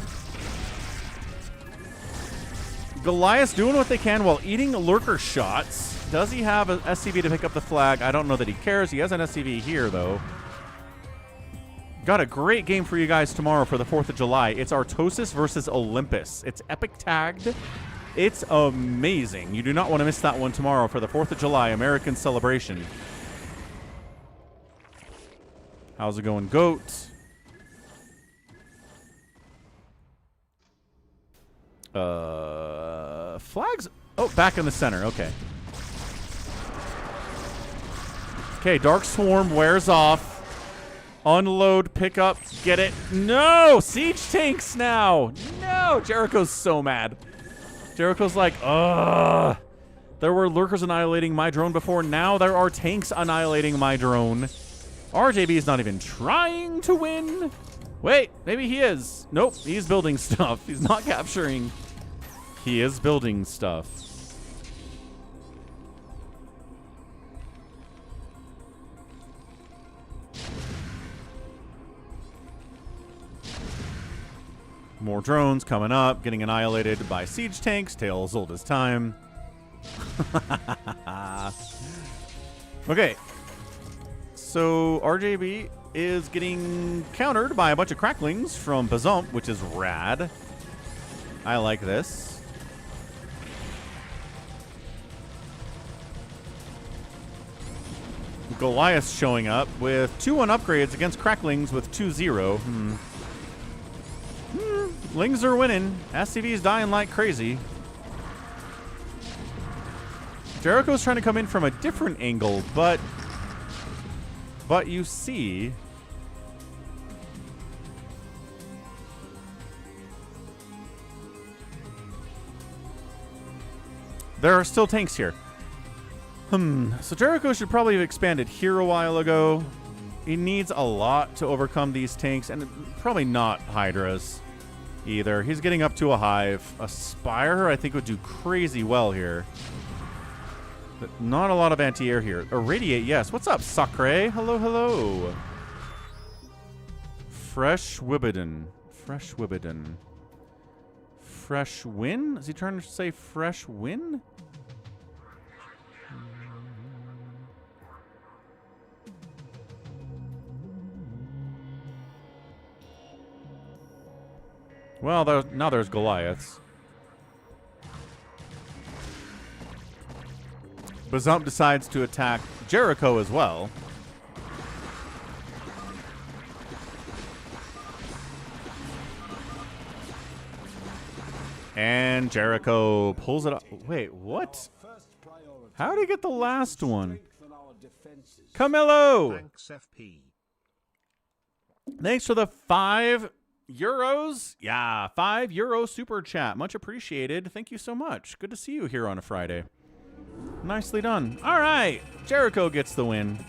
Goliath doing what they can while eating Lurker shots. Does he have an SCV to pick up the flag? I don't know that he cares. He has an SCV here, though. Got a great game for you guys tomorrow for the 4th of July. It's Artosis versus Olympus. It's epic tagged. It's amazing. You do not want to miss that one tomorrow for the 4th of July American celebration. How's it going, Goat? Flags. Oh, back in the center. Okay. Okay, Dark Swarm wears off. Unload, pick up, get it. No! Siege tanks now! No! Jericho's so mad. Jericho's like, ugh. There were lurkers annihilating my drone before. Now there are tanks annihilating my drone. RJB is not even trying to win. Wait, maybe he is. Nope, he's building stuff. He's not capturing. He is building stuff. More drones coming up, getting annihilated by siege tanks. Tale as old as time. Okay. So RJB is getting countered by a bunch of cracklings from Bazump, which is rad. I like this. Goliath showing up with 2-1 upgrades against cracklings with 2-0. Lings are winning. SCV's dying like crazy. Jericho's trying to come in from a different angle, but you see, there are still tanks here. So Jericho should probably have expanded here a while ago. He needs a lot to overcome these tanks, and probably not Hydras either. He's getting up to a hive. A Spire, I think, would do crazy well here. But not a lot of anti-air here. Irradiate, yes. What's up, Sacre? Hello, hello. Fresh Wibbiden. Fresh Wibbiden. Fresh Win? Is he trying to say Fresh Win? Well, now there's Goliaths. Bazump decides to attack Jericho as well. And Jericho pulls it up. Wait, what? How did he get the last one? Camillo!
Thanks, FP.
Thanks for the €5. Yeah, €5 super chat. Much appreciated. Thank you so much. Good to see you here on a Friday. Nicely done. All right. Jericho gets the win.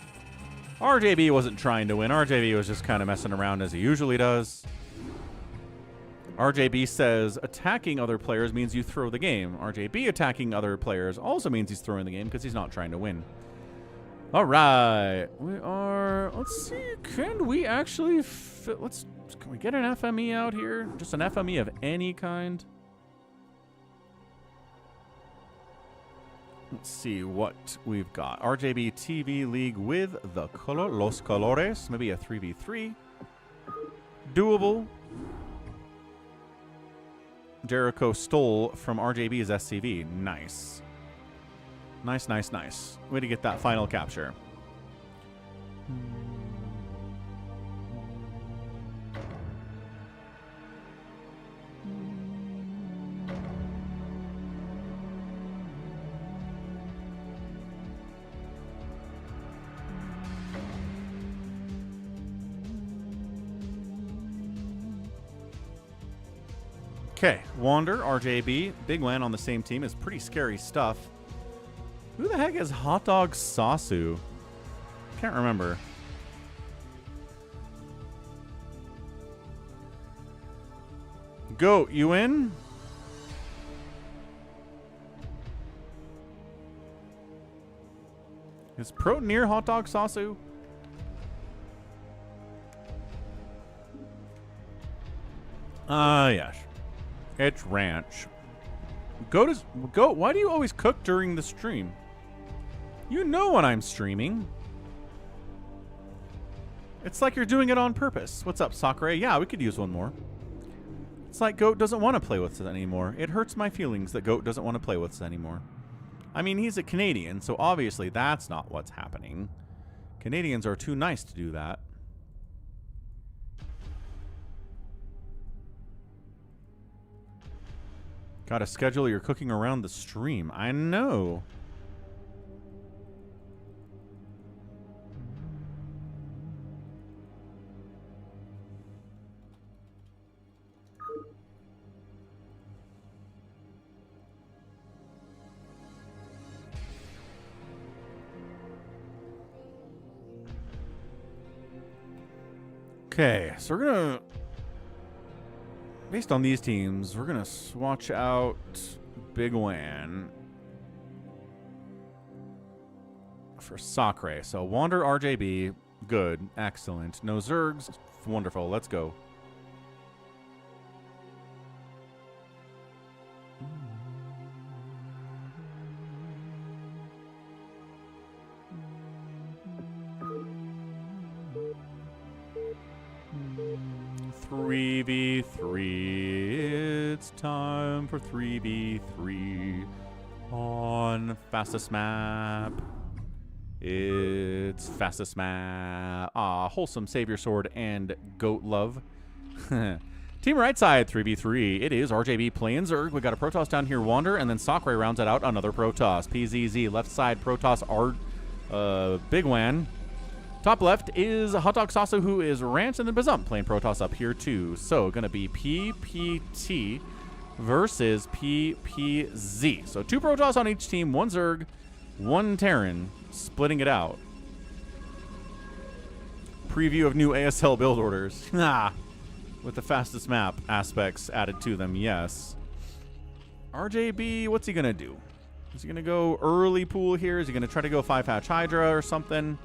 RJB wasn't trying to win. RJB was just kind of messing around as he usually does. RJB says attacking other players means you throw the game. RJB attacking other players also means he's throwing the game because he's not trying to win. All right. We are... Let's see. Can we actually... Can we get an FME out here? Just an FME of any kind? Let's see what we've got. RJB TV League with the Los Colores. Maybe a 3v3. doable. Jericho stole from RJB's SCV. Nice. Nice, nice, nice. Way to get that final capture. Okay, Wander, RJB, Big Wan on the same team is pretty scary stuff. Who the heck is Hot Dog Sasu? Can't remember. Goat, you in? Is Pro near Hot Dog Sasu? Yes. It's Ranch. Goat, why do you always cook during the stream? You know when I'm streaming. It's like you're doing it on purpose. What's up, Sakura? Yeah, we could use one more. It's like Goat doesn't want to play with us anymore. It hurts my feelings that Goat doesn't want to play with us anymore. I mean, he's a Canadian, so obviously that's not what's happening. Canadians are too nice to do that. Gotta schedule your cooking around the stream. I know. Okay, so we're gonna... Based on these teams, we're going to swatch out Big Wan for Sakura. So Wander, RJB, good, excellent. No Zergs, wonderful. Let's go. It's time for 3v3 on fastest map. It's fastest map. Ah, wholesome savior sword and goat love. Team right side 3v3. It is RJB playing Zerg. We got a Protoss down here, Wander, and then Sakura rounds it out. Another Protoss. PZZ left side Protoss Big Wan. Top left is Hot Dog Sasu, who is Ranch, and then Bazump playing Protoss up here too. So going to be PPT versus PPZ. So 2 Protoss on each team, 1 Zerg, 1 Terran, splitting it out. Preview of new ASL build orders. With the fastest map aspects added to them, yes. RJB, what's he going to do? Is he going to go early pool here? Is he going to try to go 5-hatch Hydra or something?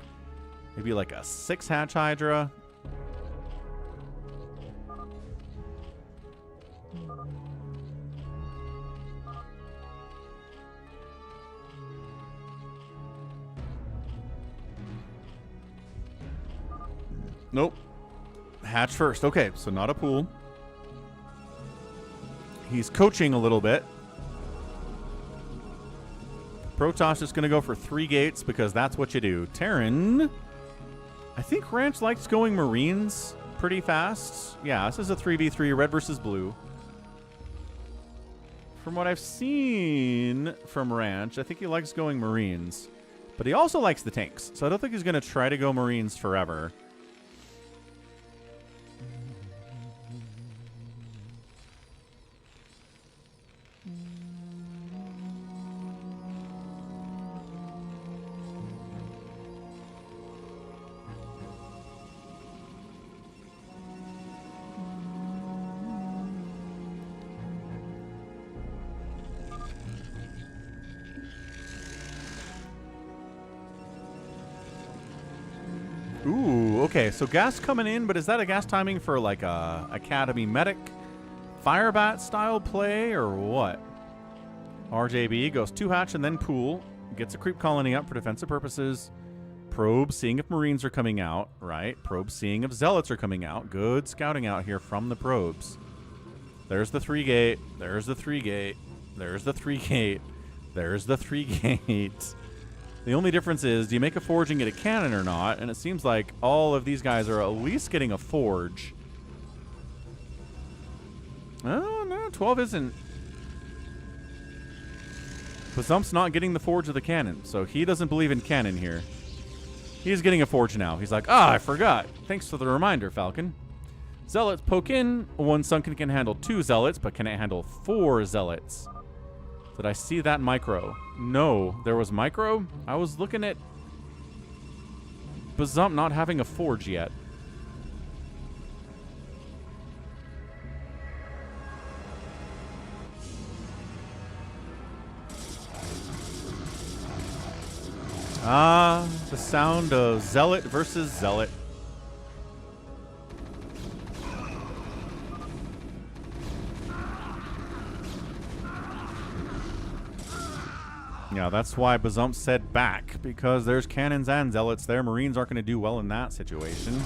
Maybe like a 6-hatch Hydra. Nope. Hatch first. Okay, so not a pool. He's coaching a little bit. Protoss is going to go for 3 gates because that's what you do. Terran... I think Ranch likes going Marines pretty fast. Yeah, this is a 3v3, red versus blue. From what I've seen from Ranch, I think he likes going Marines. But he also likes the tanks, so I don't think he's going to try to go Marines forever. Ooh, okay, so gas coming in, but is that a gas timing for like a Academy Medic Firebat style play or what? RJB goes 2-hatch and then pool. Gets a creep colony up for defensive purposes. Probe seeing if Marines are coming out, right? Probe seeing if Zealots are coming out. Good scouting out here from the probes. There's the 3 gate. There's the 3 gate. There's the 3 gate. There's the 3 gate. The only difference is, do you make a forge and get a cannon or not? And it seems like all of these guys are at least getting a forge. Oh, no, 12 isn't. Bazump's not getting the forge of the cannon, so he doesn't believe in cannon here. He's getting a forge now. He's like, I forgot. Thanks for the reminder, Falcon. Zealots poke in. One Sunken can handle 2 Zealots, but can it handle 4 Zealots? Did I see that micro? No, there was micro. I was looking at Bazump not having a forge yet. Ah, the sound of Zealot versus Zealot. Yeah, that's why Bazump said back, because there's cannons and zealots there. Marines aren't going to do well in that situation.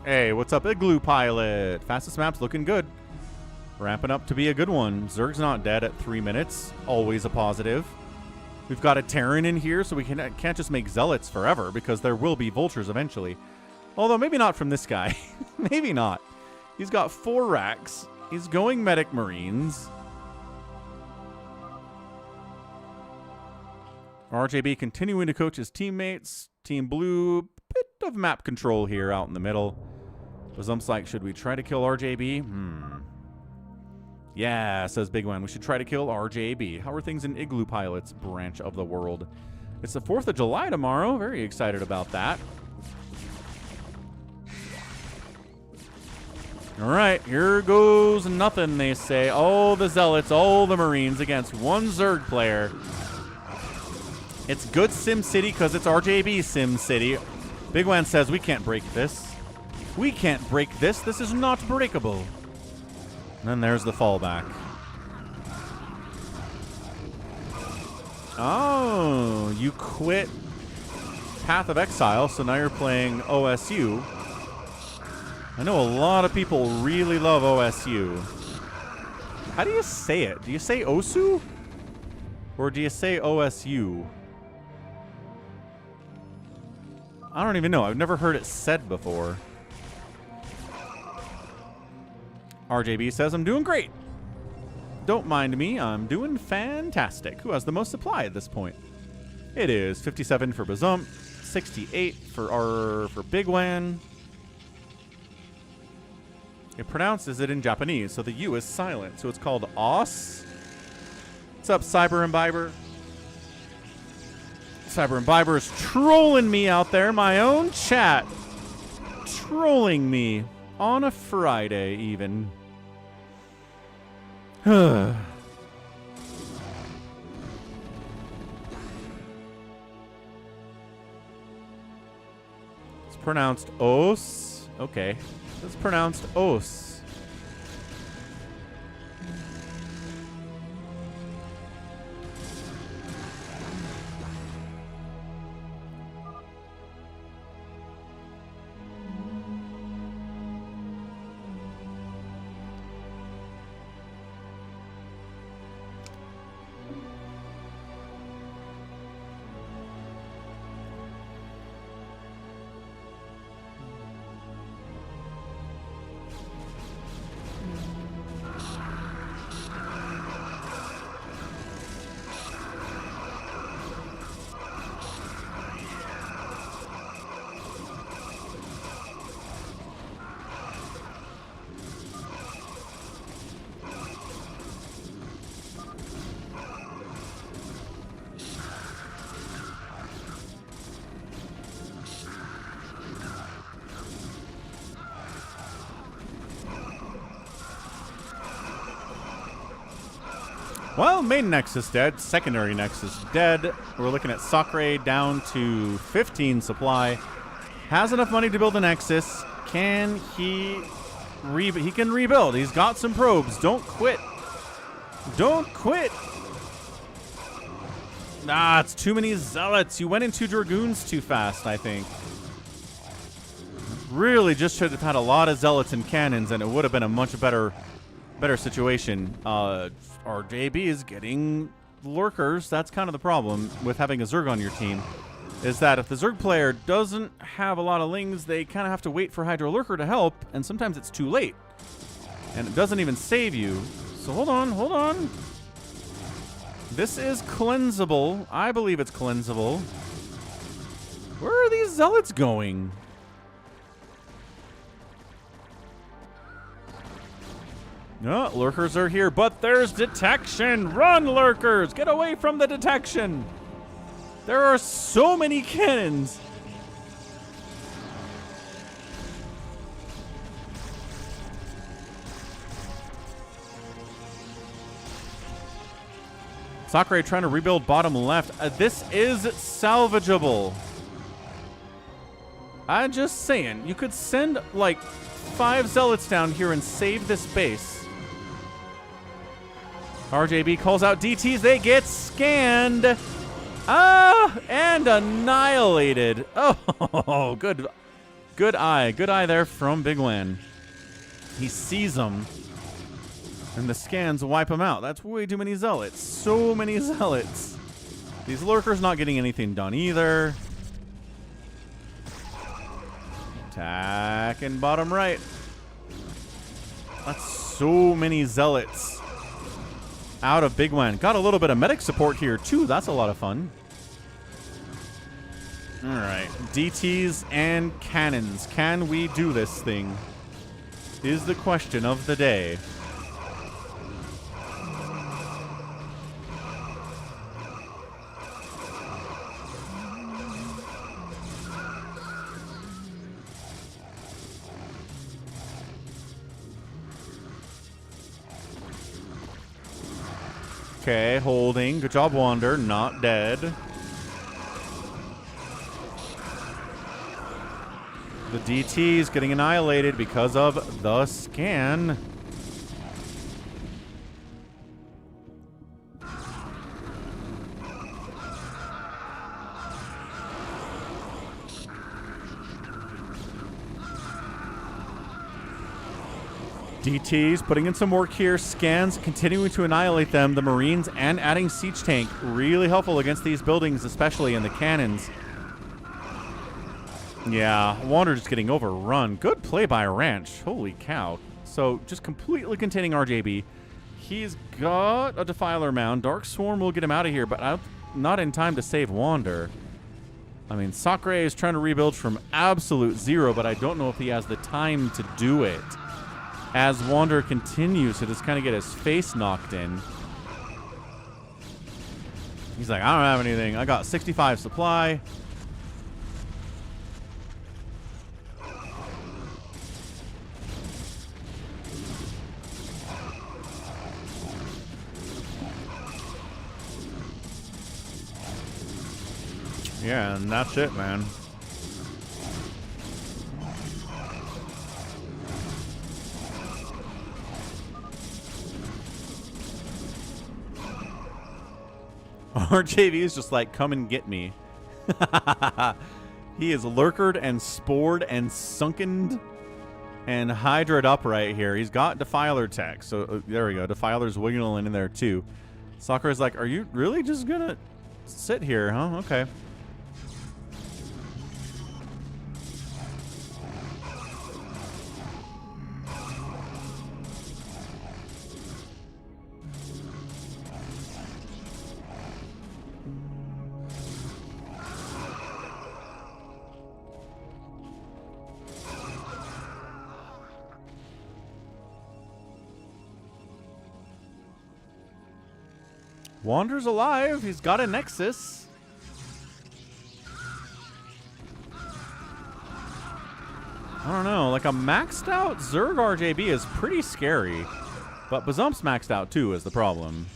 Hey, what's up, Igloo Pilot? Fastest map's looking good. Ramping up to be a good one. Zerg's not dead at 3 minutes. Always a positive. We've got a Terran in here, so we can't just make Zealots forever, because there will be Vultures eventually. Although, maybe not from this guy. Maybe not. He's got 4 racks. He's going Medic Marines. RJB continuing to coach his teammates. Team Blue, bit of map control here out in the middle. Bazump's like, should we try to kill RJB? Yeah, says Big One. We should try to kill RJB. How are things in Igloo Pilot's branch of the world? It's the 4th of July tomorrow. Very excited about that. All right, here goes nothing, they say. All the Zealots, all the Marines against one Zerg player. It's good Sim City because it's RJB Sim City. Big One says, we can't break this. We can't break this. This is not breakable. And then there's the fallback. Oh, you quit Path of Exile, so now you're playing OSU. I know a lot of people really love OSU. How do you say it? Do you say OSU? Or do you say OSU? I don't even know. I've never heard it said before. RJB says, I'm doing great. Don't mind me. I'm doing fantastic. Who has the most supply at this point? It is 57 for Bazump, 68 for Big Wan. It pronounces it in Japanese, so the U is silent. So it's called OS. What's up, Cyber Imbiber? Cyber Imbiber is trolling me out there. My own chat. Trolling me. On a Friday, even. It's pronounced os. Okay. It's pronounced os. Well, main Nexus dead. Secondary Nexus dead. We're looking at Sakre down to 15 supply. Has enough money to build a Nexus. Can he he can rebuild. He's got some probes. Don't quit. Don't quit. Ah, it's too many zealots. You went into dragoons too fast, I think. Really just should have had a lot of zealots and cannons, and it would have been a much better situation. RJB is getting lurkers. That's kind of the problem with having a Zerg on your team, is that if the Zerg player doesn't have a lot of lings, they kind of have to wait for Hydro Lurker to help, and sometimes it's too late. And it doesn't even save you. So hold on, hold on. This is cleansable. I believe it's cleansable. Where are these zealots going? No, lurkers are here, but there's detection. Run, lurkers! Get away from the detection. There are so many cannons. Sakurai trying to rebuild bottom left. This is salvageable. I'm just saying, you could send like 5 zealots down here and save this base. RJB calls out DTs. They get scanned. And annihilated. Oh, good eye. Good eye there from Big Wan. He sees them. And the scans wipe them out. That's way too many zealots. So many zealots. These lurkers not getting anything done either. Attack and bottom right. That's so many zealots. Out of Big Wan. Got a little bit of medic support here too. That's a lot of fun. Alright. DTs and cannons. Can we do this thing? Is the question of the day. Okay, holding. Good job, Wander. Not dead. The DT's getting annihilated because of the scan. DTs putting in some work here. Scans continuing to annihilate them. The Marines and adding Siege Tank. Really helpful against these buildings, especially in the cannons. Yeah, Wander just getting overrun. Good play by Ranch. Holy cow. So just completely containing RJB. He's got a Defiler Mound. Dark Swarm will get him out of here, but not in time to save Wander. I mean, Sakurai is trying to rebuild from absolute zero, but I don't know if he has the time to do it. As Wander continues to just kind of get his face knocked in. He's like, I don't have anything. I got 65 supply. Yeah, and that's it, man. RJV is just like, come and get me. He is lurkered and spored and sunken and hydraed up right here. He's got Defiler tech. So there we go. Defiler's wiggling in there too. Sakurai's like, are you really just gonna sit here, huh? Okay. Wander's alive. He's got a Nexus. I don't know. Like a maxed out Zerg RJB is pretty scary. But Bazump's maxed out too is the problem.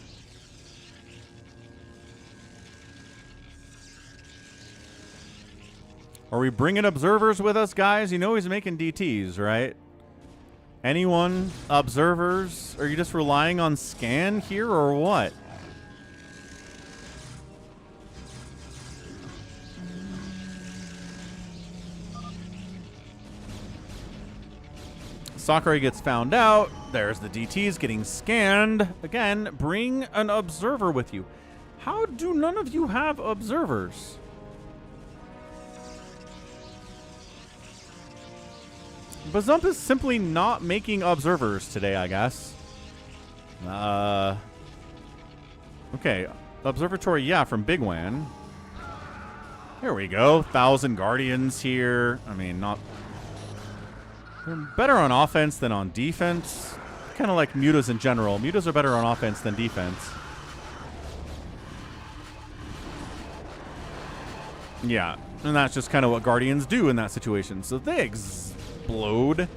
Are we bringing observers with us, guys? You know he's making DTs, right? Anyone? Observers? Are you just relying on scan here or what? Sakurai gets found out. There's the DTs getting scanned. Again, bring an observer with you. How do none of you have observers? Bazump is simply not making observers today, I guess. Okay. Observatory, yeah, from Big Wan. There we go. 1,000 Guardians here. I mean, not... They're better on offense than on defense. Kind of like mutas in general. Mutas are better on offense than defense. Yeah, and that's just kind of what Guardians do in that situation. So they explode. I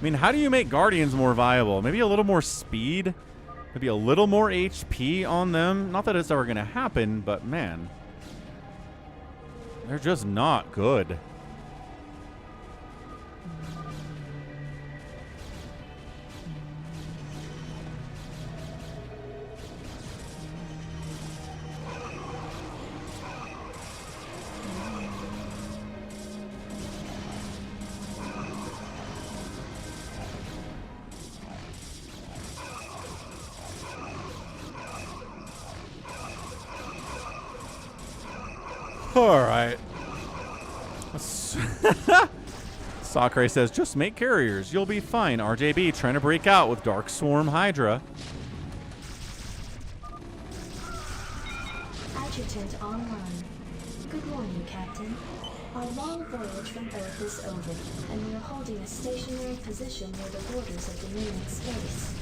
mean, how do you make Guardians more viable? Maybe a little more speed? Maybe a little more HP on them? Not that it's ever going to happen, but man. They're just not good. All right. Sakurai says, just make carriers. You'll be fine. RJB trying to break out with Dark Swarm Hydra.
Adjutant online. Good morning, Captain. Our long voyage from Earth is over, and we are holding a stationary position near the borders of the moon in space.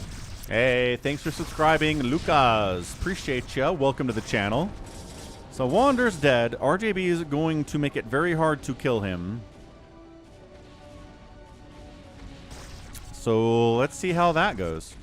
Hey, thanks for subscribing, Lucas. Appreciate ya. Welcome to the channel. So Wander's dead. RJB is going to make it very hard to kill him. So let's see how that goes.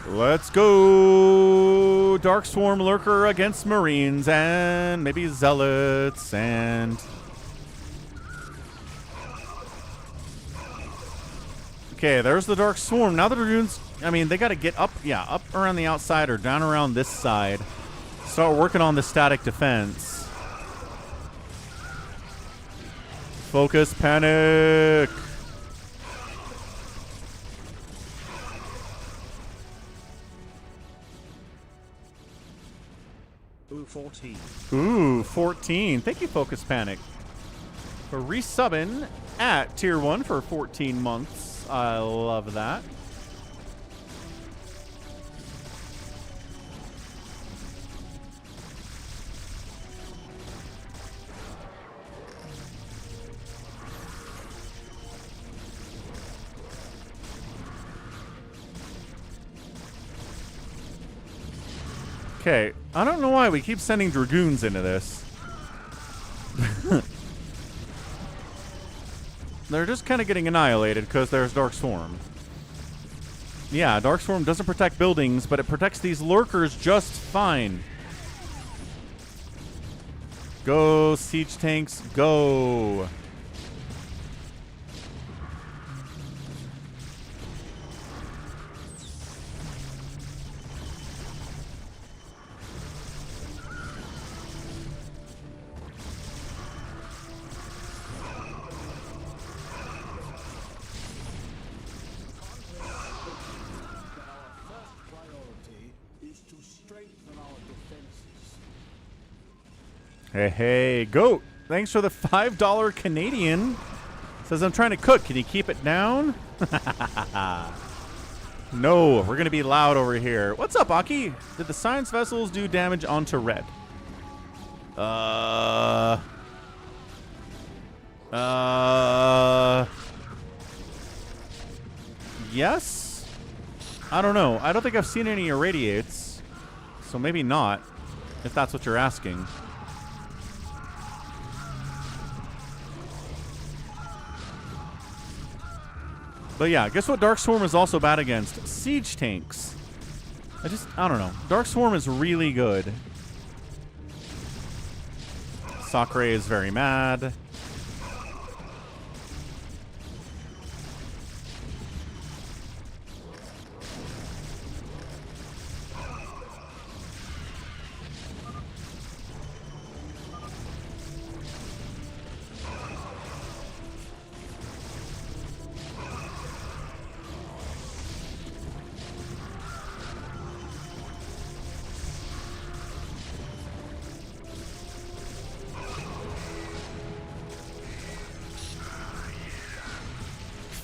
Let's go! Dark Swarm Lurker against Marines and maybe Zealots and... Okay, there's the Dark Swarm. Now the Dragoons, I mean, they got to get up, yeah, up around the outside or down around this side. Start working on the static defense. Focus, panic!
Ooh, 14.
Ooh, 14. Thank you, Focus Panic, for resubbing at Tier 1 for 14 months. I love that. Okay, I don't know why we keep sending Dragoons into this. They're just kind of getting annihilated because there's Dark Swarm. Yeah, Dark Swarm doesn't protect buildings, but it protects these lurkers just fine. Go, siege tanks, go. Hey, hey, Goat. Thanks for the $5 Canadian. Says, I'm trying to cook. Can you keep it down? No, we're going to be loud over here. What's up, Aki? Did the science vessels do damage onto red? Yes? I don't know. I don't think I've seen any irradiates. So maybe not. if that's what you're asking. But yeah, guess what Dark Swarm is also bad against? Siege tanks. I don't know. Dark Swarm is really good. Sakura is very mad.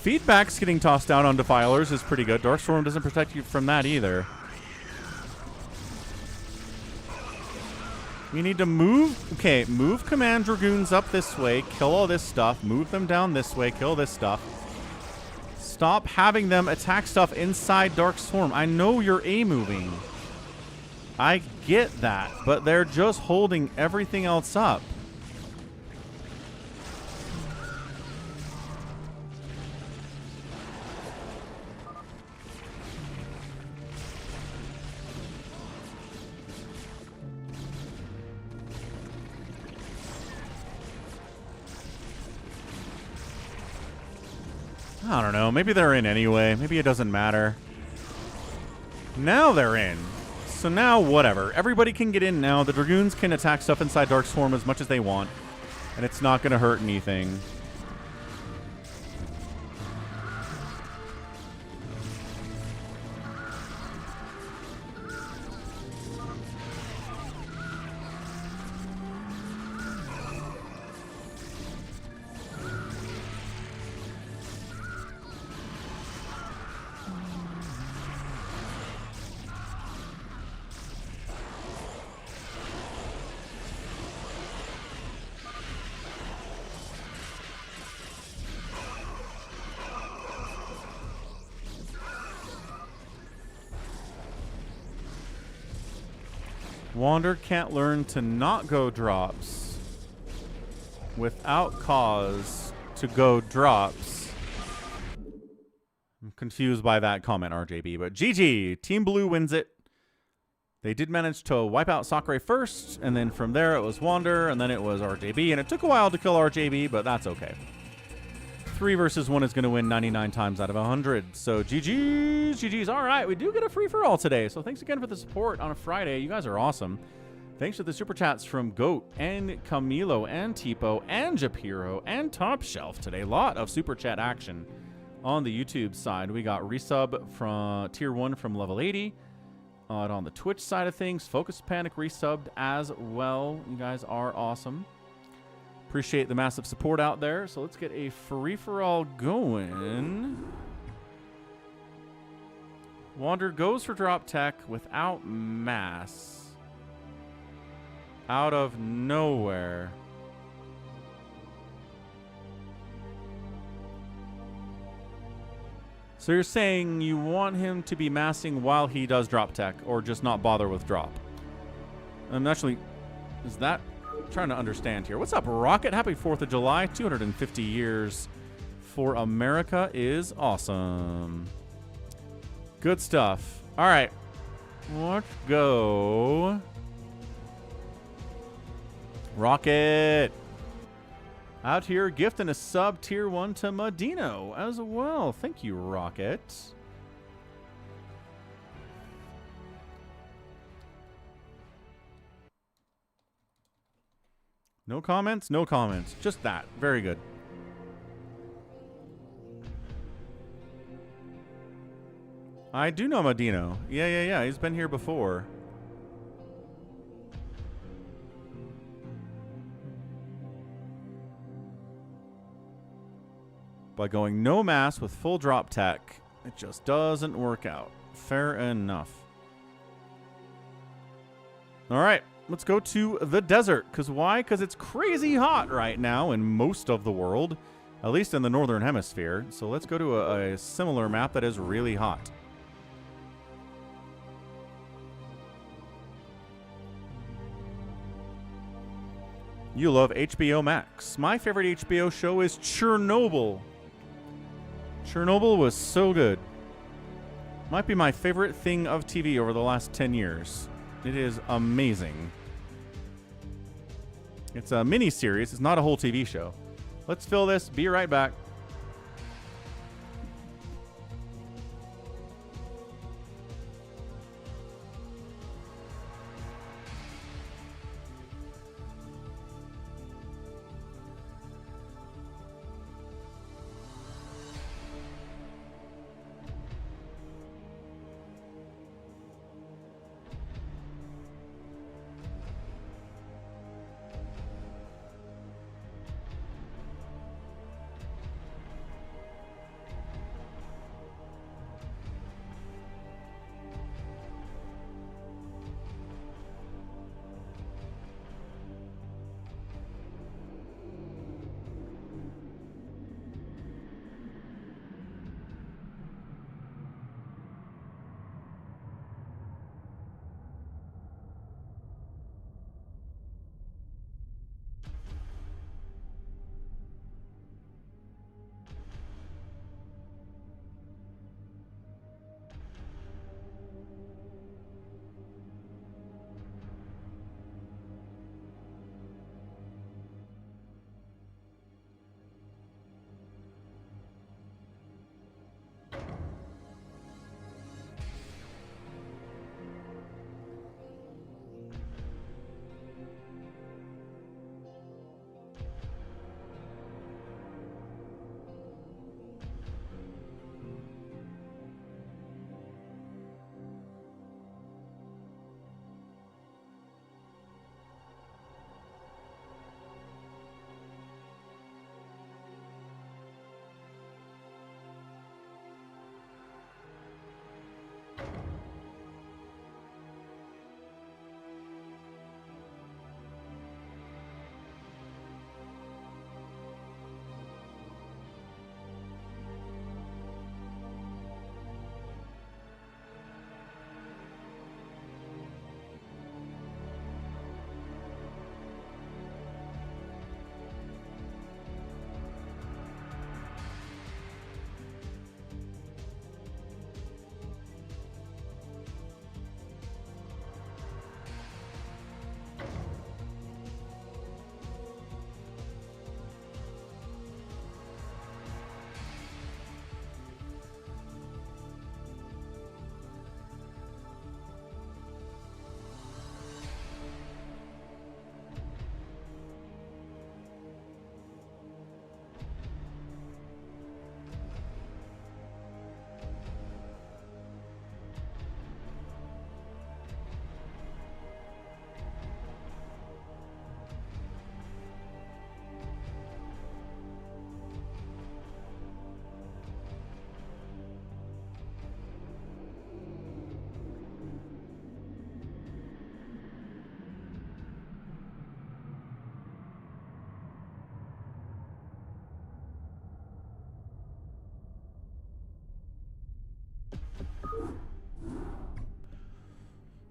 Feedback's getting tossed out on Defilers is pretty good. Dark Swarm doesn't protect you from that either. We need to move... Okay, move Command Dragoons up this way. Kill all this stuff. Move them down this way. Kill this stuff. Stop having them attack stuff inside Dark Swarm. I know you're A-moving. I get that, but they're just holding everything else up. I don't know. Maybe they're in anyway. Maybe it doesn't matter. Now they're in. So now, whatever. Everybody can get in now. The Dragoons can attack stuff inside Dark Swarm as much as they want. And it's not going to hurt anything. Wander can't learn to not go drops without cause to go drops. I'm confused by that comment, RJB, but GG. Team Blue wins it. They did manage to wipe out Sakura first, and then from there it was Wander, and then it was RJB, and it took a while to kill RJB, but that's okay. 3 versus 1 is going to win 99 times out of 100. So GG's. All right, we do get a free-for-all today. So thanks again for the support on a Friday. You guys are awesome. Thanks for the super chats from Goat and Camilo and Tipo and Japiro and Top Shelf today. A lot of super chat action on the YouTube side. We got resub from tier 1 from level 80. And on the Twitch side of things, Focus Panic resubbed as well. You guys are awesome. Appreciate the massive support out there. So let's get a free-for-all going. Wander goes for drop tech without mass. Out of nowhere. So you're saying you want him to be massing while he does drop tech, or just not bother with drop? I'm actually... Is that... I'm trying to understand here. What's up, Rocket? Happy 4th of July. 250 years for America is awesome. Good stuff. All right. Let's go. Rocket. Out here, gifting a sub tier 1 to Medino as well. Thank you, Rocket. No comments? No comments. Just that. Very good. I do know Medino. Yeah. He's been here before. By going no mass with full drop tech, it just doesn't work out. Fair enough. All right. Let's go to the desert. Because why? Because it's crazy hot right now in most of the world. At least in the northern hemisphere. So let's go to a similar map that is really hot. You love HBO Max. My favorite HBO show is Chernobyl. Chernobyl was so good. Might be my favorite thing of TV over the last 10 years. It is amazing. It's a mini-series. It's not a whole TV show. Let's fill this. Be right back.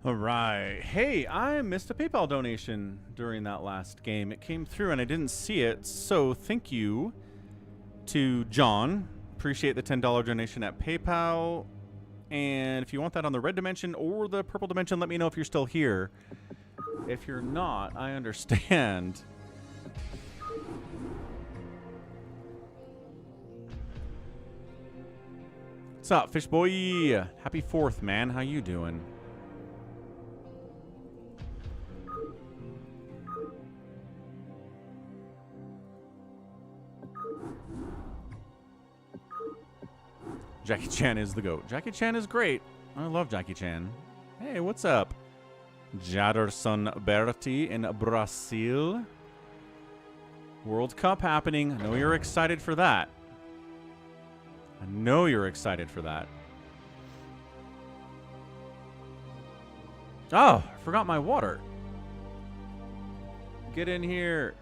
All right. Hey, I missed a PayPal donation during that last game. It came through and I didn't see it. So thank you to John. Appreciate the $10 donation at PayPal. And if you want that on the red dimension or the purple dimension, let me know if you're still here. If you're not, I understand. What's up, fish boy? Happy 4th, man. How you doing? Jackie Chan is the GOAT. Jackie Chan is great. I love Jackie Chan. Hey, what's up? Jaderson Berti in Brazil. World Cup happening. I know you're excited for that. I know you're excited for that. Oh, I forgot my water. Get in here.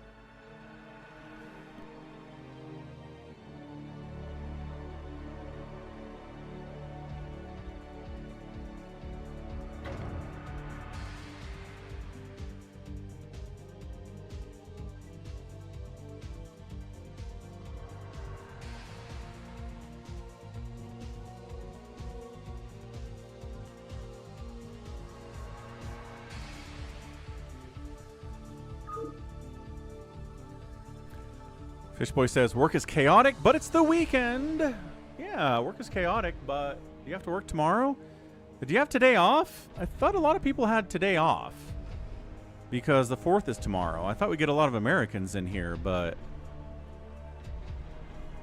Fishboy says, work is chaotic, but it's the weekend. Yeah, work is chaotic, but do you have to work tomorrow? Do you have today off? I thought a lot of people had today off because the 4th is tomorrow. I thought we'd get a lot of Americans in here, but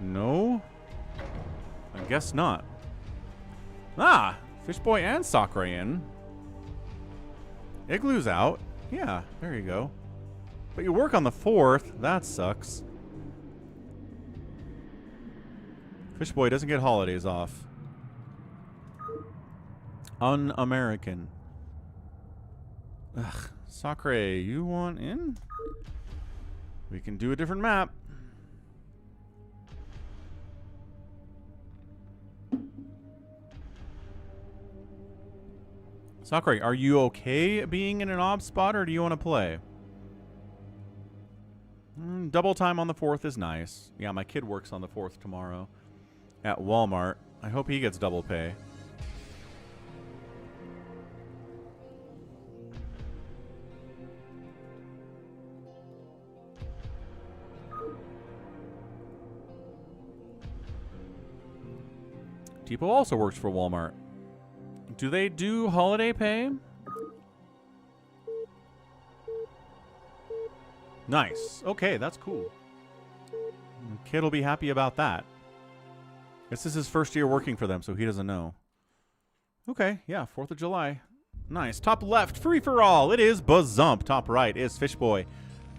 no, I guess not. Ah, Fishboy and Sakura in. Igloo's out. Yeah, there you go. But you work on the 4th. That sucks. Fishboy doesn't get holidays off. Un-American. Ugh. Sakura, you want in? We can do a different map. Sakura, are you okay being in an ob spot, or do you want to play? Double time on the 4th is nice. Yeah, my kid works on the 4th tomorrow at Walmart. I hope he gets double pay. Tipo also works for Walmart. Do they do holiday pay? Nice. Okay, that's cool. The kid will be happy about that. This is his first year working for them, so he doesn't know. Okay, yeah, 4th of July. Nice. Top left, free for all. It is Bazump. Top right is Fishboy.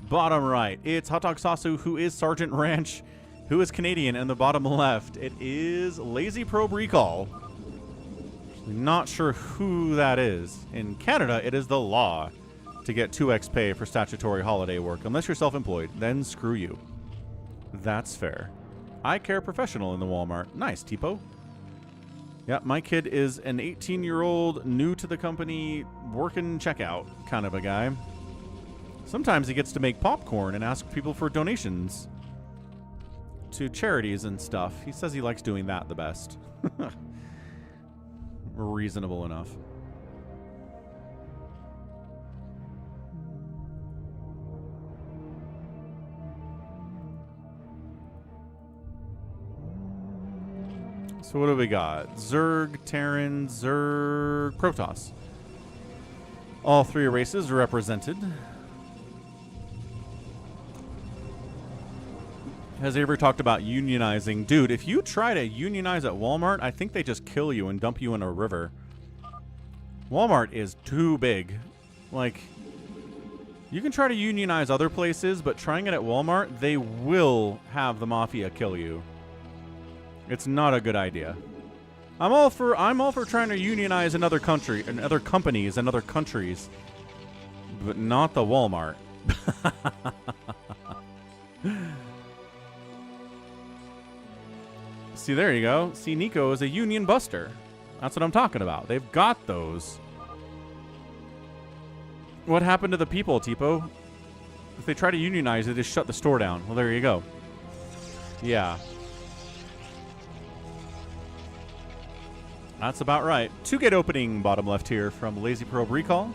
Bottom right, it's Hot Dog Sasu, who is Sergeant Ranch, who is Canadian. And the bottom left, it is Lazy Probe Recall. Not sure who that is. In Canada, it is the law to get 2x pay for statutory holiday work. Unless you're self-employed, then screw you. That's fair. Eye care professional in the Walmart. Nice, Tipo. Yeah, my kid is an 18-year-old, new to the company, working checkout kind of a guy. Sometimes he gets to make popcorn and ask people for donations to charities and stuff. He says he likes doing that the best. Reasonable enough. So what do we got? Zerg, Terran, Zerg, Protoss. All 3 races are represented. Has he ever talked about unionizing? Dude, if you try to unionize at Walmart, I think they just kill you and dump you in a river. Walmart is too big. Like, you can try to unionize other places, but trying it at Walmart, they will have the mafia kill you. It's not a good idea. I'm all for trying to unionize another country and other companies and other countries, but not the Walmart. See, there you go. See, Nico is a union buster. That's what I'm talking about. They've got those. What happened to the people, Tipo? If they try to unionize, they just shut the store down. Well, there you go. Yeah. That's about right. 2-gate opening bottom left here from Lazy Probe Recall.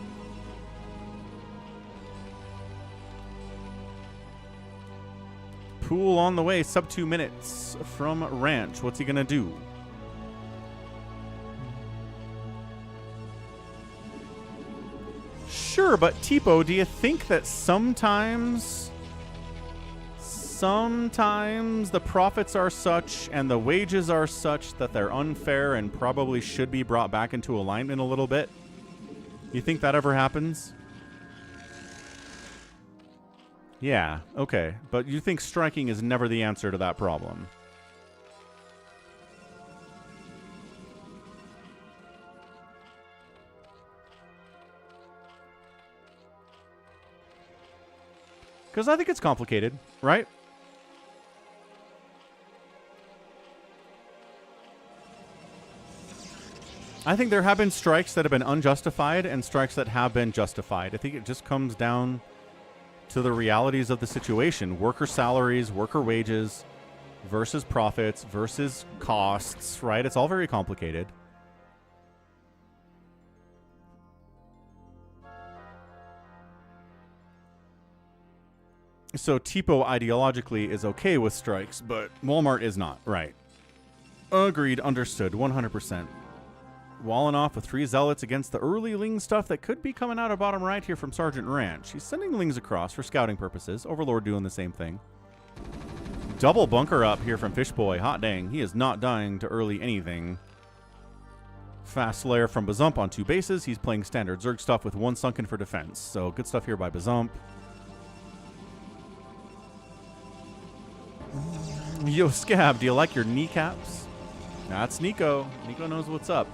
Pool on the way, sub 2 minutes from Ranch. What's he gonna do? Sure, but Tipo, do you think that sometimes the profits are such and the wages are such that they're unfair and probably should be brought back into alignment a little bit? You think that ever happens? Yeah, okay. But you think striking is never the answer to that problem? Because I think it's complicated, right? I think there have been strikes that have been unjustified and strikes that have been justified. I think it just comes down to the realities of the situation. Worker salaries, worker wages versus profits versus costs, right? It's all very complicated. So Tipo ideologically is okay with strikes, but Walmart is not. Right. Agreed. Understood. 100%. Walling off with 3 zealots against the early Ling stuff that could be coming out of bottom right here from Sergeant Ranch. He's sending Lings across for scouting purposes. Overlord doing the same thing. Double bunker up here from Fishboy. Hot dang. He is not dying to early anything. Fast Slayer from Bazump on 2 bases. He's playing standard Zerg stuff with 1 sunken for defense. So good stuff here by Bazump. Yo, Scab, do you like your kneecaps? That's Nico. Nico knows what's up.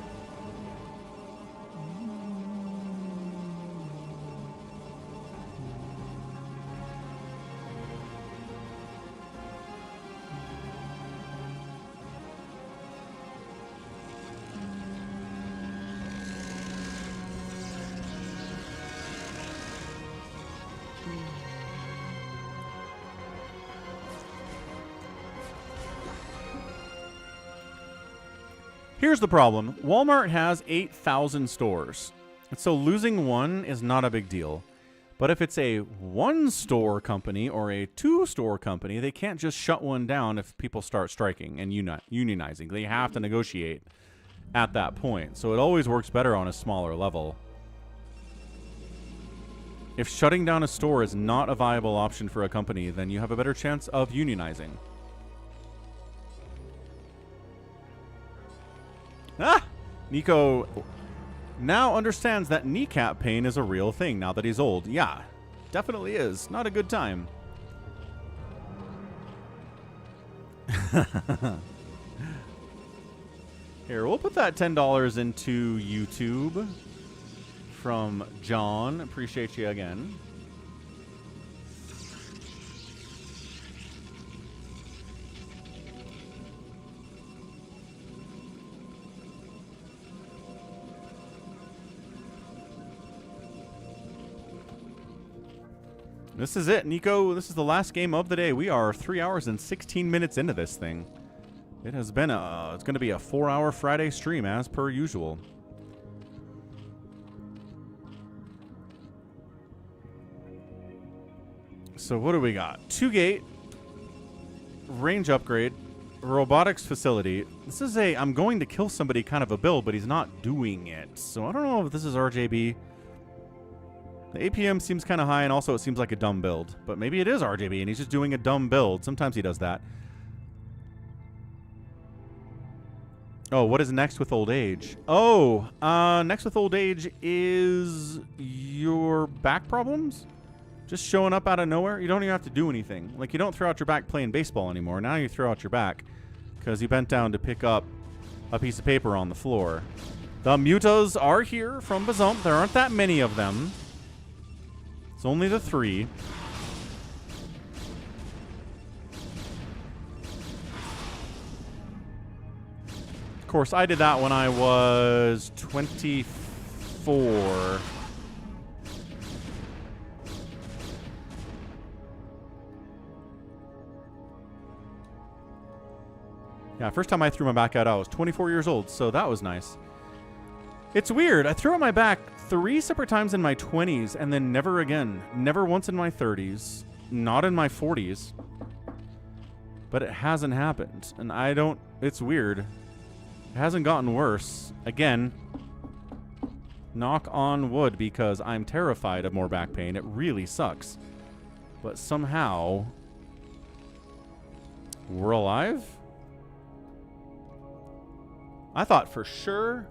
Here's the problem. Walmart has 8,000 stores. So losing one is not a big deal. But if it's a 1-store company or a 2-store company, they can't just shut one down if people start striking and unionizing. They have to negotiate at that point. So it always works better on a smaller level. If shutting down a store is not a viable option for a company, then you have a better chance of unionizing. Ah! Nico now understands that kneecap pain is a real thing now that he's old. Yeah, definitely is. Not a good time. Here, we'll put that $10 into YouTube from John. Appreciate you again. This is it, Nico. This is the last game of the day. We are 3 hours and 16 minutes into this thing. It has been it's going to be a 4-hour Friday stream as per usual. So what do we got? 2-gate, range upgrade, robotics facility. This is a I'm going to kill somebody kind of a build, but he's not doing it. So I don't know if this is RJB. The APM seems kind of high, and also it seems like a dumb build. But maybe it is RJB, and he's just doing a dumb build. Sometimes he does that. Oh, what is next with old age? Oh, next with old age is your back problems? Just showing up out of nowhere? You don't even have to do anything. Like, you don't throw out your back playing baseball anymore. Now you throw out your back because you bent down to pick up a piece of paper on the floor. The mutas are here from Bazump. There aren't that many of them. It's only the 3. Of course, I did that when I was 24. Yeah, first time I threw my back out, I was 24 years old, so that was nice. It's weird. I threw out my back 3 separate times in my 20s and then never again. Never once in my 30s. Not in my 40s. But it hasn't happened. And I don't... It's weird. It hasn't gotten worse. Again, knock on wood because I'm terrified of more back pain. It really sucks. But somehow... we're alive? I thought for sure...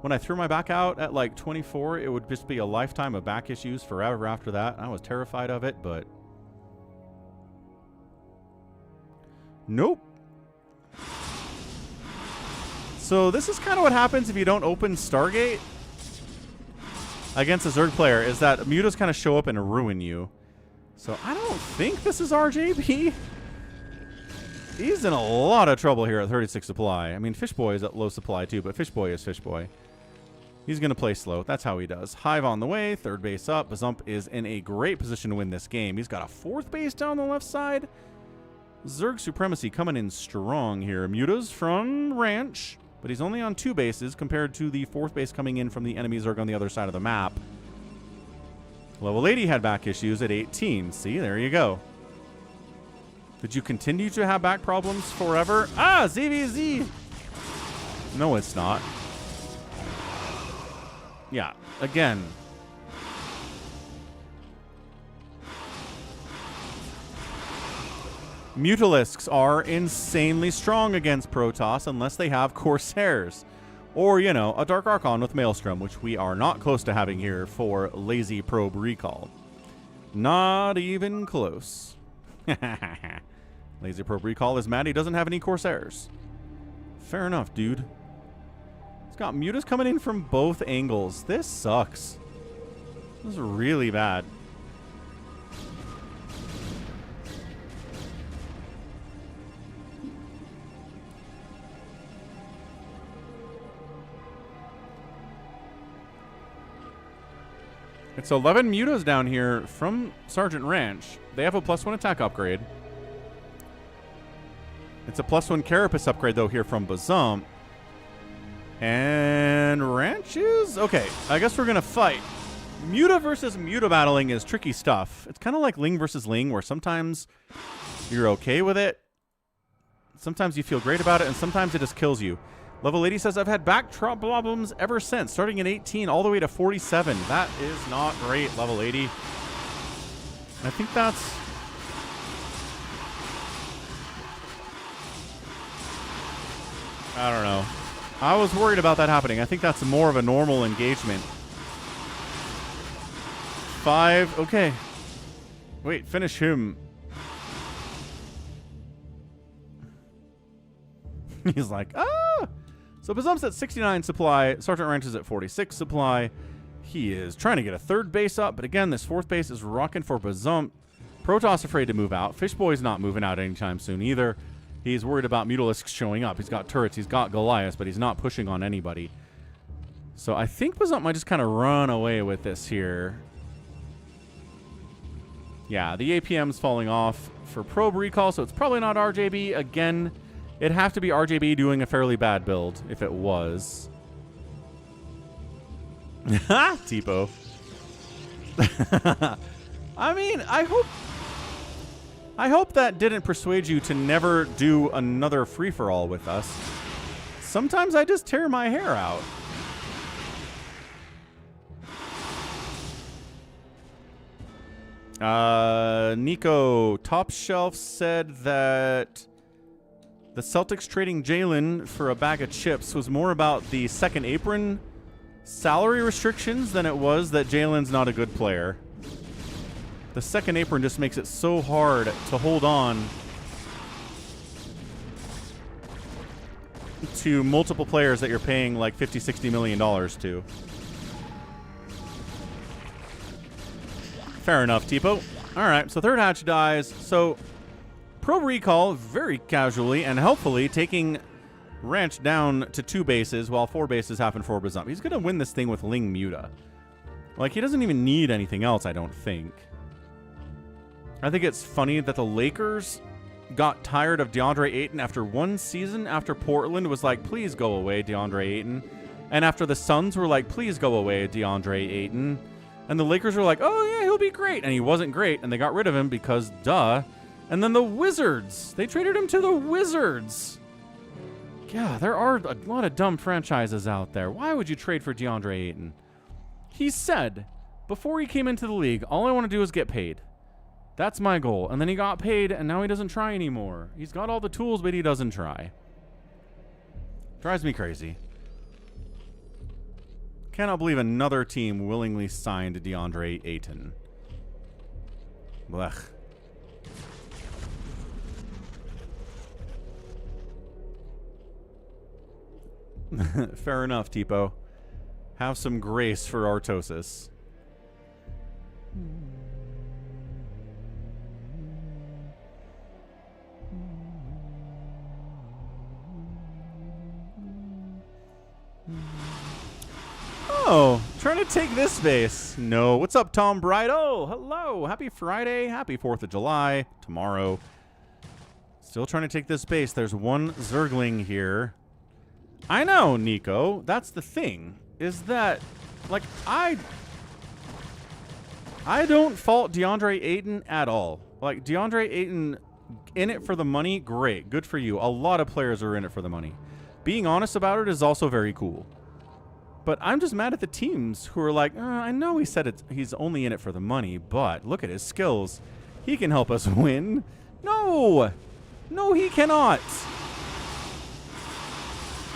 when I threw my back out at like 24, it would just be a lifetime of back issues forever after that. I was terrified of it, but... nope. So this is kind of what happens if you don't open Stargate against a Zerg player, is that mutas kind of show up and ruin you. So I don't think this is RJB. He's in a lot of trouble here at 36 supply. I mean, Fishboy is at low supply too, but Fishboy is Fishboy. He's going to play slow. That's how he does. Hive on the way. 3rd base up. Bazump is in a great position to win this game. He's got a 4th base down the left side. Zerg Supremacy coming in strong here. Mutas from Ranch, but he's only on 2 bases compared to the 4th base coming in from the enemy Zerg on the other side of the map. Level 80 had back issues at 18. See, there you go. Did you continue to have back problems forever? Ah, ZVZ! No, it's not. Yeah, again. Mutalisks are insanely strong against Protoss unless they have Corsairs. Or, you know, a Dark Archon with Maelstrom, which we are not close to having here for Lazy Probe Recall. Not even close. Lazy Probe Recall is mad he doesn't have any Corsairs. Fair enough, dude. He's got Mutas coming in from both angles. This sucks. This is really bad. It's 11 Mutas down here from Sergeant Ranch. They have a +1 attack upgrade. It's a +1 Carapace upgrade, though, here from Bazump. And Ranches? Okay, I guess we're going to fight. Muta versus Muta battling is tricky stuff. It's kind of like Ling versus Ling, where sometimes you're okay with it. Sometimes you feel great about it, and sometimes it just kills you. Level 80 says, I've had back problems ever since, starting at 18 all the way to 47. That is not great, Level 80. I think that's... I don't know. I was worried about that happening. I think that's more of a normal engagement. 5. Okay. Wait, finish him. He's like, ah! So Bazump's at 69 supply. Sergeant Ranch is at 46 supply. He is trying to get a third base up, but again, this fourth base is rocking for Bazump. Protoss afraid to move out. Fishboy's not moving out anytime soon either. He's worried about Mutalisks showing up. He's got turrets. He's got Goliaths, but he's not pushing on anybody. So I think Bazump might just kind of run away with this here. Yeah, the APM's falling off for probe recall, so it's probably not RJB. Again, it'd have to be RJB doing a fairly bad build if it was. Ha! Tipo. I mean, I hope that didn't persuade you to never do another free-for-all with us. Sometimes I just tear my hair out. Nico Top Shelf said that the Celtics trading Jalen for a bag of chips was more about the second apron salary restrictions than it was that Jalen's not a good player. The second apron just makes it so hard to hold on to multiple players that you're paying like $50, $60 million to. Fair enough, Tipo. All right, so third hatch dies. So Pro Recall very casually and helpfully taking Ranch down to 2 bases while 4 bases happen for Bazump. He's going to win this thing with Ling Muta. Like, he doesn't even need anything else, I don't think. I think it's funny that the Lakers got tired of DeAndre Ayton after 1 season after Portland was like, please go away, DeAndre Ayton. And after the Suns were like, please go away, DeAndre Ayton. And the Lakers were like, oh, yeah, he'll be great. And he wasn't great, and they got rid of him because, duh. And then the Wizards. They traded him to the Wizards. Yeah, there are a lot of dumb franchises out there. Why would you trade for DeAndre Ayton? He said, before he came into the league, all I want to do is get paid. That's my goal. And then he got paid, and now he doesn't try anymore. He's got all the tools, but he doesn't try. Drives me crazy. Cannot believe another team willingly signed DeAndre Ayton. Blech. Fair enough, Tipo. Have some grace for Artosis. Oh, trying to take this base. No. What's up, Tom Bright? Oh, hello. Happy Friday. Happy 4th of July. Tomorrow. Still trying to take this base. There's one Zergling here. I know, Nico. That's the thing. Is that, like, I don't fault DeAndre Ayton at all. Like, DeAndre Ayton, in it for the money, great. Good for you. A lot of players are in it for the money. Being honest about it is also very cool. But I'm just mad at the teams who are like, I know he said he's only in it for the money, but look at his skills. He can help us win. No! No, he cannot.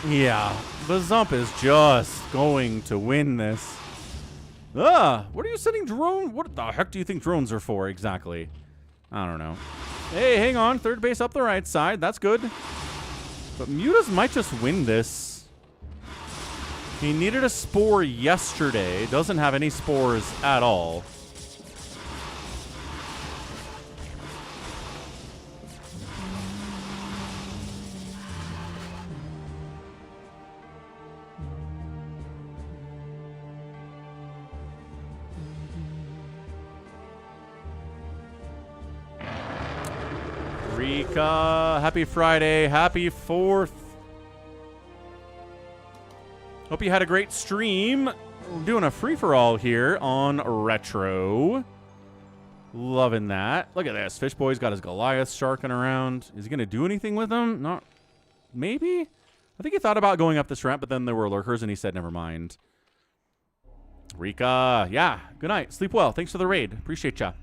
Yeah, Bazump is just going to win this. What are you sending drone? What the heck do you think drones are for exactly? I don't know. Hey, hang on. Third base up the right side. That's good. But Mutas might just win this. He needed a spore yesterday. Doesn't have any spores at all. Rika, happy Friday, happy 4th. Hope you had a great stream. We're doing a free-for-all here on Retro. Loving that. Look at this. Fish Boy's got his Goliath sharking around. Is he going to do anything with him? Not. Maybe? I think he thought about going up this ramp, but then there were lurkers, and he said, never mind. Rika, yeah. Good night. Sleep well. Thanks for the raid. Appreciate ya.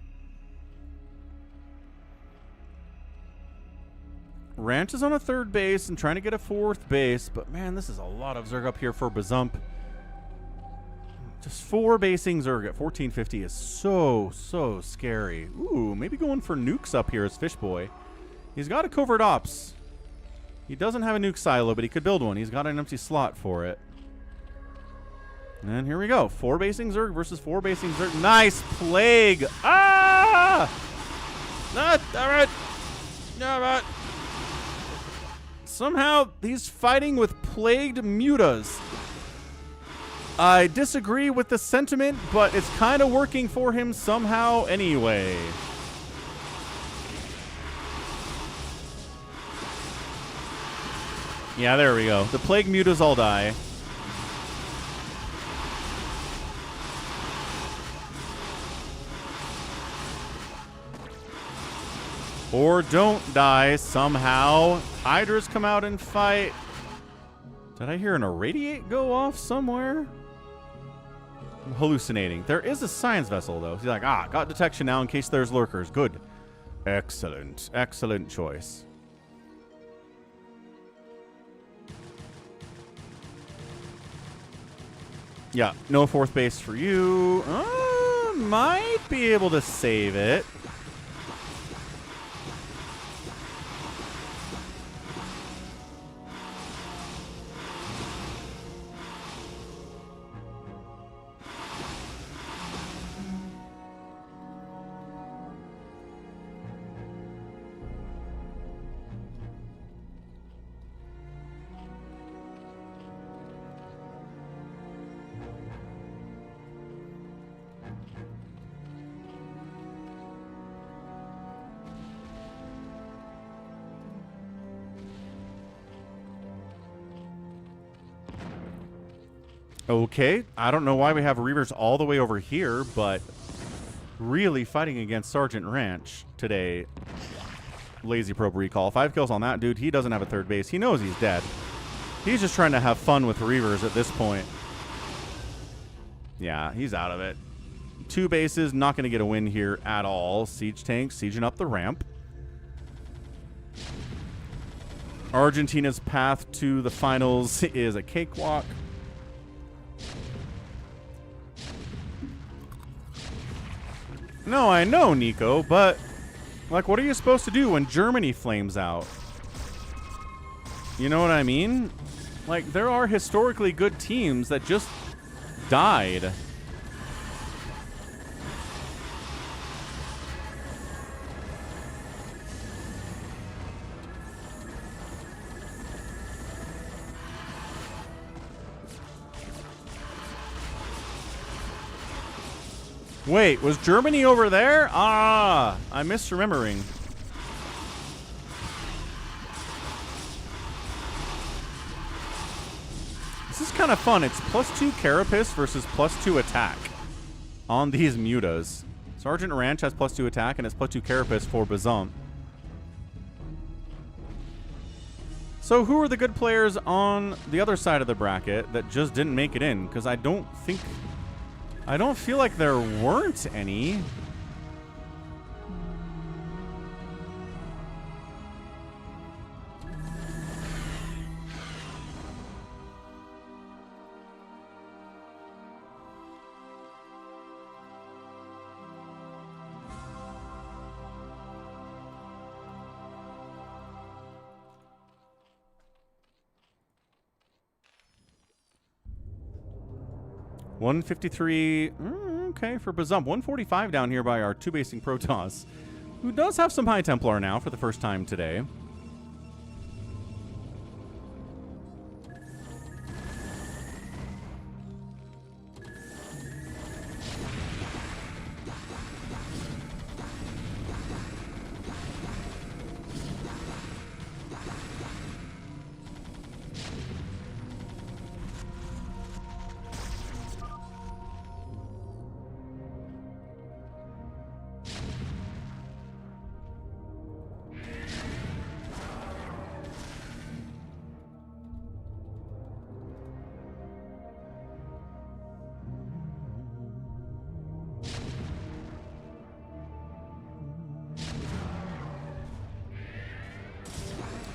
Ranch is on a third base and trying to get a fourth base, but man, this is a lot of Zerg up here for Bazump. Just 4 basing Zerg at 1450 is so scary. Ooh, maybe going for nukes up here as Fish Boy. He's got a covert ops. He doesn't have a nuke silo, but he could build one. He's got an empty slot for it. And here we go. 4 basing Zerg versus 4 basing Zerg. Nice plague. Ah! Not all right. No, but somehow he's fighting with plagued mutas. I disagree with the sentiment, but it's kind of working for him somehow anyway. Yeah, there we go. The plague mutas all die. Or don't die somehow. Hydras come out and fight. Did I hear an irradiate go off somewhere? I'm hallucinating. There is a science vessel, though. He's like, got detection now in case there's lurkers. Good. Excellent. Excellent choice. Yeah, no fourth base for you. Might be able to save it. Okay, I don't know why we have Reavers all the way over here, but really fighting against Sergeant Ranch today. Lazy probe recall. 5 kills on that dude. He doesn't have a third base. He knows he's dead. He's just trying to have fun with Reavers at this point. Yeah, he's out of it. 2 bases, not going to get a win here at all. Siege tanks, sieging up the ramp. Argentina's path to the finals is a cakewalk. No, I know, Nico, but like, what are you supposed to do when Germany flames out? You know what I mean? Like, there are historically good teams that just died. Wait, was Germany over there? I'm misremembering. This is kind of fun. It's +2 Carapace versus +2 attack on these mutas. Sergeant Ranch has +2 attack, and it's +2 carapace for Bazant. So who are the good players on the other side of the bracket that just didn't make it in? Because I don't feel like there weren't any. $153, okay, for Bazump. 145 down here by our 2-basing Protoss, who does have some High Templar now for the first time today.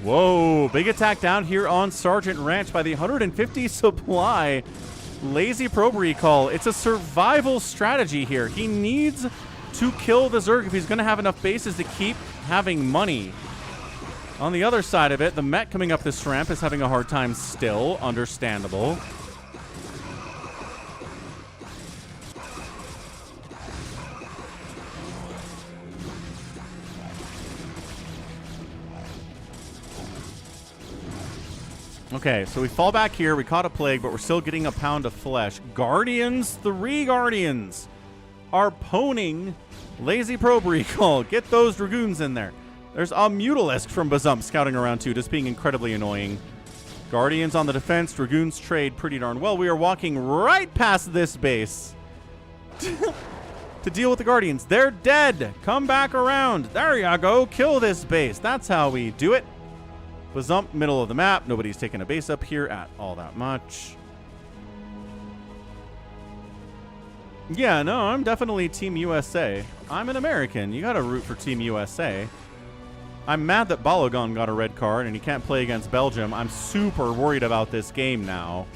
Whoa, big attack down here on Sergeant Ranch by the 150 supply. Lazy probe recall. It's a survival strategy here. He needs to kill the Zerg if he's going to have enough bases to keep having money. On the other side of it, the Met coming up this ramp is having a hard time still. Understandable. Okay, so we fall back here. We caught a plague, but we're still getting a pound of flesh. Guardians, 3 Guardians are poning Lazy Probe Recall. Get those Dragoons in there. There's a Mutalisk from Bazump scouting around too, just being incredibly annoying. Guardians on the defense. Dragoons trade pretty darn well. We are walking right past this base to deal with the Guardians. They're dead. Come back around. There you go. Kill this base. That's how we do it. Bazump, middle of the map. Nobody's taking a base up here at all that much. Yeah, no, I'm definitely Team USA. I'm an American. You gotta root for Team USA. I'm mad that Balogun got a red card and he can't play against Belgium. I'm super worried about this game now.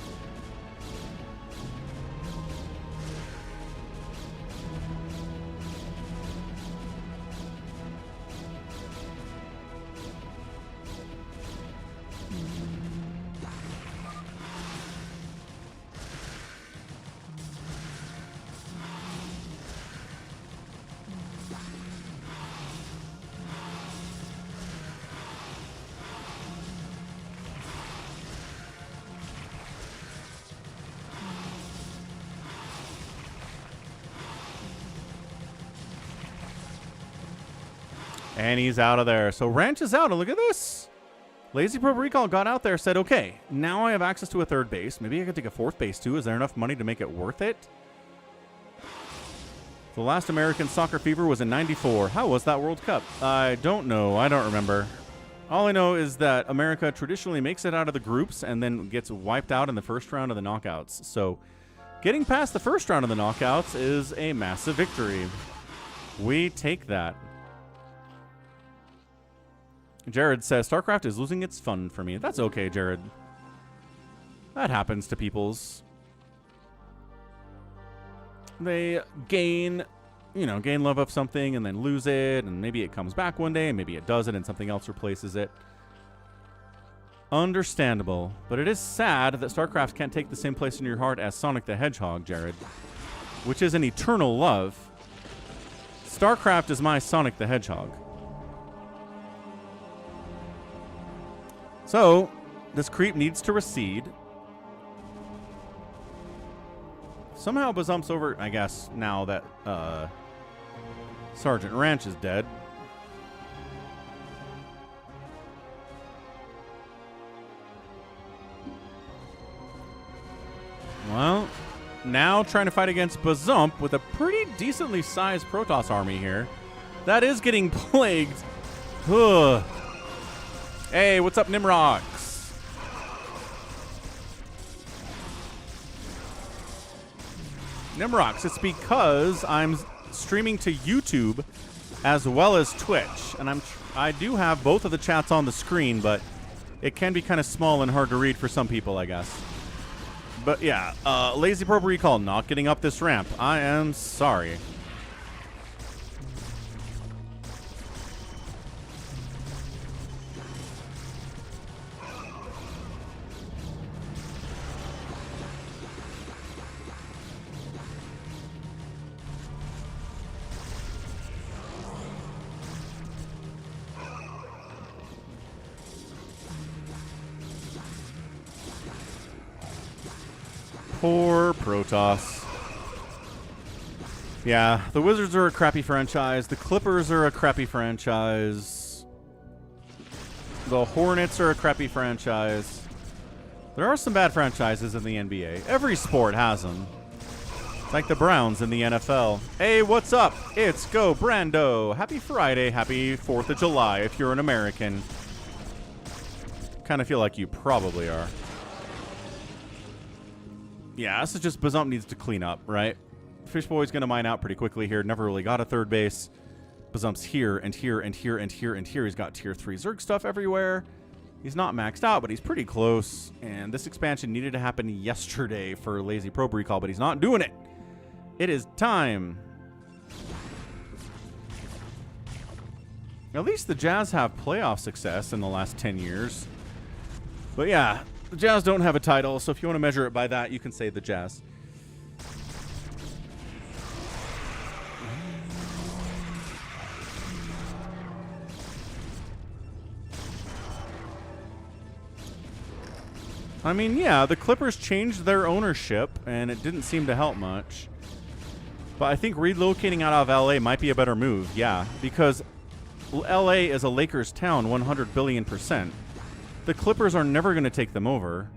And he's out of there. So Ranch is out. And look at this. Lazy Probe Recall got out there, said, okay, now I have access to a 3rd base. Maybe I could take a 4th base too. Is there enough money to make it worth it? The last American Soccer Fever was in '94. How was that World Cup? I don't know. I don't remember. All I know is that America traditionally makes it out of the groups and then gets wiped out in the first round of the knockouts. So getting past the first round of the knockouts is a massive victory. We take that. Jared says, StarCraft is losing its fun for me. That's okay, Jared. That happens to peoples. They gain love of something and then lose it, and maybe it comes back one day, and maybe it doesn't, and something else replaces it. Understandable. But it is sad that StarCraft can't take the same place in your heart as Sonic the Hedgehog, Jared. Which is an eternal love. StarCraft is my Sonic the Hedgehog. So, this creep needs to recede. Somehow Bazump's over, I guess, now that Sergeant Ranch is dead. Well, Now trying to fight against Bazump with a pretty decently sized Protoss army here. That is getting plagued. Ugh. Hey, what's up, Nimrox? Nimrox, it's because I'm streaming to YouTube as well as Twitch, and I do have both of the chats on the screen, but it can be kind of small and hard to read for some people, I guess. But yeah, Lazy Probe Recall not getting up this ramp. I am sorry. Poor Protoss. Yeah, the Wizards are a crappy franchise. The Clippers are a crappy franchise. The Hornets are a crappy franchise. There are some bad franchises in the NBA. Every sport has them. It's like the Browns in the NFL. Hey, what's up? It's Go Brando. Happy Friday. Happy 4th of July if you're an American. Kind of feel like you probably are. Yeah, this is just Bazump needs to clean up, right? Fishboy's going to mine out pretty quickly here. Never really got a third base. Bazump's here and here and here and here and here. He's got tier 3 Zerg stuff everywhere. He's not maxed out, but he's pretty close. And this expansion needed to happen yesterday for Lazy Probe Recall, but he's not doing it. It is time. At least the Jazz have playoff success in the last 10 years. But yeah, the Jazz don't have a title, so if you want to measure it by that, you can say the Jazz. I mean, yeah, the Clippers changed their ownership, and it didn't seem to help much. But I think relocating out of LA might be a better move, yeah, because LA is a Lakers town 100 billion%. The Clippers are never going to take them over.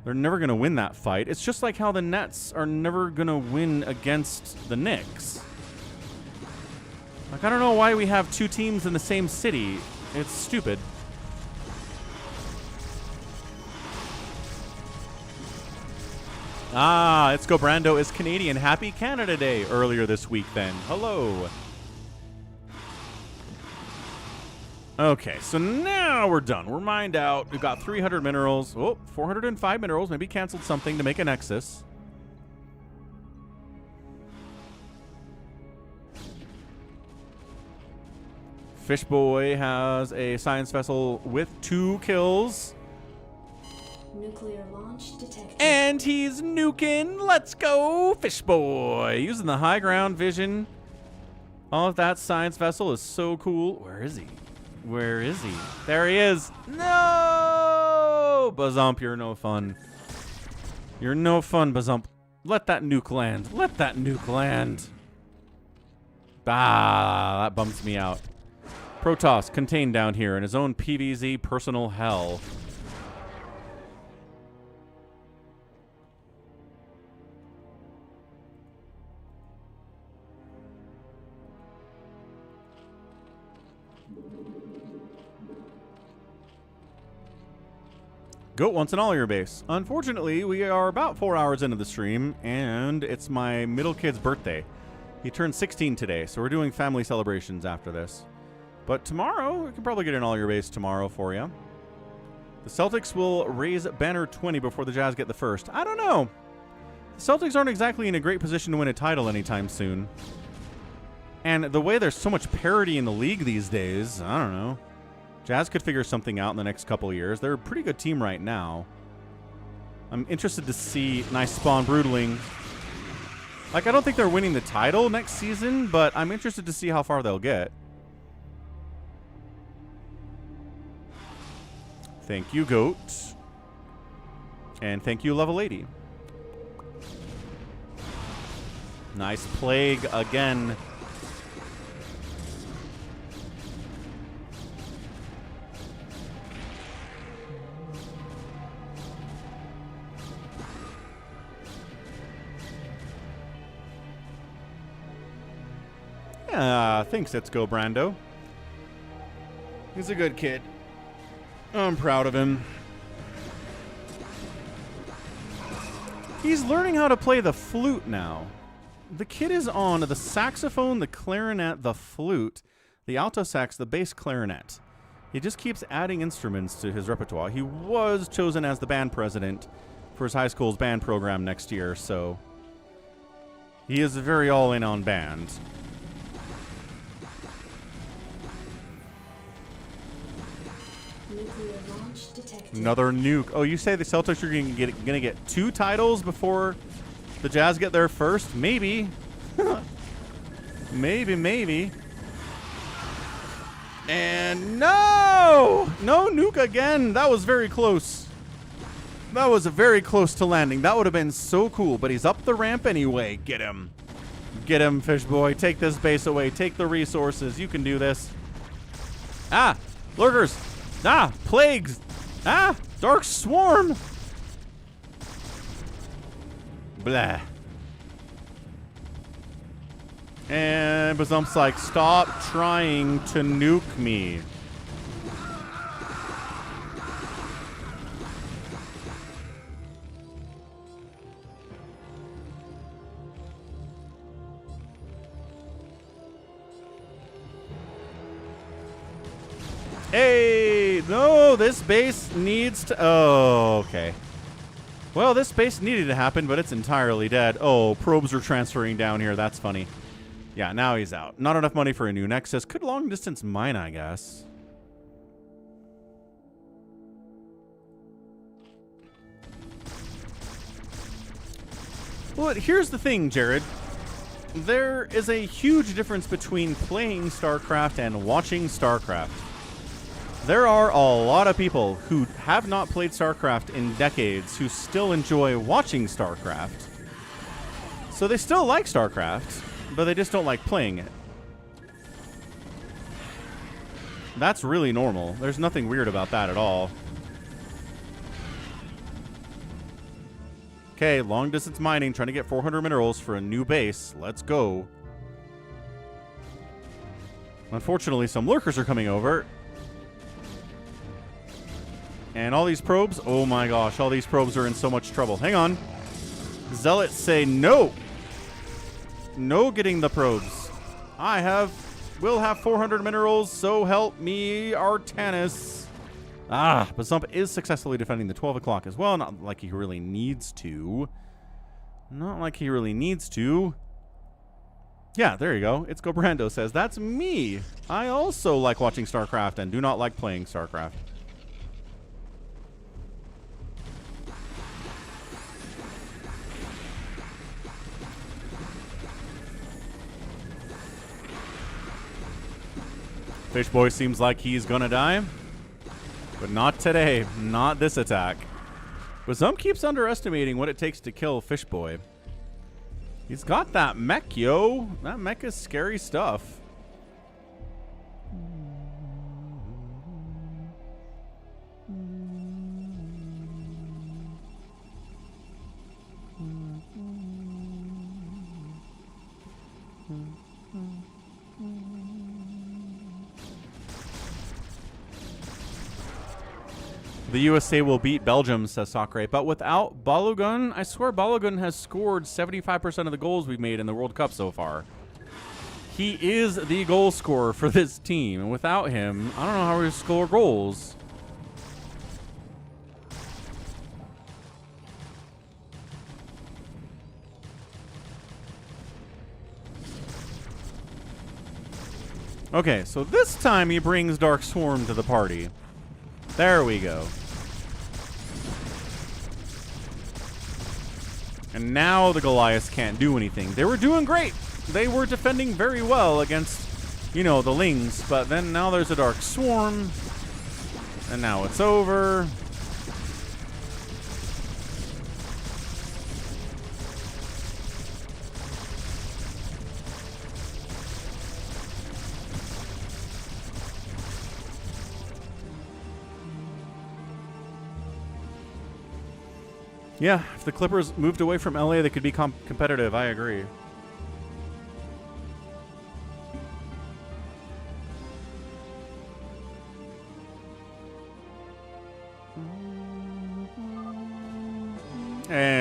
They're never going to win that fight. It's just like how the Nets are never going to win against the Knicks. Like, I don't know why we have two teams in the same city. It's stupid. Ah, It's Go Brando is Canadian. Happy Canada Day earlier this week then. Hello. Okay, so now we're done. We're mined out. We've got 300 minerals. Oh, 405 minerals. Maybe canceled something to make a Nexus. Fishboy has a science vessel with 2 kills.
Nuclear launch detected.
And he's nuking. Let's go, Fishboy. Using the high ground vision. All of that science vessel is so cool. Where is he? Where is he? There he is. No! Bazump, you're no fun. You're no fun, Bazump. Let that nuke land. Let that nuke land. Ah, that bumps me out. Protoss contained down here in his own PvZ personal hell. Goat wants an all-year base. Unfortunately, we are about 4 hours into the stream, and it's my middle kid's birthday. He turned 16 today, so we're doing family celebrations after this. But tomorrow, we can probably get an all-year base tomorrow for you. The Celtics will raise banner 20 before the Jazz get the first. I don't know. The Celtics aren't exactly in a great position to win a title anytime soon. And the way there's so much parity in the league these days, I don't know. Jazz could figure something out in the next couple of years. They're a pretty good team right now. I'm interested to see nice spawn brutaling. Like, I don't think they're winning the title next season, but I'm interested to see how far they'll get. Thank you, Goat. And thank you, Level 80. Nice plague again. Yeah, thanks, Let's Go Brando. He's a good kid. I'm proud of him. He's learning how to play the flute now. The kid is on the saxophone, the clarinet, the flute, the alto sax, the bass clarinet. He just keeps adding instruments to his repertoire. He was chosen as the band president for his high school's band program next year, so he is very all in on band.
Nuclear launch detected.
Another nuke. Oh, you say the Celtics are gonna get 2 titles before the Jazz get there first? Maybe. maybe. And no! No nuke again. That was very close. That was very close to landing. That would have been so cool, but he's up the ramp anyway. Get him. Get him, fish boy. Take this base away. Take the resources. You can do this. Ah! Lurkers! Ah! Plagues! Ah! Dark Swarm! Blah. And Bazump's like, stop trying to nuke me. Hey, no, this base needs to... Oh, okay. Well, this base needed to happen, but it's entirely dead. Oh, probes are transferring down here. That's funny. Yeah, now he's out. Not enough money for a new Nexus. Could long distance mine, I guess. Well, here's the thing, Jared. There is a huge difference between playing StarCraft and watching StarCraft. There are a lot of people who have not played StarCraft in decades who still enjoy watching StarCraft. So they still like StarCraft, but they just don't like playing it. That's really normal. There's nothing weird about that at all. Okay, long distance mining, trying to get 400 minerals for a new base. Let's go. Unfortunately, some lurkers are coming over. And all these probes, oh my gosh, all these probes are in so much trouble. Hang on. Zealots say no. No getting the probes. Will have 400 minerals, so help me, Artanis. Ah, Bazump is successfully defending the 12 o'clock as well. Not like he really needs to. Not like he really needs to. Yeah, there you go. It's Go Brando says, that's me. I also like watching StarCraft and do not like playing StarCraft. Fish Boy seems like he's gonna die. But not today. Not this attack. But some keeps underestimating what it takes to kill Fish Boy. He's got that mech, yo. That mech is scary stuff. The USA will beat Belgium, says Sakre. But without Balogun, I swear Balogun has scored 75% of the goals we've made in the World Cup so far. He is the goal scorer for this team. And without him, I don't know how we score goals. Okay, so this time he brings Dark Swarm to the party. There we go. And now the Goliaths can't do anything. They were doing great. They were defending very well against, you know, the Lings. But then now there's a Dark Swarm. And now it's over. Yeah, if the Clippers moved away from LA, they could be competitive. I agree.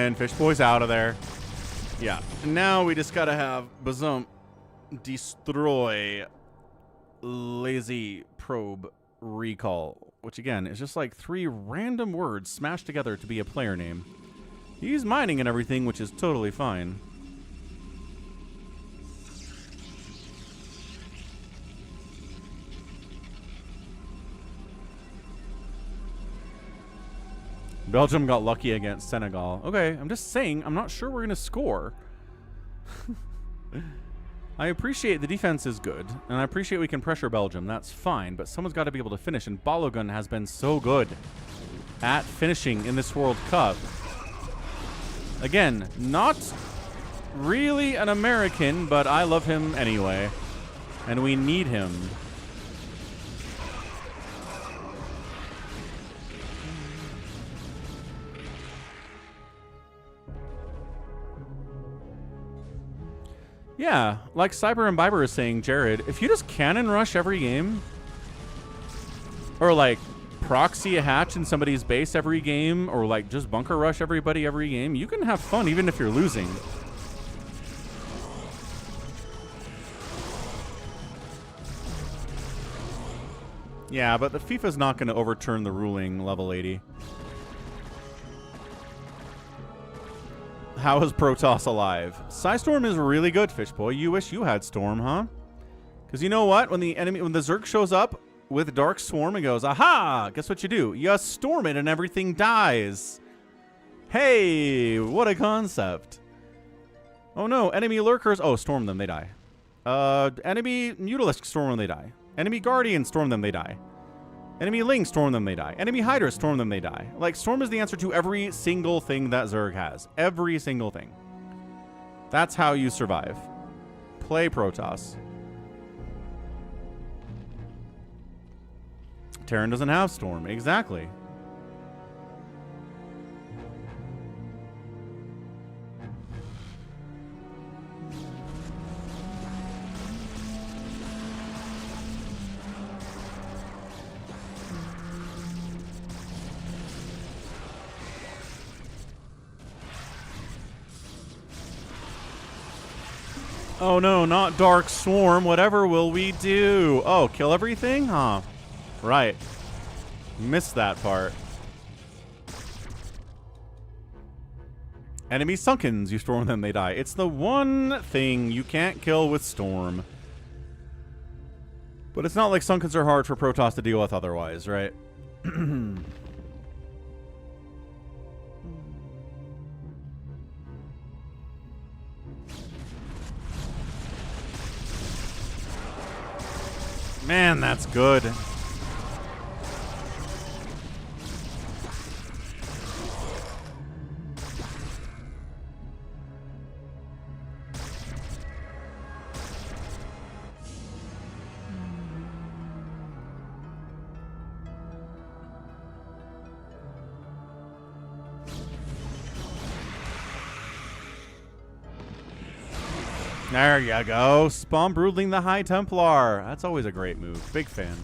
And Fishboy's out of there. Yeah. Now we just gotta have Bazump destroy lazy probe recall, which again is just like 3 random words smashed together to be a player name. He's mining and everything, which is totally fine. Belgium got lucky against Senegal. Okay, I'm just saying, I'm not sure we're going to score. I appreciate the defense is good, and I appreciate we can pressure Belgium. That's fine, but someone's got to be able to finish, and Balogun has been so good at finishing in this World Cup. Again, not really an American, but I love him anyway, and we need him. Yeah, like Cyber and Biber is saying, Jared, if you just cannon rush every game, or like proxy a hatch in somebody's base every game, or like just bunker rush everybody every game, you can have fun even if you're losing. Yeah, but the FIFA's not going to overturn the ruling level 80. How is Protoss alive? Psystorm is really good, Fishboy. You wish you had Storm, huh? Because you know what? When the Zerg shows up with Dark Swarm and goes, aha! Guess what you do? You storm it and everything dies. Hey, what a concept. Oh no, enemy lurkers. Oh, storm them, they die. Enemy Mutalisk, storm them, they die. Enemy Guardian, storm them, they die. Enemy Ling, storm them, they die. Enemy Hydra, storm them, they die. Like, storm is the answer to every single thing that Zerg has. Every single thing. That's how you survive. Play Protoss. Terran doesn't have storm. Exactly. Oh no, not Dark Swarm. Whatever will we do? Oh, kill everything? Huh. Right. Missed that part. Enemy Sunkens. You storm them, they die. It's the one thing you can't kill with Storm. But it's not like Sunkens are hard for Protoss to deal with otherwise, right? Man, that's good. There you go. Spawn Broodling the High Templar. That's always a great move. Big fan.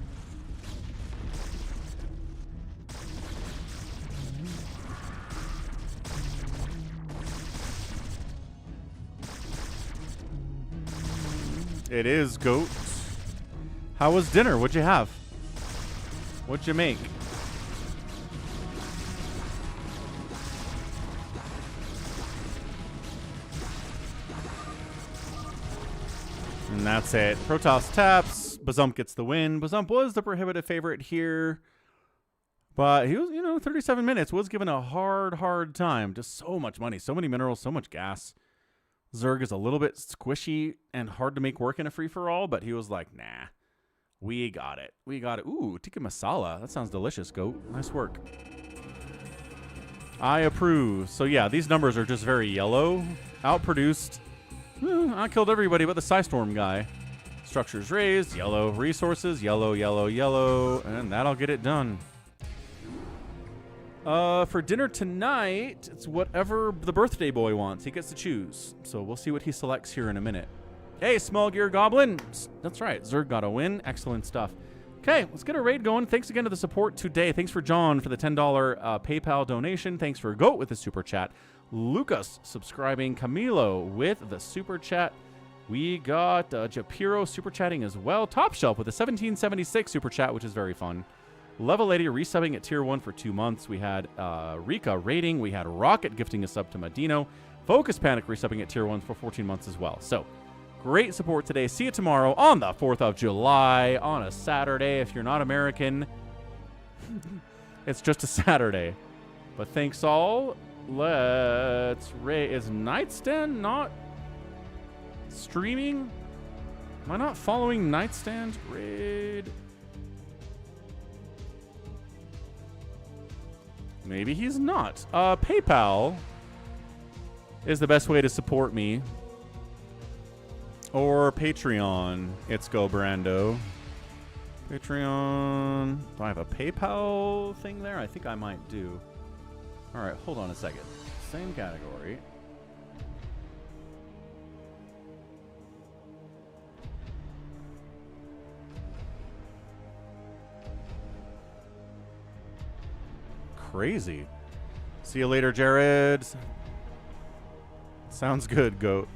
It is, goat. How was dinner? What'd you have? What'd you make? And that's it. Protoss taps. Bazump gets the win. Bazump was the prohibitive favorite here. But he was, 37 minutes. Was given a hard time. Just so much money. So many minerals. So much gas. Zerg is a little bit squishy and hard to make work in a free-for-all. But he was like, nah. We got it. We got it. Ooh, tikka masala. That sounds delicious, goat. Nice work. I approve. So yeah, these numbers are just very yellow. Outproduced. I killed everybody but the Psystorm guy. Structures raised, yellow. Resources, yellow, yellow, yellow. And that'll get it done. For dinner tonight, it's whatever the birthday boy wants. He gets to choose. So we'll see what he selects here in a minute. Hey, Small Gear Goblin. That's right. Zerg got a win. Excellent stuff. Okay, let's get a raid going. Thanks again to the support today. Thanks for John for the $10 PayPal donation. Thanks for Goat with the super chat. Lucas subscribing. Camilo with the super chat. We got Japiro super chatting as well. Top Shelf with a 1776 super chat, which is very fun. Level Lady resubbing at tier 1 for 2 months. We had Rika rating. We had Rocket gifting a sub to Medino. Focus Panic resubbing at tier 1 for 14 months as well. So, great support today. See you tomorrow on the 4th of July on a Saturday. If you're not American, it's just a Saturday. But thanks all. Let's rate. Is Nightstand not streaming? Am I not following Nightstand? Raid. Maybe he's not. PayPal is the best way to support me. Or Patreon. It's Go Brando. Patreon. Do I have a PayPal thing there? I think I might do. All right, hold on a second. Same category. Crazy. See you later, Jared. Sounds good, Goat.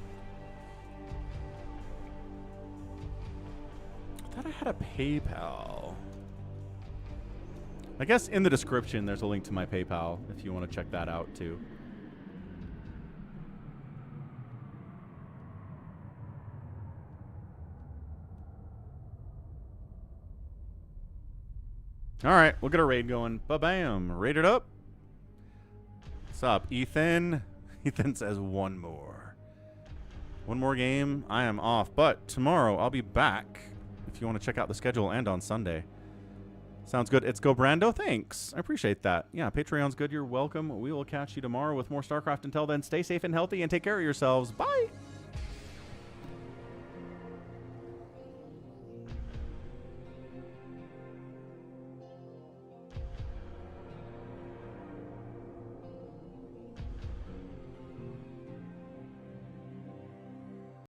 I thought I had a PayPal. I guess in the description there's a link to my PayPal if you want to check that out too. All right, we'll get a raid going. Ba-bam. Raid it up. What's up, Ethan? Ethan says one more. One more game. I am off, but tomorrow I'll be back if you want to check out the schedule and on Sunday. Sounds good. It's Go Brando. Thanks. I appreciate that. Yeah, Patreon's good. You're welcome. We will catch you tomorrow with more StarCraft. Until then, stay safe and healthy and take care of yourselves. Bye.